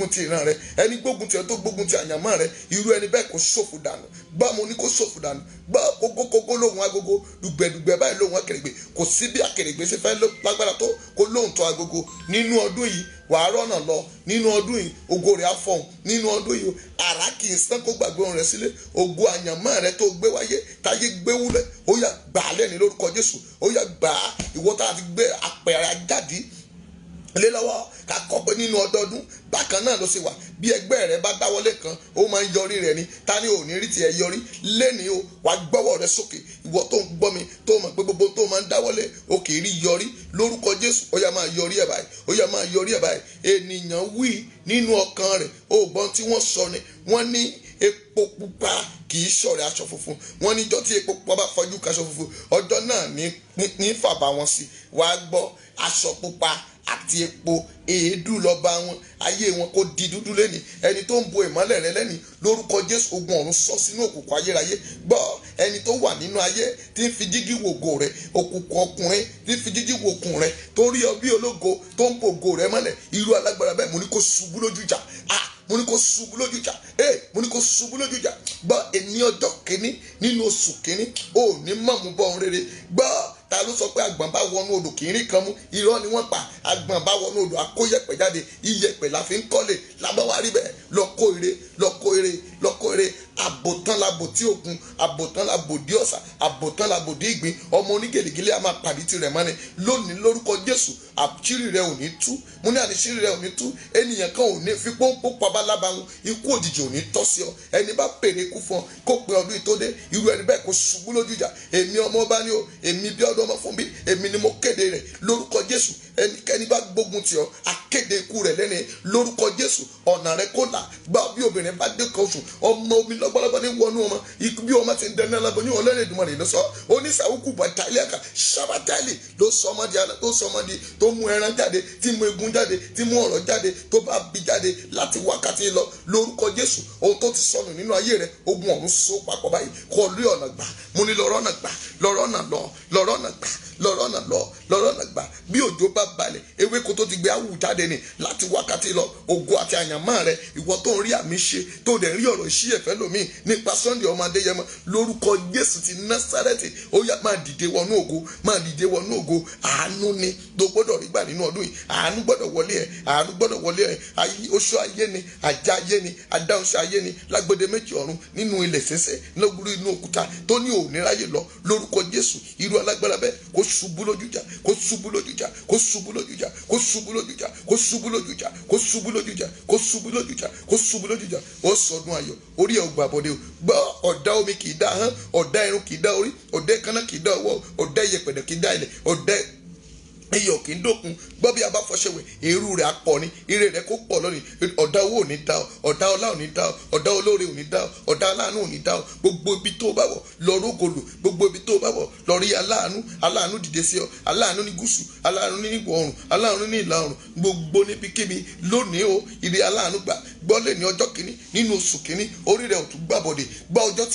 ti ìran rẹ, ẹni gbógun ti ẹ tó gbógun ti àyànmọ́ rẹ, irú ẹni bẹ́ẹ̀ kó ṣòfò dànù. Gbọ́ mo ní kó ṣòfò dànù. Gbọ́ kókókókó lóhùn agogo, dùgbẹ̀dùgbẹ̀ báyìí lóhùn akèrègbè. Kò sí bí akèrègbè ṣe fẹ́ lágbára tó kó lóhùn tó agogo. Nínú ọdún yìí wàá rọ́nà lọ. Nínú ọdún yìí ògo rẹ̀ á fọhùn. Nínú ọdún yìí àrá kì í sán kó gbàgbé ohun rẹ̀ sílé. Ògo àyànmọ́ rẹ tó gbé wáyé táyé gbé wúlẹ̀, ó yá gbà á lẹ́ni lórúkọ Jésù. Ó yá gbà á. Ìwọ tá a ti gbé àpẹẹrẹ ajáde lé lọ́wọ́ ká kọ́ pé nínú ọdọọdún bákan náà ló ṣe wà. Bí ẹgbẹ́ rẹ bá dáwọ́lé kan, ó máa ń yọrí rẹ̀ ni. Ta ni ò ní rí tiẹ̀ yọrí? Lénìí o, wàá gbọ́wọ́ rẹ sókè. Ìwọ tó ń gbọ́ mi, tó mọ̀ pé gbogbo tó máa ń dáwọ́lé o kì í rí yọrí. Lórúkọ Jésù, ó yá máa yọrí ẹ̀ báyìí. Ó yá máa yọrí ẹ̀ báyìí. Ènìyàn wí nínú ọkàn rẹ̀, ó gbọ́n tí wọ́n sọ ni. Wọ́n ní epo pupa kì í ṣọ̀rẹ́ aṣọ funfun. Wọ́n níjọ́ tí epo pupa bá fọjú kaṣọ funfun, ọjọ́ náà ní fàbà wọn sí. Wàá gbọ́, aṣọ pupa àti epo èédú lọ́ba wọn, ayé wọn kò di dúdú lẹ́ni. Ẹni tó ń bo ìmọ́lẹ̀ rẹ lẹ́ni, lórúkọ Jésù ogun ọ̀run sọ sínú òkùnkùn ayérayé. Gbọ́, ẹni tó wà nínú ayé tí ń fi jígí wo ògo rẹ, òkùnkùn ọkùnrin tí ń fi jígí wo òkun rẹ, tó rí ọ bí ológo tó ń bo ògo rẹ mọ́lẹ̀, irú alágbára bẹ́ẹ̀ mo ní kó ṣubú lójú ìjà. Mo ní kó ṣubú lójú ìjà. Mo ní kó ṣubú lójú ìjà. Gbọ́, èní ọjọ́ kìíní nínú oṣù kìíní, ò ní mọ̀mú bọ́ ohun rere. Gbọ́, ta ló sọ pé àgbọ̀n bá wọnú odò kì í rí kan mú? Irọ́ ni wọ́n pa. Àgbọ̀n bá wọnú odò akóyẹ̀pẹ̀ jáde, iyẹ̀pẹ̀ la fi ń kọ́lé. Lábáwá rí bẹ́ẹ̀, lọ́kó ire, lọ́kó ire, lọ́kó ire. Àbòtán labò tí òkun, àbòtán labò dí ọ̀sà, àbòtán labò dí ìgbín. Ọmọ onígèlègèlè a máa pàdé tirẹ̀ mọ́ni. Lónìí lórúkọ Jésù, àṣírí rẹ ò ní tú. Mo ní àṣírí rẹ ò ní tú. Ènìyàn kan ò ní fi pọ́npọ́ pabalábá wọn. Ikú òjijì ò ní tọ́ sí ọ. Ẹni bá pèrè ikú fún ọ kó pe ọdún ìtòdé, irú ẹni bẹ́ẹ̀ kó ṣubú lójú ìjà. Èmi ọmọ ọba ni o, èmi bí ọdún ọmọ fún bí, èmi ni mo kéde rẹ̀ lórúkọ Jésù. Ẹnikẹ́ni bá gbógun tì ọ́, akéde ikú rẹ̀ lẹ́ni lórúkọ Jésù. Ọ̀nà rẹ kó là. Gbà bí obìnrin bá dé kan oṣù, ọmọ omi lọ́gbọ́lọ́gbọ́ ní wọnú ọmọ. Ikú bí ọmọ ti ń dẹni aláboyún ní ọlẹ́rìn Èdùmàrè ló sọ. Oníṣàwùkù bàtàlì àkà ṣàbàtàlì ló sọ ọmọdé tó mú ẹran jáde, tí mú egun jáde, tí mú ọ̀rọ̀ jáde, tó bá bí jáde láti wákàtí lọ lórúkọ Jésù. Ohun tó ti sọnù nínú ayé rẹ, ogun ọ̀run so papọ̀ báyìí. Kó lé ọ̀nà gbà. Mo ní lọ́rọ̀ ọ̀nà gbà, lọ́rọ̀ ọ̀nà lọ, lọ́rọ̀ ọ̀nà gbà, lọ́rọ̀ ọ̀nà lọ, lọ́rọ̀ ọ̀nà gbà. Bí òjò bá balẹ̀, ewéko tó ti gbé awù jáde ni láti wákàtí lọ. Ògo àti àyànmọ́ rẹ, ìwọ tó ń rí àmì ṣe, tó dẹ̀ rí ọ̀rọ̀ ìṣí ẹ̀fẹ́ lómi nípa Sunday ọmọ Adéyẹmọ lórúkọ Jésù ti Násárẹ́tì. Ó yá máa dìde wọnú ògo, máa dìde wọnú ògo. Àánú ni tó gbọ́dọ̀ rí gbà nínú ọdún yìí. Àánú gbọ́dọ̀ wọlé ẹ̀, àánú gbọ́dọ̀ wọlé ẹ̀. Oṣù ayé ni, àjà ayé ni, adáhunṣe ayé ni, lágbede méjì ọ̀run nínú ilẹ̀ sẹ́sẹ́ lọ́gbúrú inú òkúta tó ní òní ráyè lọ lórúkọ Jésù. Irú alágbára bẹ́ẹ̀ kó ṣubú lójú ìjà, kó ṣubú lójú ìjà, kó ṣubú lójú ìjà, kó ṣubú lójú ìjà, kó ṣubú lójú ìjà, kó ṣubú lójú ìjà, kó ṣubú lójú ìjà, kó ṣubú lójú ìjà. Ó sọdún ayọ̀, orí ẹ̀ ò gbàbọ̀dé o. Gbọ́, ọ̀dá omi kì í dá ahọ́n, ọ̀dá irun kì í dá orí, ọ̀dá ìkànnà kì í dá ọwọ́, ọ̀dá ìyẹ̀pẹ̀dẹ̀ kì í dá ilẹ̀, ọ̀dá iyọ̀ kì í dókun. Gbọ́ bí a bá fọṣẹwẹ̀, èrú rẹ̀ á pọ̀ ni, ire rẹ̀ kó pọ̀ lónìí. Ọ̀dá owó ò ní dá ọ, ọ̀dá ọlá ò ní dá ọ, ọ̀dá olóore ò ní dá ọ, ọ̀dá aláàánú ò ní dá ọ. Gbogbo ibi tó bá wọ̀ lọ rógolò, gbogbo ibi tó bá wọ̀ lọ rí aláàánú. Aláàánú dìde sí ọ, aláàánú ní gúúsù, aláàánú ní ìwọ̀ oòrùn, aláàánú ní ìlà oòrùn. Gbogbo níbikíbi lónìí o, ire aláàánú gbà. Gbọ́ lè ní ọjọ́ kìíní nínú oṣù kìíní, orí rẹ̀ ò tún gbàbọ̀dè. Gbọ́ ọjọ́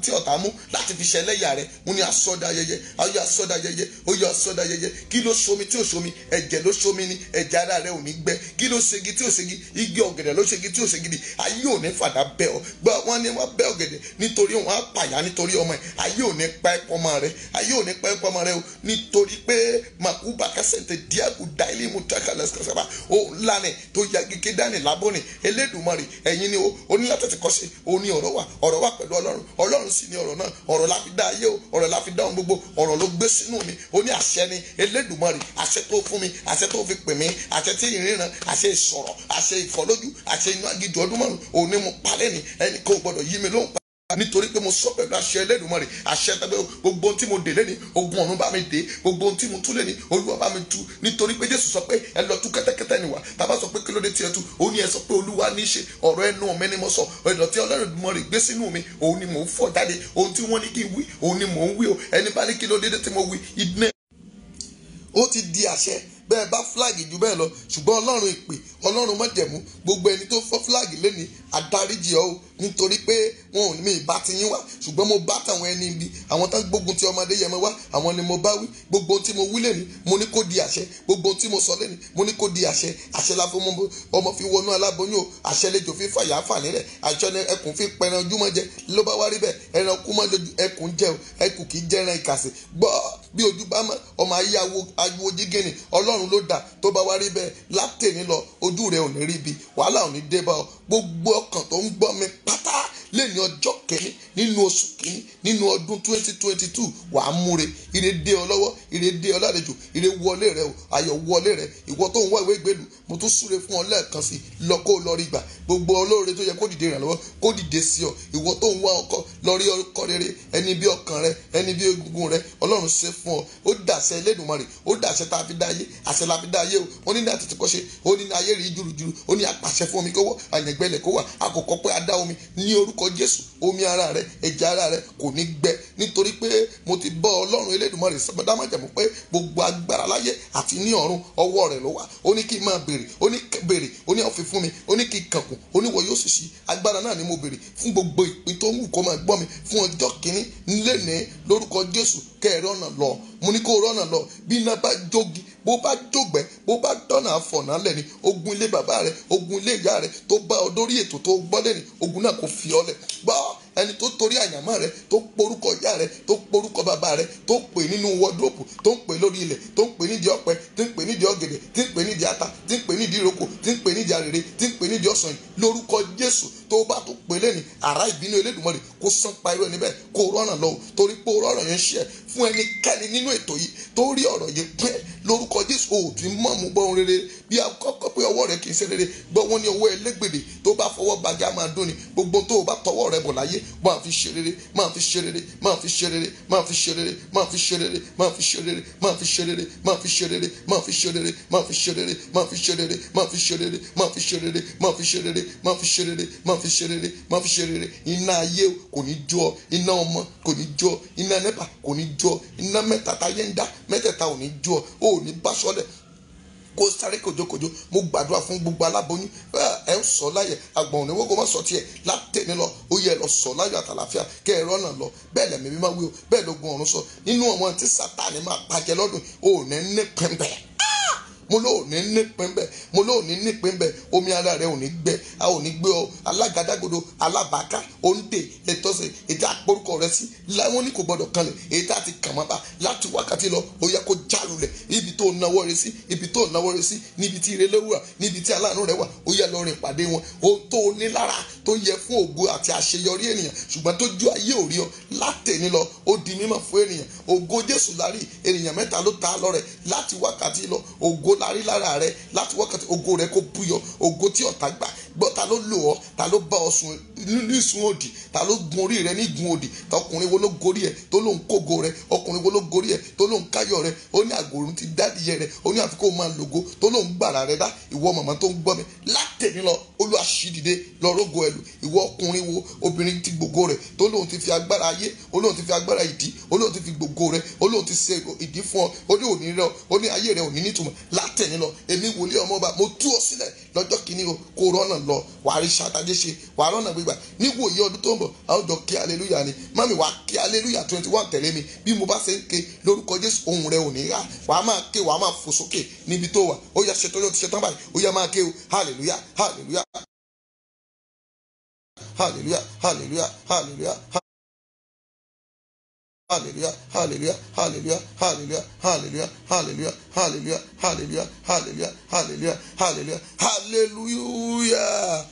tí ọ̀tá mú láti fi ṣẹlẹ́yà rẹ̀, mo ní asọ́dá ayẹyẹ, ayọ̀ asọ́dá ayẹyẹ, oyè asọ́dá ayẹyẹ. Kí ló somi tí ò somi? Ẹ̀jẹ̀ ló somi ni, ẹ̀jẹ̀ ara rẹ̀ ò ní gbẹ. Kí ló ṣegi tí ò ṣegi? Igi ọ̀gẹ̀dẹ̀ ló ṣegi tí ò ṣegi di. Ayé ò ní fàdá bẹ́ ọ. Gbọ́ wọ́n ní wọ́n bẹ́ ọ̀gẹ̀dẹ̀ nítorí wọn á pàyà nítorí ọmọ ẹ̀. Ayé ò ní pa ẹ̀pọ̀ ọmọ rẹ̀, ayé ò ní pa ẹ̀pọ̀ ọmọ rẹ̀ o. Nítorí pé màkúbà kẹsẹ̀ntẹ̀ díàgù dáìlì mú tákàlẹ̀ ṣàṣàbà ó lánà tó yagi kédánì lábọ́nì. Elédùmarè ẹ̀yin ni o ní látẹ̀tẹ̀ kọ́ sí, o ní ọ̀rọ̀ wà pẹ̀lú Ọlọ́run, Ọlọ́run sì ní ọ̀rọ̀ náà. Ọ̀rọ̀ la fi dá ayé o, ọ̀rọ̀ la fi dá ohun gbogbo, ọ̀rọ̀ ló gbé sínú mi. O ní àṣẹ ni Elédùmarè àṣẹ tó fún mi, àṣẹ tó fi pè mí, àṣẹ tí ìríran, àṣẹ ìsọ̀rọ̀, àṣẹ ìfọ́lójú, àṣẹ inú agídí ọdún márùn òun ni mo palẹ̀ ní ẹnì kan ò gbọdọ̀ yí mi lóhùn nítorí pé mo sọ pẹ̀lú àṣẹ Ẹlẹ́dùmarè, àṣẹ tẹ́gbẹ́ gbogbo ohun tí mo dè lẹ́ni ogun ọ̀run bá mi dè, gbogbo ohun tí mo tú lẹ́ni Olúwa bá mi tú, nítorí pé Jésù sọ pé ẹ lọ tú kẹ́tẹ́kẹ́tẹ́ nìwà. Tàbá sọ pé kí ló dé tí ẹ tú, ó ní ẹ sọ pé Olúwa ní í ṣe, ọ̀rọ̀ ẹnu mi ni mo sọ, ọ̀dọ̀ tí Ẹlẹ́dùmarè gbé sínú mi òun ni mò ń fọ̀ jáde, ohun tí wọ́n ní kí n wí òun ni mò ń wí o. Ẹni bá ní kí ló dé tí mo wí ìdílé ó ti di àṣẹ. Bẹ́ẹ̀ bá flag jù bẹ́ẹ̀ lọ, ṣùgbọ́n Ọlọ́run ìpè, Ọlọ́run májẹ̀mú, gbogbo ẹni tó fọ́ flag lẹ́ni adáríjì ọ́ o, nítorí pé wọn ò ní mi ìbá ti yín wá, ṣùgbọ́n mo bá tàwọn ẹni ibi, àwọn tán gbógun ti ọmọdé yẹmọ wá, àwọn ni mo bá wí. Gbogbo tí mo wí lẹ́ni mo ní kó di àṣẹ, gbogbo tí mo sọ lẹ́ni mo ní kó di àṣẹ. Àṣẹ la fún ọmọ fi wọnú aláboyún o, àṣẹ lejò fi fàyà fà nílẹ̀, àṣẹ ni ẹkùn fi pẹran ojúmọ́ jẹ, ló bá wá rí bẹ́ẹ̀ ẹran kú mọ́ lójú ẹkùn jẹ o, ẹkùn kì í jẹ ẹran ìkàsì. Gbọ́ bí ojú bá mọ́ ọmọ ayé awo jígìnì, Ọlọ́run ló dà. Tó bá wá rí bẹ́ẹ̀ látẹ̀ní lọ ojú rẹ ò ní rí bi, wàhálà ò ní dé bá ọ. Gbogbo ọkàn tó ń gbọ́ mi pátá lẹ́ni ọjọ́ kìíní nínú oṣù kìíní nínú ọdún 2022 wàá múre, ire dé ọ lọ́wọ́, ire dé ọ lálejò, ire wọlé rẹ o, ayọ̀ wọlé rẹ. Ìwọ tó ń wá ìwé ìgbélú mo tún súre fún ọ lẹ́ẹ̀kan sí lọ kó lọ rí gbà. Gbogbo olóore tó yẹ kó dìde ìrànlọ́wọ́ kó dìde sí ọ. Ìwọ tó ń wá ọkọ lọ rí ọkọ rere, ẹni bí ọkàn rẹ, ẹni bí egungun rẹ, Ọlọ́run ṣe fún ọ. Ó dàṣẹ Ẹlẹ́dùmarè, ó dàṣẹ tá a fi dá ayé, àṣẹ la fi dá ayé o. Ó ní ní àtètè kọ́ṣe, ó ní ní ayé rí jùrùjùrù, ó ní apàṣẹ fún omi kówó, àyẹ̀gbẹ́lẹ̀ kó wà, àkọ́kọ́ pé a dá omi ní orúkọ Jésù. Omi ara rẹ, ẹ̀jẹ̀ ara rẹ kò ní gbẹ, nítorí pé mo ti bọ́ Ọlọ́run Ẹlẹ́dùmarè sọ́gbọ́dá májẹ̀mú pé gbogbo agbára láyé àti ní ọ̀run ọwọ́ rẹ̀ ló wà. Ó ní kí n máa béèrè, ó ní béèrè, ó ní ó fi fún mi, ó ní kí n kànkùn, ó ní wọ́n yóò sì ṣí. Agbára náà ni mo béèrè fún gbogbo ìpín tó ń wù kó máa gbọ́ mi fún ọjọ́ kìíní lẹ́nìí lórúkọ Jésù. Kẹ́ẹ̀rẹ́ ọ̀nà lọ, mo ní kó rọ́nà lọ. Bí iná bá jogi, bó bá jògbẹ́, bó bá dọ́nà àfọ̀nà lẹ́ni, ogun ilé bàbá rẹ, ogun ilé ìyá rẹ tó bá ọ dórí ètò tó gbọ́ lẹ́ni, ogun náà kò fi ọ́ lẹ̀. Gbọ́ ẹni tó torí àyànmọ́ rẹ, tó porúkọ ìyá rẹ, tó porúkọ bàbá rẹ, tó pè nínú wọ́dúrópù, tó ń pè lórí ilẹ̀, tó ń pè nídìí ọ̀pẹ, tí ń pè nídìí ọ̀gẹ̀dẹ̀, tí ń pè nídìí ata, tí ń pè nídìí ìrókò, tí ń pè nídìí àrèrè, tí ń pè nídìí ọ̀sán yìí lórúkọ Jésù. Tó bá tó pè lẹ́ni àrá ìbínú Elédùmarè kó sán pa irú ẹni bẹ́ẹ̀ kó rọ́nà lọ, torí pé ọ̀rọ̀ yẹn ṣe fún ẹnikẹ́ni nínú ètò yìí tó rí ọ̀rọ̀ yìí pẹ́ lórúkọ Jésù. O ò tún mọ̀ mú gbọ́n rere bí akọ́kọ́ pé ọwọ́ rẹ kì í ṣe rere, gbọ́ wọn ní ọwọ́ ẹlẹ́gbẹ̀dẹ̀ tó bá fọwọ́ bàjẹ́ á máa dún ni. Gbogbo tó o bá tọwọ́ rẹ bọ̀ láyé máa fi ṣe rere, máa fi ṣe rere, máa fi ṣe rere, máa fi ṣe rere, máa fi ṣe rere, máa fi ṣe rere, máa fi ṣe rere, máa fi ṣe rere, máa fi ṣe rere, máa fi ṣe rere, máa fi ṣe rere, máa fi ṣe rere, máa fi ṣe rere, máa fi ṣe rere, máa fi ṣe rere, máa fi ṣe rere, máa fi ṣe rere. Iná ayé kò ní jó ọ, iná ọmọ kò ní jó ọ, iná nẹ́pà kò ní jó ọ, iná mẹ́ta táyé ń dá mẹ́tẹ̀ẹ̀ta ò ní jó ọ, ò ní bá sọ́lẹ̀ kó sáré kojokojo. Mo gbàdúrà fún gbogbo aláboyún, ẹ ń sọ láyẹ̀ àgbọ̀n òní wọ́n kò má sọ tiẹ̀ látẹ̀mí lọ, ó yẹ lọ sọ láyọ̀ àtàlàfíà kẹ́ ẹ rọ́nà lọ. Bẹ́ẹ̀ lẹ̀mí mi máa wí o, bẹ́ẹ̀ lógun ọ̀run sọ nínú ọmọ tí Sátánì máa pàjẹ́ lọ́dún ò ní ní pẹ́ńpẹ́. Mo lóò ní nípìn bẹ́ẹ̀, mo lóò ní nípìn bẹ́ẹ̀. Omi ara rẹ ò ní gbẹ, a ò ní gbé ọ alágàdágodo alábàáká òǹdè ètòsí ètò àpòrúkọ rẹ sí láwọn ní kò gbọdọ̀ kanlẹ̀ èyí tá a ti kàn mọ́ bá láti wákàtí lọ ó yẹ kó jálulẹ̀ ibi tó náwó rẹ sí, ibi tó náwó rẹ sí, níbi tí ire lówùrà, níbi tí aláàánú rẹ wà ó yẹ lọ rìn pàdé wọn. Ohun tó ní lára tó yẹ fún ògo àti àṣeyọrí ènìyàn ṣùgbọ́n tó ju ayé ò rí ọ látẹ̀ní lọ ó di mímọ̀ fún ènìyàn. Ògo Jésù lárí ènìyàn mẹ́ta ló ta lọ́rẹ láti wákàtí lọ, ògo lárí lára rẹ láti wákàtí, ògo rẹ kó búyọ, ògo tí ọ̀tá gbà gbọ́ ta ló lò ọ́, ta ló bá ọ sùn ní ìsùn òdì, ta ló gun orí rẹ ní ìgun òdì, ọkùnrin wo ló gorí ẹ tó ló ń kógo rẹ, ọkùnrin wo ló gorí ẹ tó ló ń káyọ̀ rẹ, ó ní àgòrún ti dádìyẹ rẹ, ó ní àfikún máa lògo tó ló ń gbàrà rẹ dá. Ìwọ màmá tó ń gbọ́ mi látẹ̀ní lọ Olúwa ṣí dìde lọ rógo ẹlù. Ìwọ ọkùnrin wo obìnrin ti gbogbo rẹ tó lóun ti fi agbára ayé, ó lóun ti fi agbára ìdí, ó lóun ti fi gbogbo rẹ, ó lóun ti ṣe ìdí fún ọ, ó ní òní rẹ, ó ní ayé rẹ òní nítumọ̀ látẹ̀ní lọ. Èmi wòlíì ọmọ ọba mo tú ọ sílẹ̀ lọ́jọ́ kìíní o kó rọ́nà lọ, wàá rí ṣàtàjẹ́ ṣe, wàá rọ́nà gbígbà. Níwòye ọdún tó ń bọ̀ a ó jọ kí aleluya ni. Mami wàá kí aleluya 21 tẹ̀lé mi bí mo bá ṣe ń ké lórúkọ Jésù. Ohùn rẹ ò ní rà, wàá máa ké, wàá máa fò sókè níbi tó wà. Ó yá ṣetán, ó ti ṣetán báyìí, ó yá máa ké o hallelujah hallelujah hallelujah hallelujah hallelujah hallelujah hallelujah hallelujah hallelujah hallelujah hallelujah hallelujah hallelujah hallelujah hallelujah hallelujah hallelujah.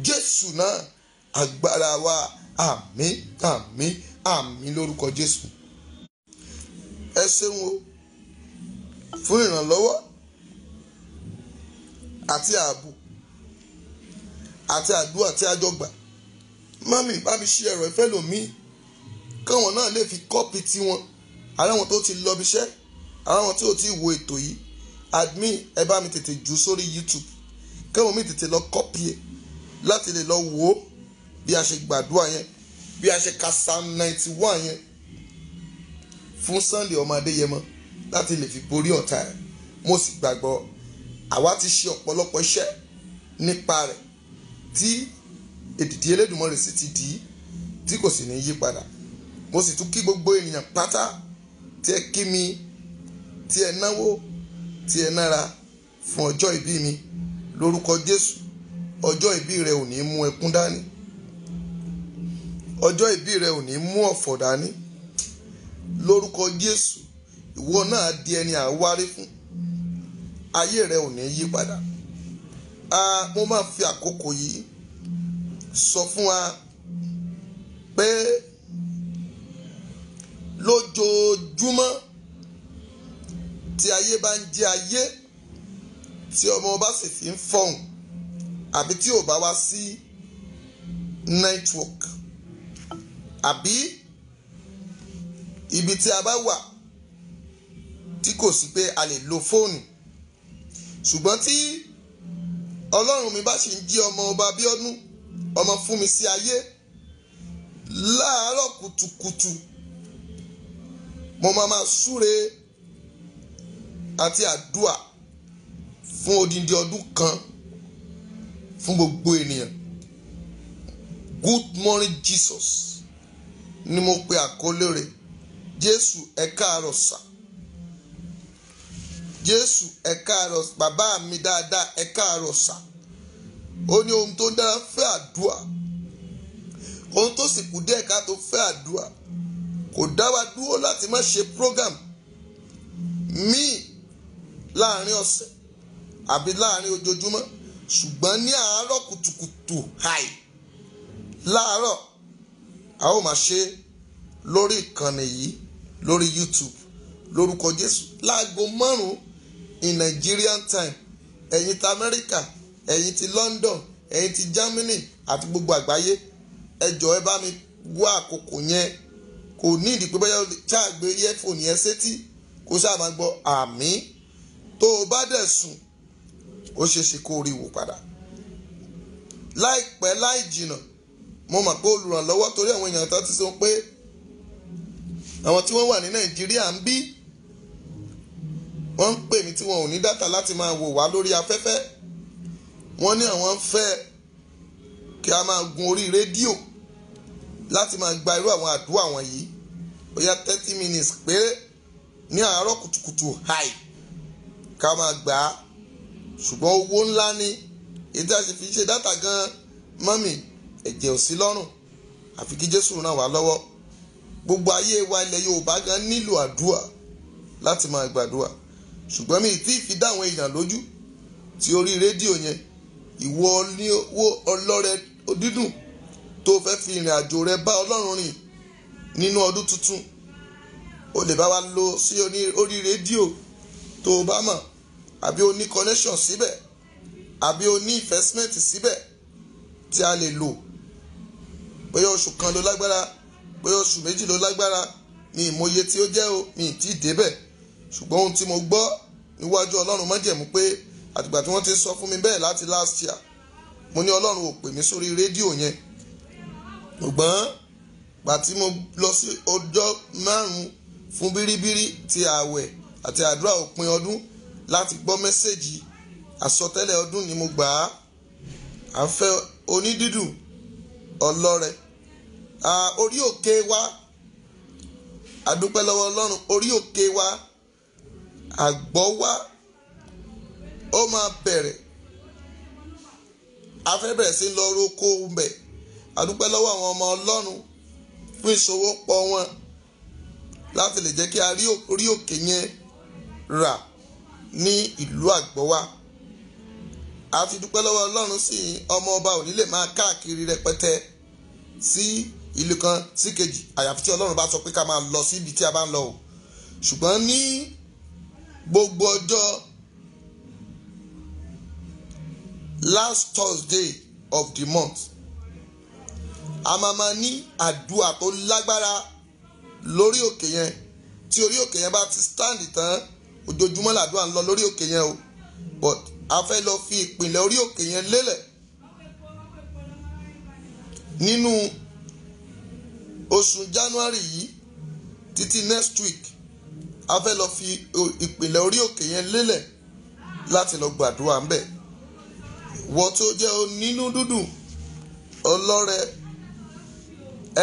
Jésù náà agbára wa, àmín àmín àmín lórúkọ Jésù. Ẹ ṣeun o fún ìrànlọ́wọ́ àti ààbò àti àdúrà tí a jọ gbà. Mami bá mi ṣe ẹ̀rọ ìfẹ́ lòmíì káwọn náà lè fi kọ́pì tiwọn. Ara wọn tó ti lọ bí iṣẹ́, ara wọn tí ò ti wo ètò yìí, admin ẹ bá mi tètè jù sórí YouTube káwọn mi tètè lọ kọ́pì ẹ̀ láti lè lọ wò ó bí a ṣe gbàdúrà yẹn, bí a ṣe ka Psalm 91 yẹn fún Sunday ọmọ Adéyẹmọ láti lè fi borí ọ̀tá ẹ̀. Mo sì gbàgbọ́ àwa ti ṣe ọ̀pọ̀lọpọ̀ iṣẹ́ nípa rẹ̀ tí èdìdì Elédùmarè sì ti dì í tí kò sì ní yí padà. Mo sì tún kí gbogbo ènìyàn pátá tí ẹ kí mi, tí ẹ náwó, tí ẹ nára fún ọjọ́ ìbí mi lórúkọ Jésù. Ọjọ́ ìbí rẹ ò ní mú ẹkún dání, ọjọ́ ìbí rẹ ò ní mú ọ̀fọ̀ dání lórúkọ Jésù. Ìwọ náà di ẹni àwárí fún, ayé rẹ ò ní yí padà. Mo máa fi àkókò yìí sọ fún wa pé lójoojúmọ́ tí ayé bá ń jẹ́ ayé, tí ọmọ bá sì fi ń fọhùn àbí tí ò bá wá sí network àbí ibi tí a bá wà tí kò sí pé a lè lo fóònù, ṣùgbọ́n tí Ọlọ́run mi bá sì ń jí ọmọ ọba Abíọ́dún, ọmọ fún mi sí ayé láàárọ̀ kùtùkùtù, mo máa súre àti àdúà fún odindi ọdún kan fún gbogbo ènìyàn. Good morning Jesus ni mo pe àkọlé rẹ̀. Jésù ẹ káàárọ̀ sà, Jésù ẹ káàárọ̀ bàbá mi dáadáa, ẹ káàárọ̀ sà. Ó ní ohun tó dára fẹ́ àdúà, ohun tó sì kù díẹ̀ ká tó fẹ́ àdúà. Kò dá wa dúró láti má ṣe program míì láàrin ọ̀sẹ̀ àbí láàrin ojoojúmọ́, ṣùgbọ́n ní àárọ̀ kùtùkùtù hàì láàárọ̀ a ó máa ṣe lórí ìkànnì yìí lórí YouTube lórúkọ Jésù láago 5 in Nigerian time. Ẹ̀yin ti Amẹ́ríkà, ẹ̀yin ti London, ẹ̀yin ti Germany àti gbogbo àgbáyé, ẹ jọ̀ọ́ ẹ bá mi wá àkókò yẹn. Kò ní ìdí pé bóyá ṣáà gbé earphone yẹn sétí kó ṣáà máa gbọ́ àmín. Tó o bá dẹ̀ sùn ó ṣeé ṣe kó rí wò padà. Láìpẹ́ láì jìnà mo mọ̀ pé olùrànlọ́wọ́, torí àwọn èèyàn tó ti sọ pé àwọn tí wọ́n wà ní Nàìjíríà ń bí wọ́n ń pè mí tí wọn ò ní dátà láti máa wò wá lórí afẹ́fẹ́. Wọ́n ní àwọn ń fẹ́ kí a máa gun orí rédíò láti máa gba irú àwọn àdúrà wọ̀nyí bóyá 30 minutes péré ní àárọ̀ kùtùkùtù hàì ká máa gbà á. Ṣùgbọ́n owó ńlá ni èyí tí a ṣe fi ṣe dátà gan. Mọ́mì ẹ̀jẹ̀ ò sí lọ́rùn àfi kí Jésù ràn wá lọ́wọ́. Gbogbo ayé wa ilẹ̀ Yorùbá gan nílò àdúrà láti máa gbàdúrà, ṣùgbọ́n mi tí fi dá àwọn èèyàn lójú tí orí rédíò yẹn. Ìwọ ní owó ọlọ́rẹ dídùn tó fẹ́ fi ìrìn àjò rẹ bá Ọlọ́run rìn nínú ọdún tuntun, o lè bá wa lọ sí orí rédíò tó o bá mọ̀, àbí o ní connection síbẹ̀, àbí o ní investment síbẹ̀ tí a lè lò. Bóyá oṣù kan ló lágbára, bóyá oṣù méjì ló lágbára, mi ìmọye tí ó jẹ́ o, mi ì tí ì débẹ̀. Ṣùgbọ́n ohun tí mo gbọ́ níwájú Ọlọ́run májẹ̀mú pé àtìgbà tí wọ́n ti sọ fún mi bẹ́ẹ̀ láti last year, mo ní Ọlọ́run ò pè mí sórí rédíò yẹn. Ṣùgbọ́n gbà tí mo lọ sí ọjọ́ 5 fún bíríbírí ti ààwẹ̀ àti àdúrà òpin ọdún láti gbọ́ mẹ́sẹ̀jì àsọtẹ́lẹ̀ ọdún ni mo gbà á. À ń fẹ́ onídídùn ọlọ́rẹ. Orí òkè wa, àdúpẹ́ lọ́wọ́ Ọlọ́run, orí òkè wa àgbọ̀ wa ó máa bẹ̀rẹ̀. A fẹ́ bẹ̀rẹ̀ sí lọ roko mbẹ̀. Àdúpẹ́ lọ́wọ́ àwọn ọmọ Ọlọ́run fún ìṣòwòpọ̀ wọn láti lè jẹ́ kí a rí orí òkè yẹn rà ní ìlú àgbọ̀ wa. A ti dúpẹ́ lọ́wọ́ Ọlọ́run sí ọmọ ọba ò ní lè máa káàkiri rẹpẹtẹ sí ìlú kan sí kejì àyàfi tí Ọlọ́run bá sọ pé ká máa lọ sí ibi tí a bá ń lọ o. Ṣùgbọ́n ní gbogbo ọjọ́ last Thursday of the month a máa ní àdúrà tó lágbára lórí òkè yẹn. Tí orí òkè yẹn bá ti stand tán ojoojúmọ́ làdúrà ń lọ lórí òkè yẹn o, but a fẹ́ lọ fi ìpìlẹ̀ orí òkè yẹn lélẹ̀ nínú oṣù January yìí títí next week. A fẹ́ lọ fi ìpìlẹ̀ orí òkè yẹn lélẹ̀ láti lọ gbàdúrà ń bẹ̀. Wọ́n tó jẹ́ onínú dúdùn ọlọ́rẹ,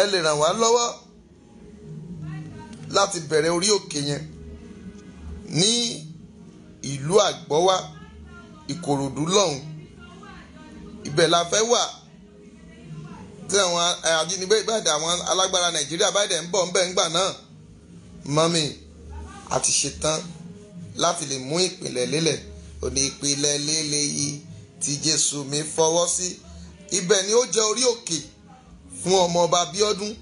ẹ lè ràn wá lọ́wọ́ láti bẹ̀rẹ̀ orí òkè yẹn ní ìlú Àgbọ́wá, Ìkòròdú lọ́hùn. Ibẹ̀ la fẹ́ wà tí àwọn ajínigbé ìbàdàn àwọn alágbára Nàìjíríà báyìí ń bọ̀ ń bẹ̀ ńgbà náà. Mọ́mì àti ṣetán láti lè mú ìpìlẹ̀ lélẹ̀. Òní ìpìlẹ̀ lélẹ̀ yìí tí Jésù mi fọwọ́ sí. Ibẹ̀ ni ó jẹ́ orí òkè fún ọmọ ọba Abíọ́dún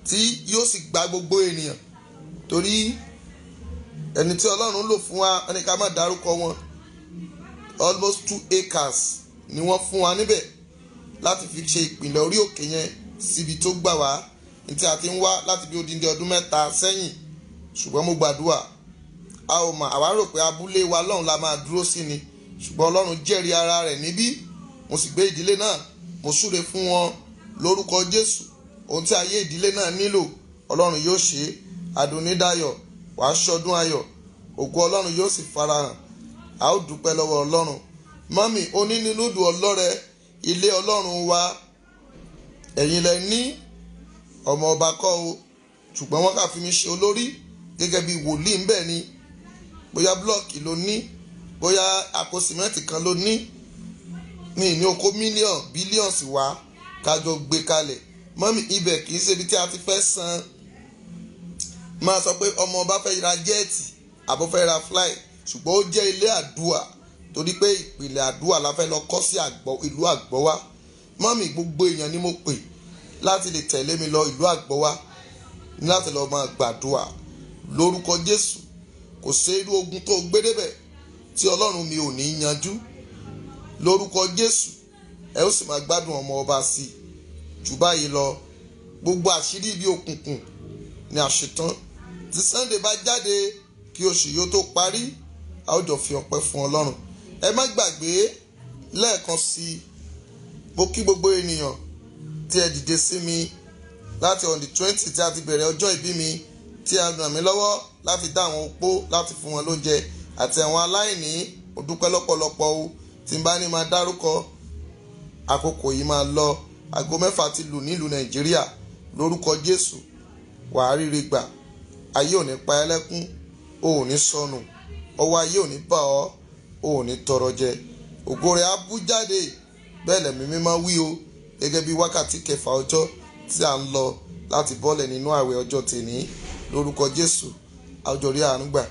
tí yóò sì gba gbogbo ènìyàn, torí ẹni tí Ọlọ́run lò fún wa ẹni ká má dárúkọ wọn. Almost 2 acres ni wọ́n fún wa níbẹ̀ láti fi ṣe ìpìlẹ̀ orí òkè yẹn síbi tó gbà wá ní tí a ti ń wá láti bí odindi ọdún 3 sẹ́yìn. Ṣùgbọ́n mo gbàdúrà a ò mà àwa rò pé abúlé wa lọ́hùn la máa dúró sí ni, ṣùgbọ́n Ọlọ́run jẹ́rìí ara rẹ̀ níbí. Mo sì gbé ìdílé náà, mo súre fún wọn lórúkọ Jésù. Ohun tí ayé ìdílé náà nílò Ọlọ́run yóò ṣe. Adúnídayọ̀ wàá ṣọdún ayọ̀, ògo Ọlọ́run yóò sì farahàn. A ó dúpẹ́ lọ́wọ́ Ọlọ́run. Mọ́mì onínúdù ọlọ́rẹ, ilé Ọlọ́run wa ẹ̀yin lẹ ní, ọmọ ọba kọ́ o, ṣùgbọ́n wọ́n kà fi mi ṣe olórí gẹ́gẹ́ bí wòlíì ńbẹ̀ ni. Bóyá blọọkì ló ní, bóyá àpò sìmẹ́ǹtì kan ló ní, ní oko mílíọ̀n bílíọ̀nsì wá kájọ gbé kalẹ̀. Mọ́mì ibẹ̀ kì í ṣe ibi tí a ti fẹ́ san. Máa sọ pé ọmọ ọba fẹ́ ra jẹ́ẹ̀tì àbọ̀ fẹ́ ra fly, ṣùgbọ́n ó jẹ́ ilé àdúà, torí pé ìpìlẹ̀ àdúà la fẹ́ lọ kọ́ sí ìlú Àgbọ́wá. Mọ́mì gbogbo èèyàn ni mo pè láti lè tẹ̀lé mi lọ ìlú Àgbọ́wá láti lọ máa gbàdúà lórúkọ Jésù. Kò sí irú ogun tó gbé débẹ̀ tí Ọlọ́run mi ò ní yanjú lórúkọ Jésù. Ẹ ó sì máa gbádùn ọmọ ọba sí i jù báyìí lọ. Gbogbo àṣírí ibi òkùnkùn ni àṣetán. Tí Sunday bá jáde kí oṣù yóò tó parí, a ó jọ fi ọpẹ́ fún Ọlọ́run. Ẹ má gbàgbé lẹ́ẹ̀kan sí i, mo kí gbogbo ènìyàn tí ẹ dìde sí mi láti on the 20 tí a ti bẹ̀rẹ̀ ọjọ́ ìbí mi, tí a ràn mí lọ́wọ́ láti dá àwọn opó, láti fún wọn lóúnjẹ àti àwọn aláìní. Mo dúpẹ́ lọ́pọ̀lọpọ̀ o. Tí n bá ní máa dárúkọ, àkókò yìí máa lọ. Aago 6 ti lù nílùú Nàìjíríà. Lórúkọ Jésù wàá ríre gbà. Ayé ò ní pa ẹ́ lẹ́kún, o ò ní sọnù, ọwọ́ ayé ò ní bà ọ́, o ò ní tọrọ jẹ. Ògo rẹ̀ á bú jáde. Bẹ́ẹ̀ lẹ̀mí mímọ́ wí o, gẹ́gẹ́ bí wákàtí 6 ọjọ́ tí a ń lọ láti bọ́lẹ̀ nínú àwẹ̀ ọjọ́ tèní. Lórúkọ Jésù àjọrí àánú gbà.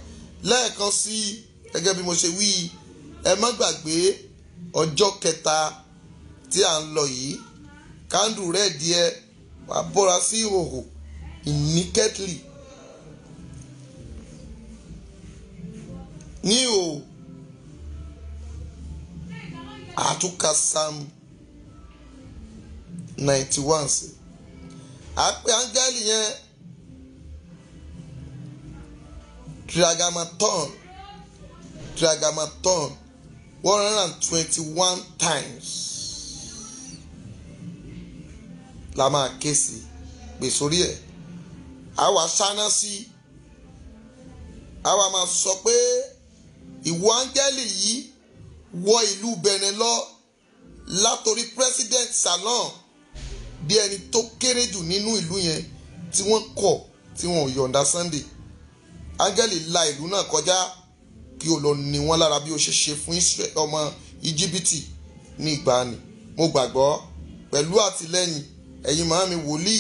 Lẹ́ẹ̀kan sí gẹ́gẹ́ bí mo ṣe wí, ẹ má gbàgbé ọjọ́ 3 tí a ń lọ yìí, kándù rẹ̀ díẹ̀ wà bọ́ra sí ìhòhò immediately ní o àtúkà Psalm 91 sí. Àpè áńgẹ́lì yẹn Triagamaton 121 times la máa ké sí pè sórí ẹ̀. Àwa ṣáná sí, àwa máa sọ pé ìwọ áńgẹ́lì yìí wọ ìlú Benin lọ látòrí President Salon bí ẹni tó kéré jù nínú ìlú yẹn tí wọ́n kọ̀ tí wọ́n ò yọ̀ǹda Sunday. Áńgẹ́lì la ìlú náà kọjá kí o lọ ní wọn lára bí o ṣe ṣe fún Israel ọmọ Íjíbítì ní ìgbàanì. Mo gbàgbọ́ pẹ̀lú àtìlẹ́yìn ẹ̀yin màá mi wòlíì,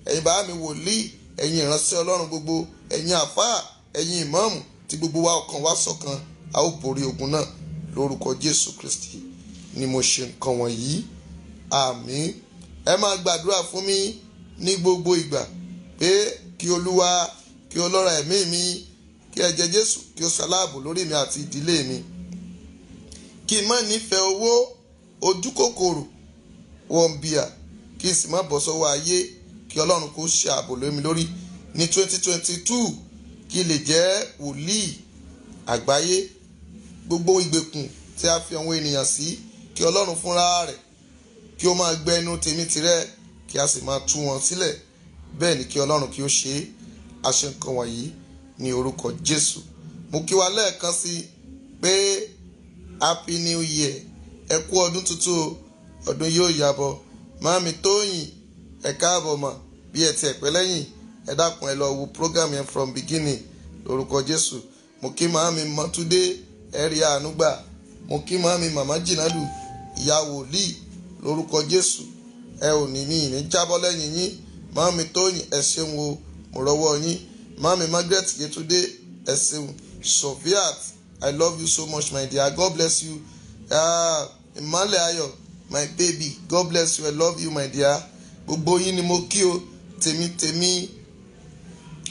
ẹ̀yin bàá mi wòlíì, ẹ̀yin ìránṣẹ́ Ọlọ́run gbogbo, ẹ̀yin àfáà, ẹ̀yin ìmáàmù, tí gbogbo wa ọkàn wa ṣọ̀kan, a ó borí ogun náà lórúkọ Jésù Kristi ni mo ṣe nǹkan wọ̀nyí. Àmín. Ẹ máa gbàdúrà fún mi ní gbogbo ìgbà pé kí Olúwa, kí ọlọ́rọ̀ ẹ̀mí mi, kí ẹ̀jẹ̀ Jésù kí ó ṣaláàbò lórí mi àti ìdílé mi, kí n má nífẹ̀ẹ́ owó, ojú kòkòrò, wọ̀nbìà, kí n sì má bọ́ sọ́wọ́ ayé. Kí Ọlọ́run kó ṣe ààbò lórí mi lórí ní 2022, kí lè jẹ́ wòlíì àgbáyé. Gbogbo ìgbèkùn tí a fi àwọn ènìyàn sí, kí Ọlọ́run fúnra rẹ̀ kí ó máa gbẹnu tèmi tirẹ̀, kí a sì máa tú wọn sílẹ̀. Bẹ́ẹ̀ ni kí Ọlọ́run kí ó ṣe àṣẹ nǹkan wọ̀nyí ní orúkọ Jésù. Mo kí wa lẹ́ẹ̀kan sí pé Happy New Year, ẹ kú ọdún tuntun, ọdún yóò yàbọ̀. Màámi Tóyìn, ẹ káàbọ̀ mà, bí ẹ ti ẹ̀pẹ́ lẹ́yìn, ẹ dákun ẹ lọ wo program yẹn from beginning lórúkọ Jésù. Mo kí màámi Mọ́túndé, ẹ rí àánú gbà. Mo kí màámi Màmá Jìnàdù, ìyá wòlíì lórúkọ Jésù, ẹ ò ní ní ìní jábọ́ lẹ́yìn yín. Màámi Tóyìn, ẹ ṣeun o, mo rọ́wọ́ yín. Màámi Margaret Yétúndé, ẹ ṣeun. Sofiat, I love you so much my dear, God bless you. Ìmọ́lẹ̀ Ayọ̀, my baby, God bless you, I love you my dear. Gbogbo yín ni mo kí o, tèmi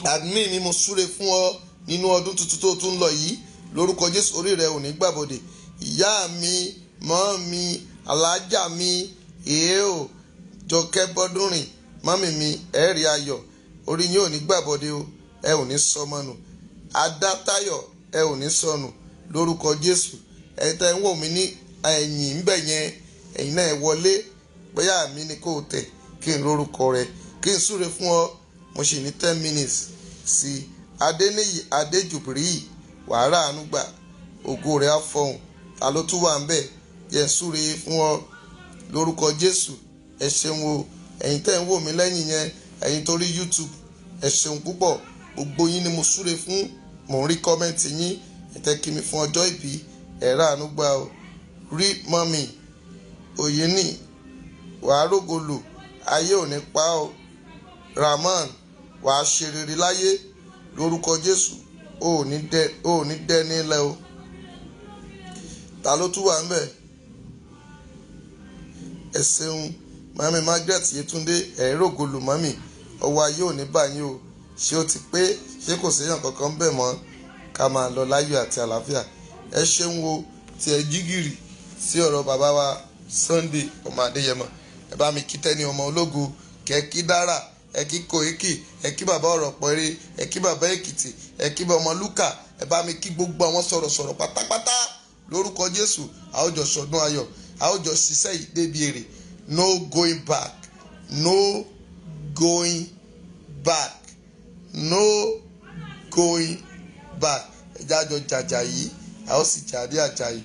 admin mi, mo súre fún ọ nínú ọdún tuntun tó tún lọ yìí lórúkọ Jésù. Orí rẹ ò ní gbàbọ̀dẹ̀. Ìyá mi, mọ́ mi, alájà mi, èèó Jọkẹ́ Bọ́dúnrìn, mọ́mì mi, ẹ̀rí ayọ̀, orí yín ò ní gbàbọ̀dẹ̀ o, ẹ ò ní sọmọnù. Adátayọ̀, ẹ ò ní sọnù lórúkọ Jésù. Ẹ̀yin tẹ́ ń wò mí ní ẹ̀yìn ńbẹ̀ yẹn, ẹ̀yin náà ẹ wọlé, bóyá mi ni kò tẹ̀ kí n lórúkọ rẹ, kí n súre fún ọ. Mo sì ní 10 minutes sí Adéníyì Adéjùbírí, wàhálà àánú gbà, ògo rẹ̀ á fọhùn. Ta ló tún wà ń bẹ̀? Yẹ súre fún ọ lórúkọ Jésù. Ẹ ṣeun o, ẹ̀yin tẹ́ ń wò mí lẹ́yìn yẹn, ẹ̀yin torí YouTube, ẹ ṣeun púpọ̀. Gbogbo yín ni mo súre fún, mò ń rí kọ́mẹ́ǹtì yín. Ẹ tẹ́ kí mi fún ọjọ́ ìbí, ẹ rà àánú gbà o. Rí mọ́mì Òyìnì, wàá rógolò, ayé ò ní pa ọ́. Rahman, wàá ṣe rere láyé lórúkọ Jésù, ó ò ní dẹ́ nílẹ̀ o. Ta ló tún wà ń bẹ̀? Ẹ ṣeun. Màmí Margaret Yétúndé, ẹ rógolò màmí, ọwọ́ ayé ò ní bà yín o. Ṣé ó ti pé? Ṣé kò séyàn kankan bẹ̀ mọ́? Ká máa lọ láyọ̀ àti àlàáfíà. Ẹ ṣeun o tí ẹ jí gìrì sí ọ̀rọ̀ bàbá wa Sunday ọmọ Adéyẹmọ. Ẹ bá mi kí Tẹ́ni ọmọ ológo, kẹ́ kí Dára, ẹ kí Koiki, ẹ kí bàbá ọ̀rọ̀ pẹ̀rẹ́, ẹ kí bàbá Èkìtì, ẹ kí ọmọ Lúkà. Ẹ bá mi kí gbogbo àwọn sọ̀rọ̀sọ̀rọ̀ pátápátá lórúkọ Jésù. A ó jọ ṣọdún ayọ̀, a ó jọ ṣiṣẹ́ yìí débi èrè. No going back, no going back, no going back. Ẹ jájọ jàjà yìí, a ó sì jáde àjà yìí